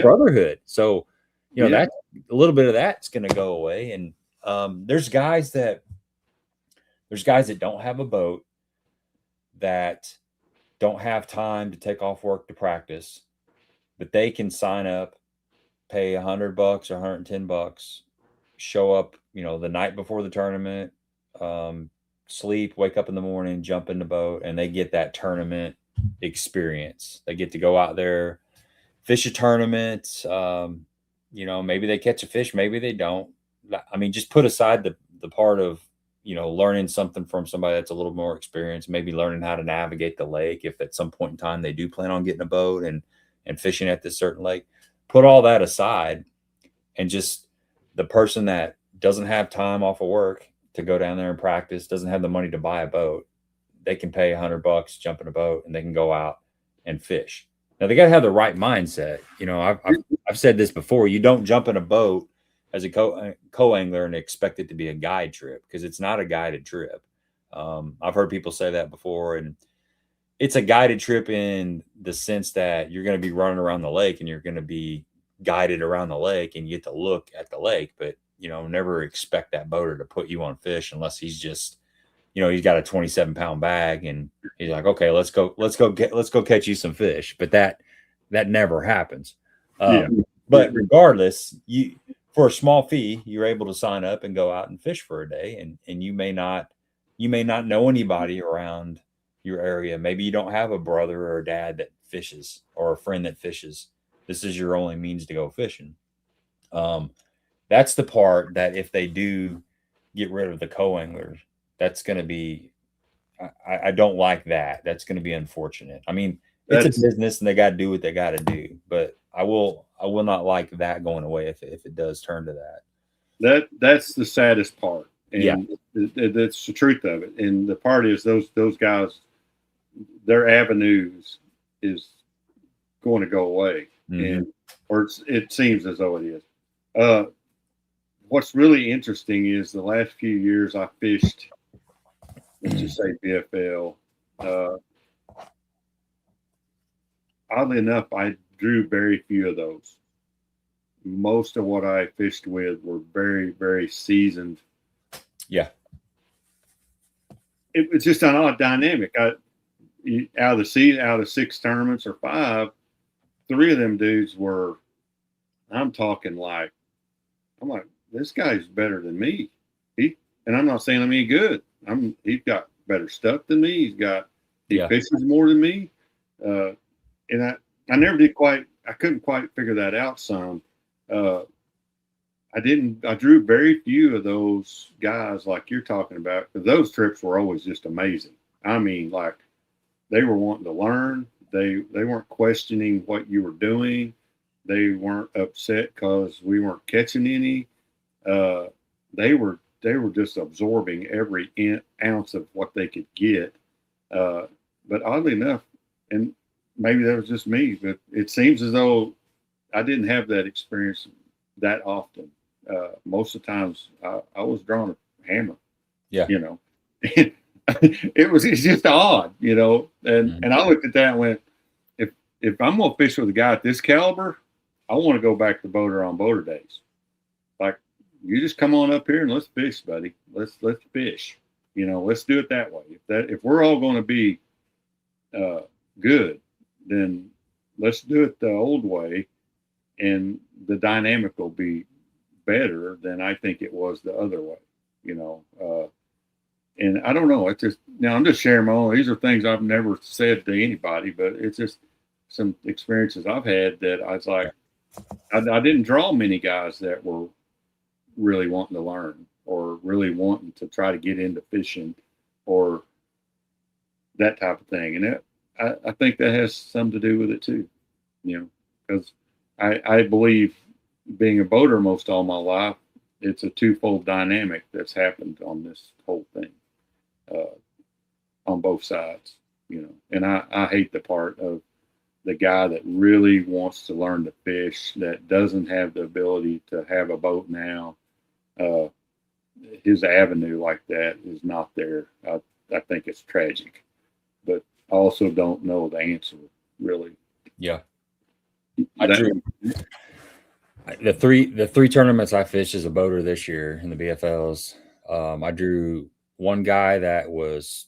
brotherhood. So, that a little bit of that's going to go away, and there's guys that don't have a boat, that don't have time to take off work to practice, but they can sign up, pay $100 or $110, show up, the night before the tournament, sleep, wake up in the morning, jump in the boat, and they get that tournament experience. They get to go out there, fish a tournament. Maybe they catch a fish, maybe they don't. I mean, just put aside the part of, learning something from somebody that's a little more experienced, maybe learning how to navigate the lake. If at some point in time they do plan on getting a boat and fishing at this certain lake, put all that aside, and just the person that doesn't have time off of work to go down there and practice, doesn't have the money to buy a boat, they can pay $100, jump in a boat, and they can go out and fish. Now they got to have the right mindset. I've said this before. You don't jump in a boat as a co-angler and expect it to be a guide trip, because it's not a guided trip. I've heard people say that before, and it's a guided trip in the sense that you're going to be running around the lake and you're going to be guided around the lake and you get to look at the lake, but never expect that boater to put you on fish unless he's just, he's got a 27-pound bag and he's like, okay, let's go catch you some fish. But that never happens. But regardless, for a small fee, you're able to sign up and go out and fish for a day. And you may not know anybody around your area. Maybe you don't have a brother or a dad that fishes, or a friend that fishes. This is your only means to go fishing. That's the part that if they do get rid of the co-anglers, that's going to be, I don't like that. That's going to be unfortunate. I mean, it's a business and they got to do what they got to do, but I will not like that going away if it does turn to that. That's the saddest part. And that's the truth of it. And the part is those guys, their avenues is going to go away. And it seems as though it is. What's really interesting is the last few years I fished, let's just say BFL. Oddly enough, I drew very few of those. Most of what I fished with were very, very seasoned. Yeah. It's just an odd dynamic. Out of 6 tournaments or 5, 3 of them dudes were, I'm like, this guy's better than me. And I'm not saying I'm any good. He's got better stuff than me. He fishes more than me. And I never did I couldn't quite figure that out some. I drew very few of those guys like you're talking about, because those trips were always just amazing. I mean, like, they were wanting to learn. They weren't questioning what you were doing. They weren't upset because we weren't catching any. They were just absorbing every ounce of what they could get. But oddly enough, and maybe that was just me, but it seems as though I didn't have that experience that often. Most of the times I was drawing a hammer. Yeah. It's just odd, and I looked at that and went, if I'm going to fish with a guy at this caliber, I want to go back to boater on boater days. Like, you just come on up here and let's fish, buddy. Let's fish. Let's do it that way. If we're all going to be good, then let's do it the old way, and the dynamic will be better than I think it was the other way. And I don't know. It's just, I'm just sharing my own. These are things I've never said to anybody, but it's just some experiences I've had that I was like, I didn't draw many guys that were really wanting to learn or really wanting to try to get into fishing or that type of thing. And I think that has something to do with it too, because I believe being a boater most all my life, it's a twofold dynamic that's happened on this whole thing, uh, on both sides, and I hate the part of the guy that really wants to learn to fish that doesn't have the ability to have a boat now. Uh, his avenue like that is not there. I think it's tragic, but I also don't know the answer really. Yeah. I drew the three tournaments I fished as a boater this year in the BFLs. I drew one guy that was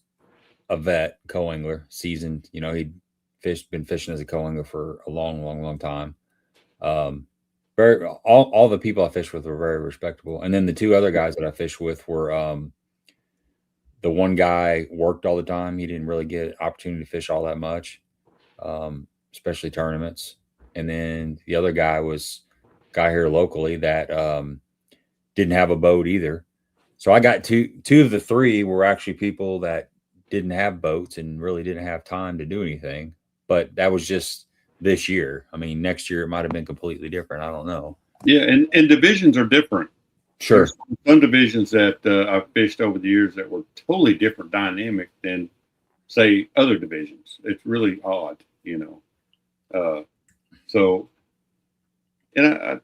a vet co-angler, seasoned. He'd been fishing as a co-angler for a long, long, long time. Very all the people I fished with were very respectable. And then the two other guys that I fished with were the one guy worked all the time. He didn't really get opportunity to fish all that much, especially tournaments. And then the other guy was a guy here locally that didn't have a boat either. So I got two of the three were actually people that didn't have boats and really didn't have time to do anything. But that was just this year. I mean, next year it might have been completely different. I don't know. Yeah, and divisions are different. Sure. There's some divisions that I've fished over the years that were totally different dynamic than, say, other divisions. It's really odd, So, and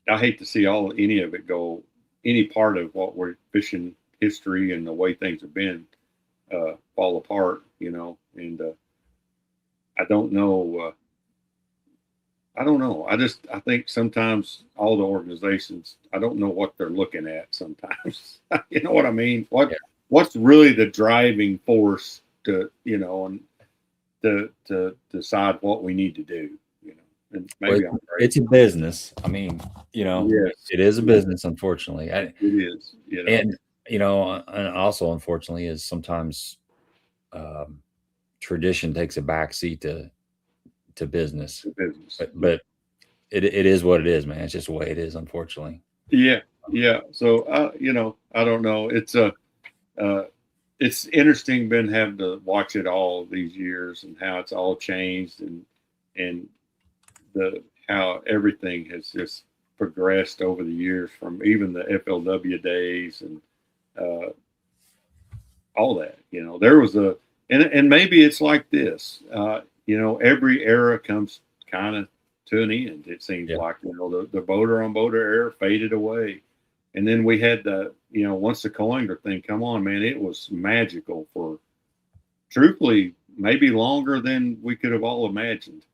I hate to see any of it go, any part of what we're fishing history and the way things have been fall apart, and I don't know. I don't know. I think sometimes all the organizations, I don't know what they're looking at sometimes. You know what I mean? What's really the driving force to, and to decide what we need to do, and maybe it's a business. I mean, yes, it is a business, unfortunately. it is, and and also unfortunately is sometimes tradition takes a backseat to business. But it is what it is, man. It's just the way it is, unfortunately. Yeah. So I don't know. It's interesting been having to watch it all these years and how it's all changed and how everything has just progressed over the years, from even the FLW days and all that. There was and maybe it's like this. Every era comes kind of to an end. It seems like the boater on boater era faded away, and then we had once the co-angler thing come on, man, it was magical for, truthfully, maybe longer than we could have all imagined.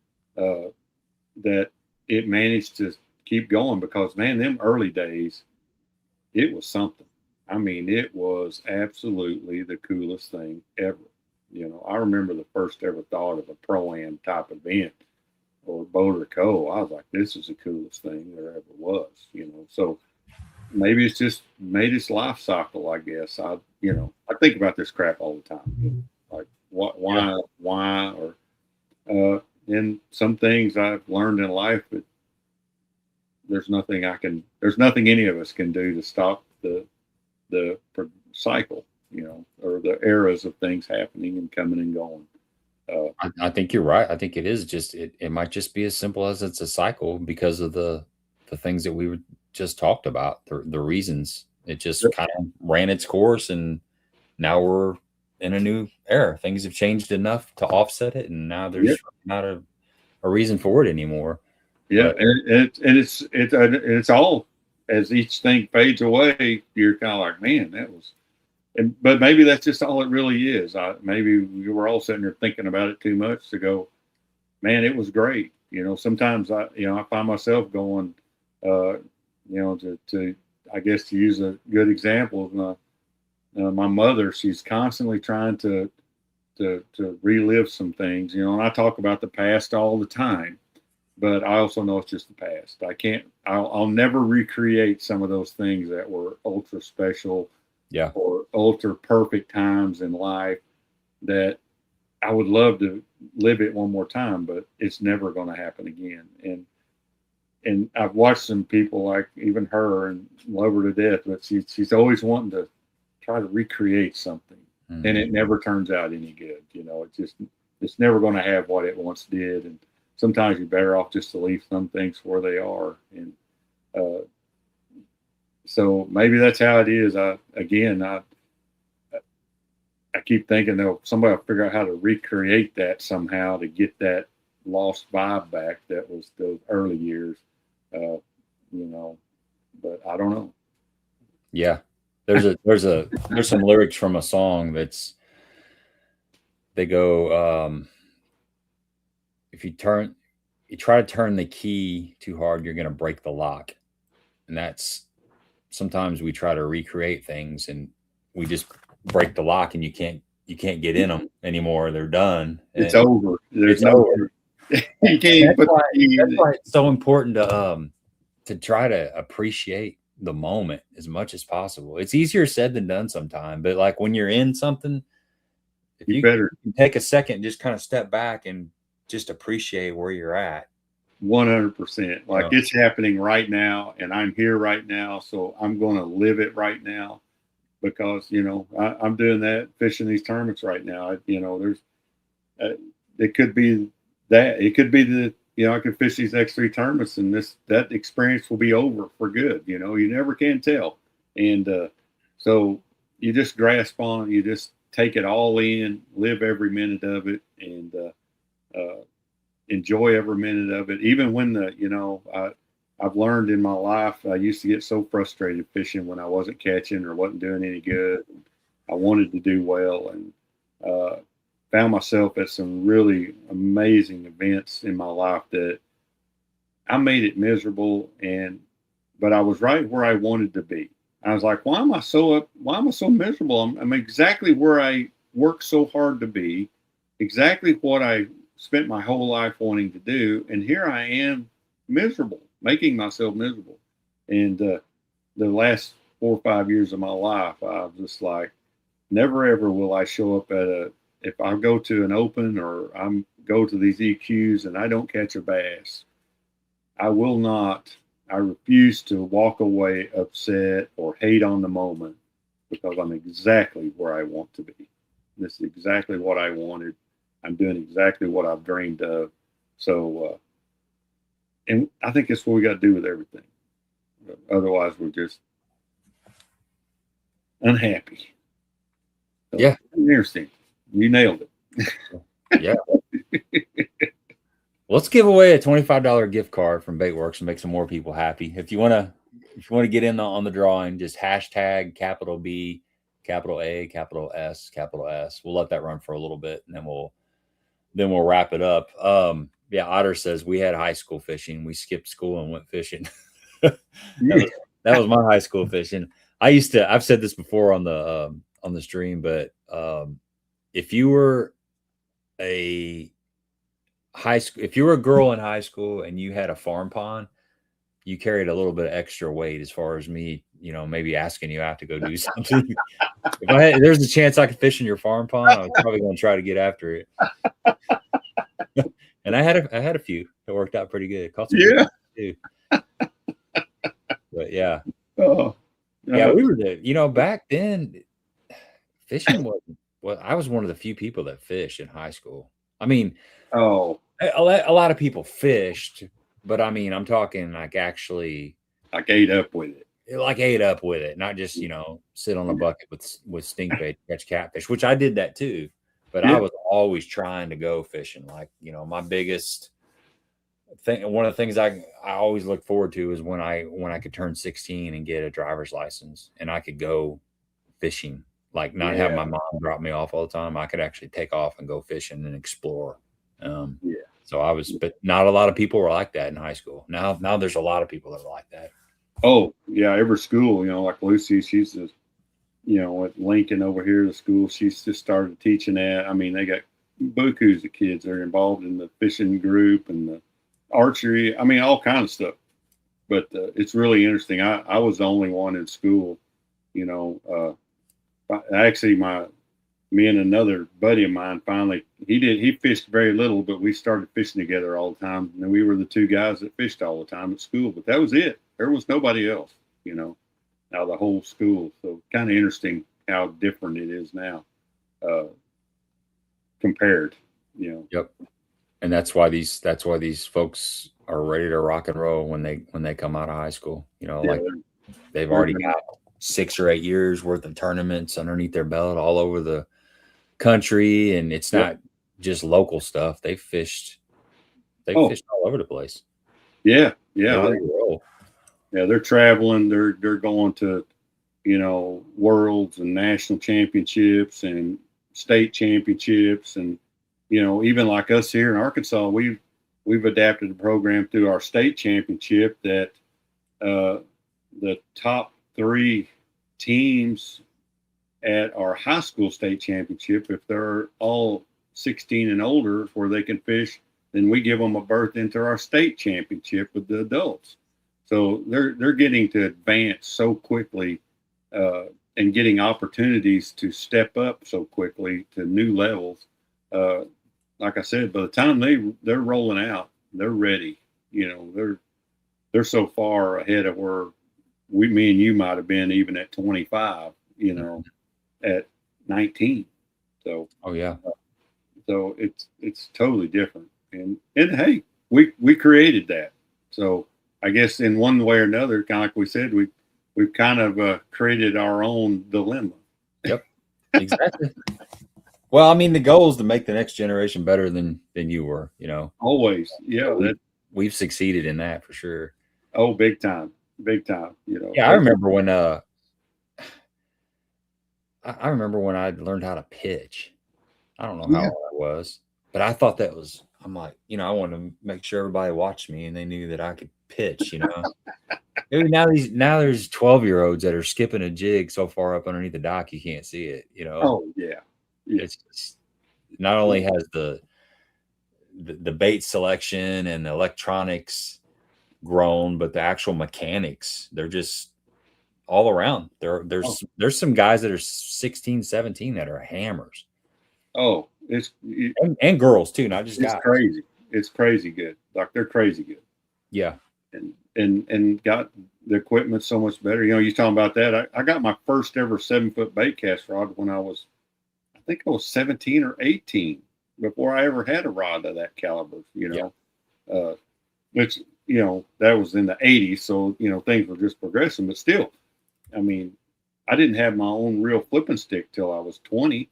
That it managed to keep going, because man, them early days, it was something. I mean, it was absolutely the coolest thing ever. I remember the first ever thought of a pro-am type event or boater co. I was like, this is the coolest thing there ever was. So maybe it's just made its life cycle, I guess. I think about this crap all the time. Like why, or and some things I've learned in life that there's nothing any of us can do to stop the cycle, or the eras of things happening and coming and going. I think you're right. I think it is just it might just be as simple as it's a cycle because of the things that we just talked about, the reasons. It just kind of ran its course, and now we're in a new era. Things have changed enough to offset it, and now there's not a reason for it anymore. Yeah, and it's all, as each thing fades away, you're kind of like, man, that was. But maybe that's just all it really is. Maybe we were all sitting there thinking about it too much to go, man, it was great. Sometimes I find myself going, to I guess, to use a good example of my mother. She's constantly trying to relive some things, and I talk about the past all the time, but I also know it's just the past. I'll never recreate some of those things that were ultra special, or ultra perfect times in life that I would love to live it one more time, but it's never going to happen again. And I've watched some people like even her and love her to death, but she's always wanting to try to recreate something, and it never turns out any good. You know, it's never going to have what it once did, and sometimes you're better off just to leave some things where they are. And so maybe that's how it is. I keep thinking though somebody will figure out how to recreate that somehow to get that lost vibe back. That was those early years, you know. But I don't know. Yeah, there's some lyrics from a song they go, if you try to turn the key too hard, you're going to break the lock. And that's sometimes we try to recreate things and we just break the lock and you can't get in them anymore. They're done. It's over. There's over. You can't that's why it's so important to try to appreciate the moment as much as possible. It's easier said than done sometimes, but like when you're in something, if you better take a second, just kind of step back and just appreciate where you're at. 100%. Like it's happening right now, and I'm here right now, so I'm going to live it right now because I'm doing that, fishing these tournaments right now. There's it could be that it could be I could fish these next 3 tournaments, and that experience will be over for good. You never can tell, and so you just grasp on, you just take it all in, live every minute of it, and enjoy every minute of it. Even when I've learned in my life, I used to get so frustrated fishing when I wasn't catching or wasn't doing any good. I wanted to do well, and found myself at some really amazing events in my life that I made it miserable, but I was right where I wanted to be. I was like, why am I so miserable? I'm exactly where I worked so hard to be, exactly what I spent my whole life wanting to do. And here I am miserable, making myself miserable. And the last 4 or 5 years of my life, I was just like, never, ever will I show up if I go to an open or go to these EQs and I don't catch a bass, I refuse to walk away upset or hate on the moment because I'm exactly where I want to be. This is exactly what I wanted. I'm doing exactly what I've dreamed of. So, and I think that's what we got to do with everything. Otherwise, we're just unhappy. So, yeah. Interesting. You nailed it. Yeah. Let's give away a $25 gift card from Baitworks and make some more people happy. If you want to get in on the drawing, just hashtag capital B, capital A, capital S, capital S. We'll let that run for a little bit and then we'll wrap it up. Yeah, Otter says we had high school fishing. We skipped school and went fishing. that was my high school fishing. I've said this before on the stream, but if you were if you were a girl in high school and you had a farm pond, you carried a little bit of extra weight as far as me, maybe asking you out to go do something. If there's a chance I could fish in your farm pond, I was probably going to try to get after it. And I had a few that worked out pretty good. Caught some too. But yeah. Oh, yeah, we were back then fishing wasn't. Well, I was one of the few people that fished in high school. I mean, a lot of people fished, but I mean, I'm talking like actually ate up with it. Like ate up with it, not just sit on a bucket with stink bait, catch catfish, which I did that too. But I was always trying to go fishing. Like my biggest thing, one of the things I always look forward to is when I could turn 16 and get a driver's license and I could go fishing. Like not have my mom drop me off all the time. I could actually take off and go fishing and explore. So but not a lot of people were like that in high school. Now there's a lot of people that are like that. Oh yeah, every school, like Lucy, she's just, at Lincoln over here, the school, she's just started teaching that. I mean, they got bukus of kids that are involved in the fishing group and the archery. I mean, all kinds of stuff. But it's really interesting. I was the only one in school, actually me and another buddy of mine finally, he fished very little, but we started fishing together all the time. And we were the two guys that fished all the time at school, but that was it. There was nobody else, out of the whole school. So kind of interesting how different it is now, compared, Yep. And that's why these folks are ready to rock and roll when they come out of high school. Yeah, they've already got 6 or 8 years worth of tournaments underneath their belt all over the country, and it's not just local stuff. They fished all over the place. Yeah. They're traveling. They're going to, worlds and national championships and state championships, and even like us here in Arkansas, we've adapted the program through our state championship that the top 3 teams at our high school state championship, if they're all 16 and older where they can fish, then we give them a berth into our state championship with the adults. So they're getting to advance so quickly, and getting opportunities to step up so quickly to new levels. Like I said, by the time they're rolling out, they're ready. They're so far ahead of where me and you might have been even at 25. At 19. So so it's totally different. And hey, we created that. So I guess in one way or another, kind of like we said, we've kind of created our own dilemma. Yep, exactly. Well, I mean, the goal is to make the next generation better than you were. Always, yeah. We've succeeded in that for sure. Oh, big time. Yeah, I remember when I remember when I learned how to pitch. I don't know how old I was, but I thought that was. I'm like, I wanted to make sure everybody watched me and they knew that I could pitch. Maybe now there's 12-year-olds that are skipping a jig so far up underneath the dock you can't see it. Oh yeah. It's just, not only has the bait selection and the electronics grown, but the actual mechanics, they're just all around. There's some guys that are 16, 17 that are hammers. Oh, and girls too, not just guys. Crazy. It's crazy good. Like they're crazy good. Yeah. And got the equipment so much better. You're talking about that. I got my first ever 7-foot bait cast rod when I think I was 17 or 18 before I ever had a rod of that caliber, which, that was in the 80s. So, things were just progressing, but still, I mean, I didn't have my own real flipping stick till I was 20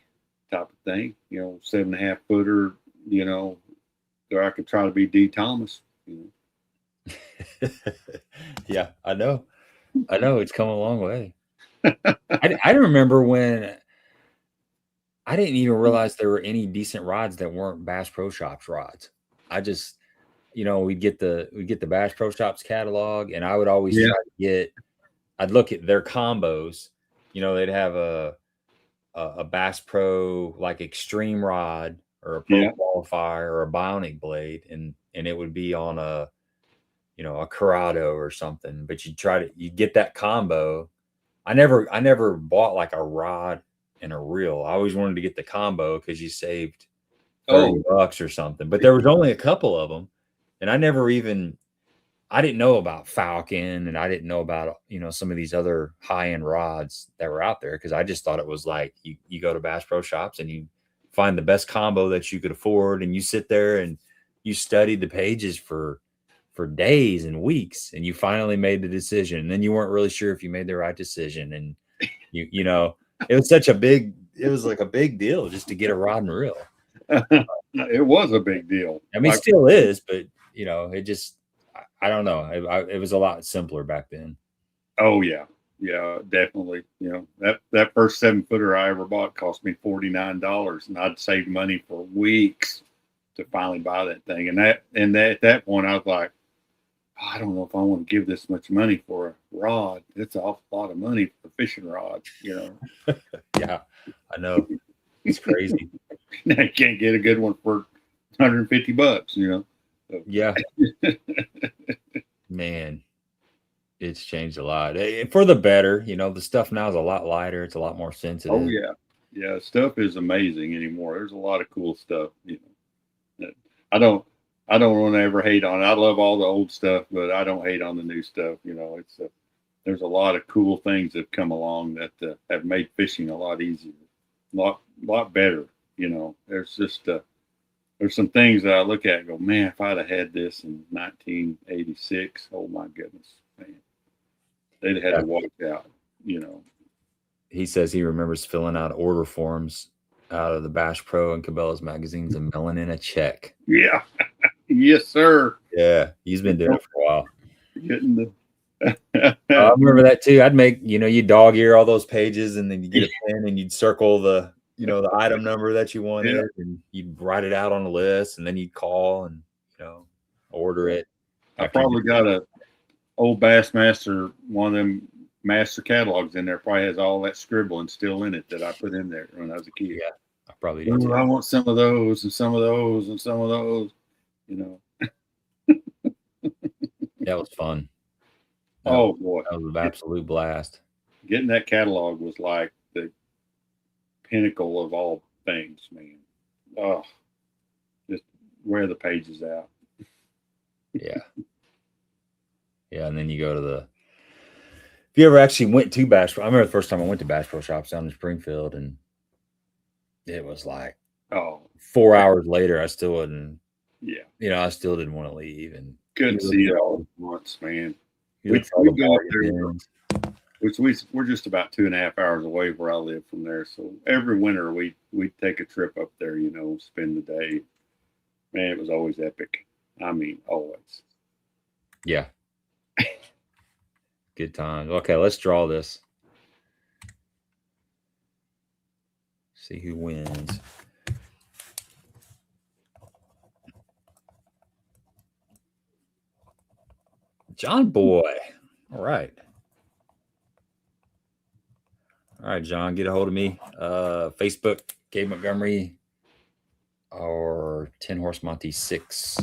type of thing, 7.5 footer, where I could try to be D Thomas, Yeah, I know. It's come a long way. I remember when I didn't even realize there were any decent rods that weren't Bass Pro Shops rods. I just, we'd get the Bass Pro Shops catalog, and I would always try to I'd look at their combos. They'd have a Bass Pro like extreme rod or a Pro qualifier or a bionic blade, and it would be on a Corrado or something. But you'd get that combo. I never bought like a rod and a reel. I always wanted to get the combo because you saved $30 or something. But there was only a couple of them, and I didn't know about Falcon, and I didn't know about some of these other high-end rods that were out there, because I just thought it was like you go to Bass Pro Shops and you find the best combo that you could afford, and you sit there and you studied the pages for days and weeks, and you finally made the decision. And then you weren't really sure if you made the right decision, and it was like a big deal just to get a rod and reel. It was a big deal. I mean, it still is, but it just, I don't know. It was a lot simpler back then. Oh yeah, definitely. That first 7-footer I ever bought cost me $49, and I'd saved money for weeks to finally buy that thing. And at that point, I was like, I don't know if I want to give this much money for a rod. It's an awful lot of money for a fishing rod. Yeah, I know. It's crazy. Now you can't get a good one for $150. So. Yeah. Man, it's changed a lot for the better. The stuff now is a lot lighter. It's a lot more sensitive. Oh yeah. Yeah, stuff is amazing anymore. There's a lot of cool stuff. That I don't I don't want to ever hate on it. I love all the old stuff, but I don't hate on the new stuff. It's there's a lot of cool things that have come along that have made fishing a lot easier, lot better. There's just there's some things that I look at and go, man, if I'd have had this in 1986, oh my goodness, man, they'd have had to walk out. He says he remembers filling out order forms out of the Bash Pro and Cabela's magazines and mailing in a check. Yeah. Yes, sir. Yeah, he's been doing it for a while. Getting the I remember that too. I'd make, you dog ear all those pages, and then you get a pen and you'd circle the item number that you wanted, and you'd write it out on a list, and then you'd call and order it. I probably got a old Bassmaster, one of them master catalogs in there. Probably has all that scribbling still in it that I put in there when I was a kid. Yeah, I probably did. I want some of those and some of those and some of those. That was fun. Oh boy, that was an absolute blast. Getting that catalog was like the pinnacle of all things, man. Oh, just wear the pages out. Yeah. Yeah, and then you go to the. If you ever actually went to Bass Pro, I remember the first time I went to Bass Pro Shops down in Springfield, and it was like 4 hours later, I still wouldn't. Yeah. I still didn't want to leave, and couldn't see it all at once, man. We go up there, which we're just about 2.5 hours away where I live from there. So every winter we take a trip up there, spend the day. Man, it was always epic. I mean, always. Yeah. Good times. Okay, let's draw this. See who wins. John Boy. All right. All right, John, get a hold of me. Facebook, Gabe Montgomery, or 10 Horse Monty 6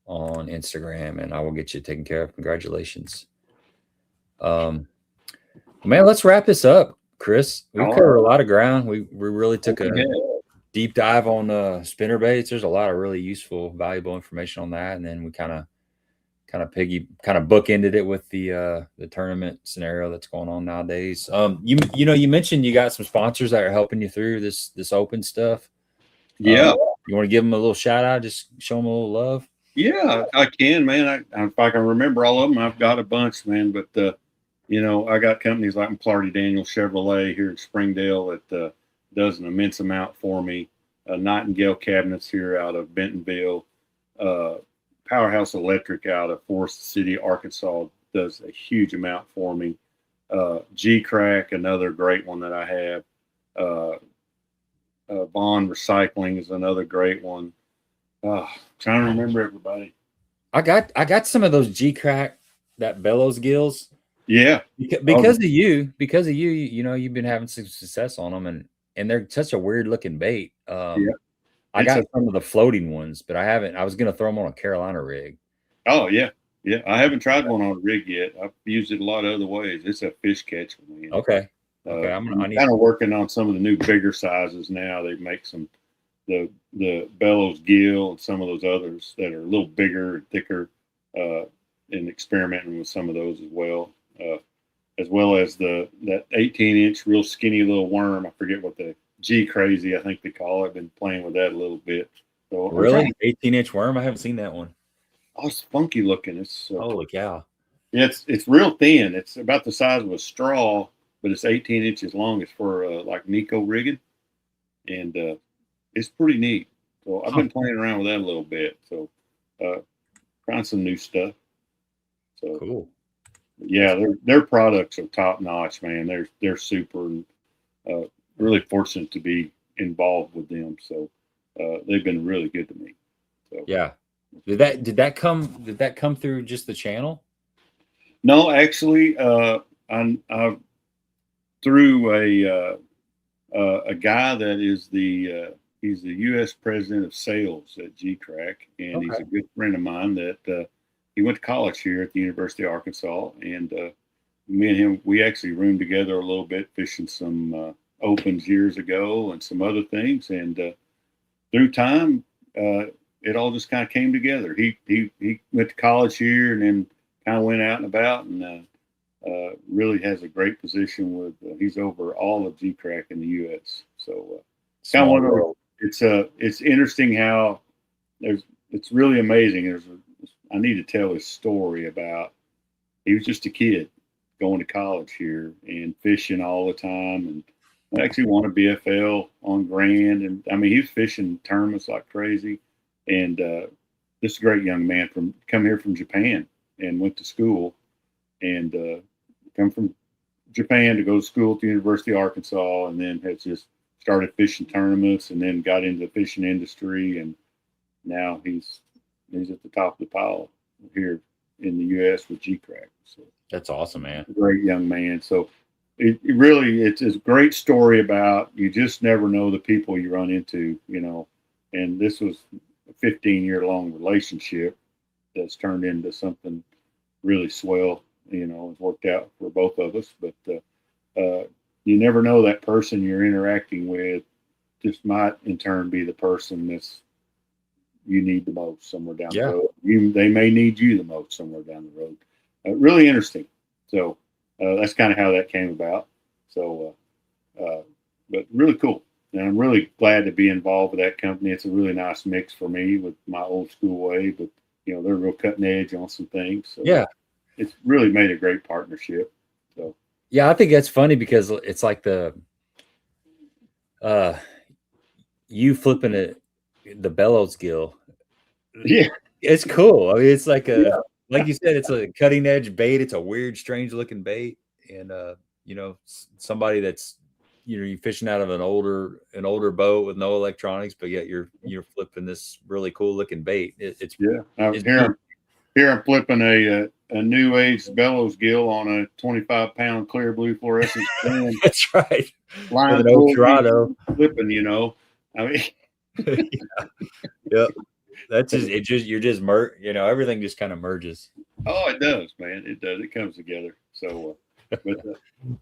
on Instagram, and I will get you taken care of. Congratulations. Man, let's wrap this up, Chris. We covered a lot of ground. We really took a deep dive on spinner baits. There's a lot of really useful, valuable information on that, and then we kind of bookended it with the tournament scenario that's going on nowadays. You mentioned you got some sponsors that are helping you through this open stuff. Yeah. You want to give them a little shout out? Just show them a little love. Yeah, I can, man. If I can remember all of them, I've got a bunch, man. But I got companies like McClarty Daniel Chevrolet here in Springdale that does an immense amount for me. Nightingale Cabinets here out of Bentonville. Powerhouse Electric out of Forest City, Arkansas, does a huge amount for me. G-Crack, another great one that I have. Bond Recycling is another great one. Trying to remember everybody. I got some of those G-Crack, that bellows gills. Yeah, because of you, you've been having some success on them, and they're such a weird looking bait. I got some of the floating ones, but I haven't. I was going to throw them on a Carolina rig. Oh, yeah. Yeah. I haven't tried one on a rig yet. I've used it a lot of other ways. It's a fish catcher, man. Okay. I'm kind of working on some of the new bigger sizes now. They make some, the bellows gill and some of those others that are a little bigger and thicker, and experimenting with some of those as well as that 18-inch real skinny little worm. I forget what the G Crazy, I think they call it. Been playing with that a little bit. So really, 18-inch worm? I haven't seen that one. Oh, it's funky looking. It's holy cow. Yeah, it's real thin. It's about the size of a straw, but it's 18 inches long. It's for like Nico rigging, and it's pretty neat. So I've been playing around with that a little bit. So trying some new stuff. So cool. Yeah, their products are top notch, man. They're super. And, really fortunate to be involved with them. So they've been really good to me. So yeah. Did that come through just the channel? No, actually, I through a guy that is he's the U.S. president of sales at G-Crack, and he's a good friend of mine that he went to college here at the University of Arkansas, and me and him, we actually roomed together a little bit, fishing some opens years ago and some other things. And through time, it all just kind of came together. He went to college here and then kind of went out and about, and really has a great position with. He's over all of G-Crack in the U.S. So kind of one of those. It's interesting how it's really amazing. I need to tell his story about. He was just a kid going to college here and fishing all the time, and I actually won a BFL on Grand, and I mean he was fishing tournaments like crazy, and this great young man come here from Japan and went to school, and come from Japan to go to school at the University of Arkansas, and then has just started fishing tournaments, and then got into the fishing industry, and now he's at the top of the pile here in the U.S. with G-Crack. So that's awesome, man. Great young man. So it's a great story about you just never know the people you run into, you know. And this was a 15-year long relationship that's turned into something really swell. You know, it's worked out for both of us. But you never know that person you're interacting with just might in turn be the person that's you need the most somewhere down the road. They may need you the most somewhere down the road. Really interesting. So that's kind of how that came about. So, but really cool. And I'm really glad to be involved with that company. It's a really nice mix for me with my old school way, but you know, they're real cutting edge on some things. So yeah, it's really made a great partnership. So yeah, I think that's funny because it's like you flipping the bellows gill. Yeah, it's cool. I mean, it's like like you said, it's a cutting edge bait. It's a weird, strange looking bait, and you know, somebody that's you're fishing out of an older boat with no electronics, but yet you're flipping this really cool looking bait. It's Here I'm flipping a new age bellows gill on a 25-pound clear blue fluorescent stand. That's right. Line full Toronto flipping, you know. I mean, yep. That's you're just you know, everything just kind of merges. Oh, it does, man. It does. It comes together. So,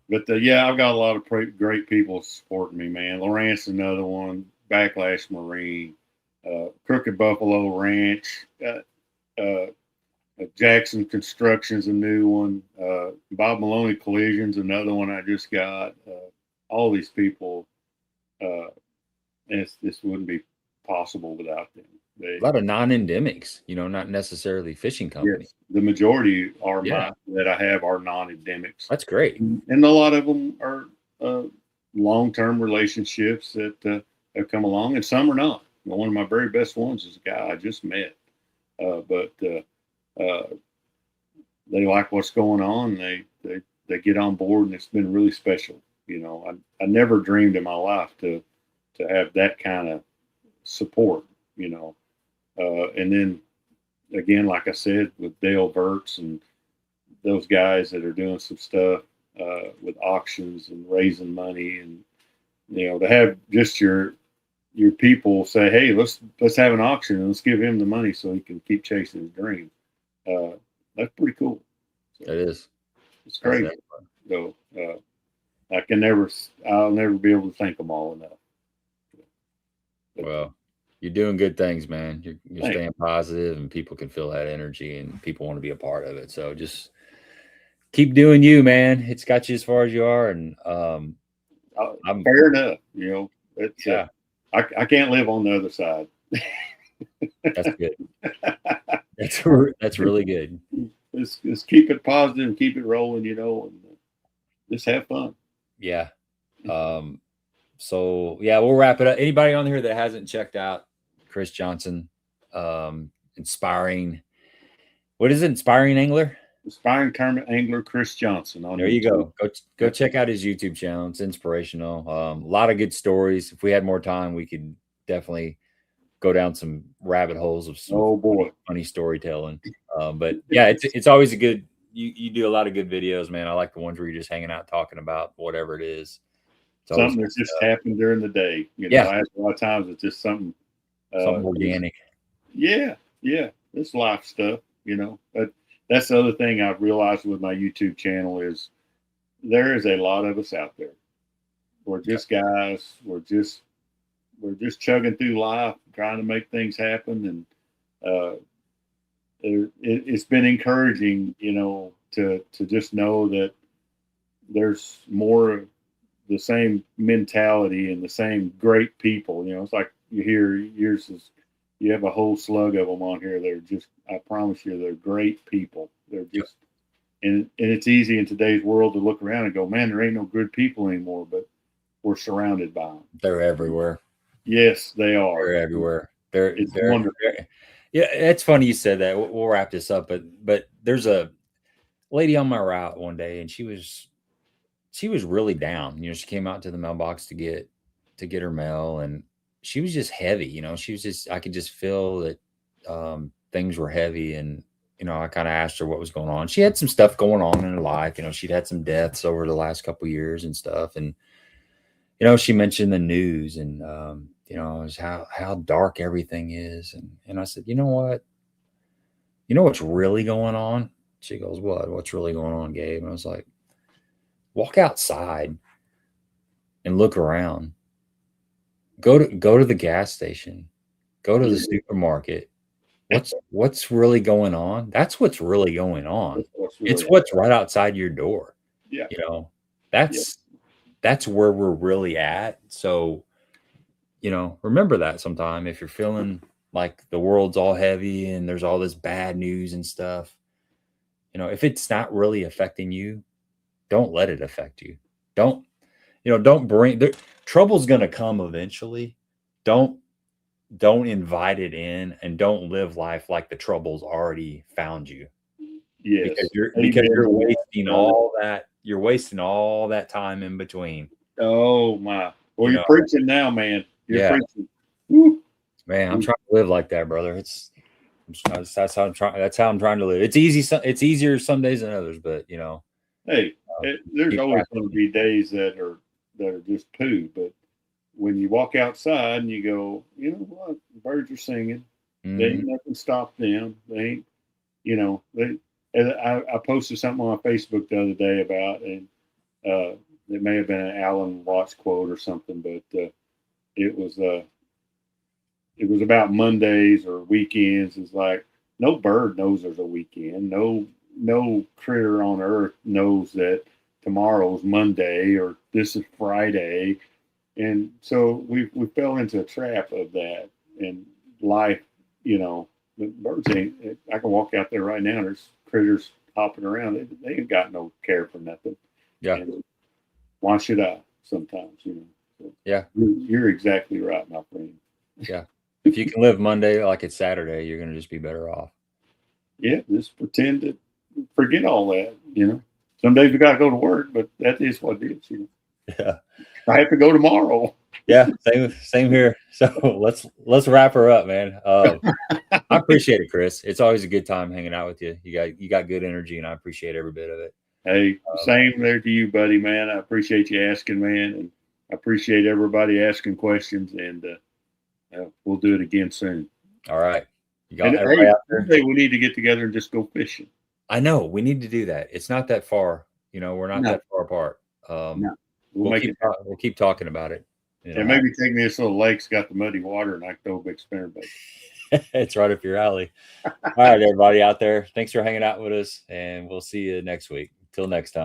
but yeah, I've got a lot of great people supporting me, man. Lawrence, another one. Backlash Marine, Crooked Buffalo Ranch, Jackson Construction's a new one. Bob Maloney Collision's another one I just got. All these people, this wouldn't be possible without them. A lot of non-endemics, you know, not necessarily fishing companies. Yes, the majority are that I have are non-endemics. That's great, and a lot of them are long-term relationships that have come along, and some are not. One of my very best ones is a guy I just met, but they like what's going on. They get on board, and it's been really special. You know, I never dreamed in my life to have that kind of support. You know. And then again, like I said, with Dale Verts and those guys that are doing some stuff with auctions and raising money, and you know, to have just your people say, "Hey, let's have an auction and let's give him the money so he can keep chasing his dream." That's pretty cool. So it is. It's crazy. So I'll never be able to thank them all enough. Well. You're doing good things, man. You're staying positive, and people can feel that energy, and people want to be a part of it. So just keep doing you, man. It's got you as far as you are, and I'm fair enough. You know, it's I can't live on the other side. That's good. That's really good. Let's keep it positive and keep it rolling. You know, and just have fun. Yeah. So yeah, we'll wrap it up. Anybody on here that hasn't checked out Chris Johnson, inspiring, what is it? Inspiring Angler? Inspiring Tournament Angler Chris Johnson. There you go. Go check out his YouTube channel. It's inspirational. A lot of good stories. If we had more time, we could definitely go down some rabbit holes of some funny storytelling. But yeah, it's always a good, you do a lot of good videos, man. I like the ones where you're just hanging out talking about whatever it is. Something that just happened during the day. You know, a lot of times it's just something organic. Yeah. It's life stuff, you know. But that's the other thing I've realized with my YouTube channel is there is a lot of us out there. we're just guys. We're just chugging through life, trying to make things happen, and it's been encouraging, to just know that there's more of the same mentality and the same great people. It's like you hear you have a whole slug of them on here. They're just, I promise you, they're great people. They're just, and it's easy in today's world to look around and go, man, there ain't no good people anymore, but we're surrounded by them. They're everywhere. Yes, they are. They're everywhere. It's wonderful. Yeah, it's funny you said that. We'll wrap this up, but there's a lady on my route one day, and she was really down. She came out to the mailbox to get her mail, and she was just heavy. She was just, I could just feel that things were heavy, and I kind of asked her what was going on. She had some stuff going on in her life. She'd had some deaths over the last couple of years and stuff, and she mentioned the news, and how dark everything is, and I said, you know what? What's really going on? She goes, what? What's really going on, Gabe? And I was like, walk outside and look around. Go to the gas station. Go to the supermarket. What's really going on? That's what's really going on. It's what's right outside your door. Yeah. That's where we're really at. So, remember that sometime if you're feeling like the world's all heavy and there's all this bad news and stuff. If it's not really affecting you, don't let it affect you. Don't bring trouble's going to come eventually. Don't invite it in, and don't live life like the trouble's already found you. Yes. Because you're wasting all that. You're wasting all that time in between. Oh my. Well, you're preaching now, man. You're preaching. Woo. Man, I'm trying to live like that, brother. That's how I'm trying. That's how I'm trying to live. It's easy. It's easier some days than others, but hey, there's always going to be days that are just poo. But when you walk outside and you go, you know what, the birds are singing. Mm-hmm. They ain't nothing stop them. They ain't. I posted something on Facebook the other day about, and it may have been an Alan Watts quote or something, but it was about Mondays or weekends. It's like, no bird knows there's a weekend. No critter on earth knows that tomorrow's Monday or this is Friday. And so we fell into a trap of that. And life, the birds ain't, I can walk out there right now, there's critters hopping around. They ain't got no care for nothing. Yeah. And why should I sometimes, So yeah. You're exactly right, my friend. Yeah. If you can live Monday like it's Saturday, you're going to just be better off. Yeah, just pretend to forget all that, Some days we got to go to work, but that is what it is, Yeah. I have to go tomorrow. Yeah, same here. So let's wrap her up, man. I appreciate it, Chris. It's always a good time hanging out with you. You got good energy, and I appreciate every bit of it. Hey, same there to you, buddy, man. I appreciate you asking, man, and I appreciate everybody asking questions, and we'll do it again soon. All right. You got everybody out there? We need to get together and just go fishing. I know. We need to do that. It's not that far. We're not that far apart. No. We'll keep talking about it. And maybe take me to this little lake's got the muddy water, and I can throw a big spinnerbait. It's right up your alley. All right, everybody out there. Thanks for hanging out with us, and we'll see you next week. Till next time.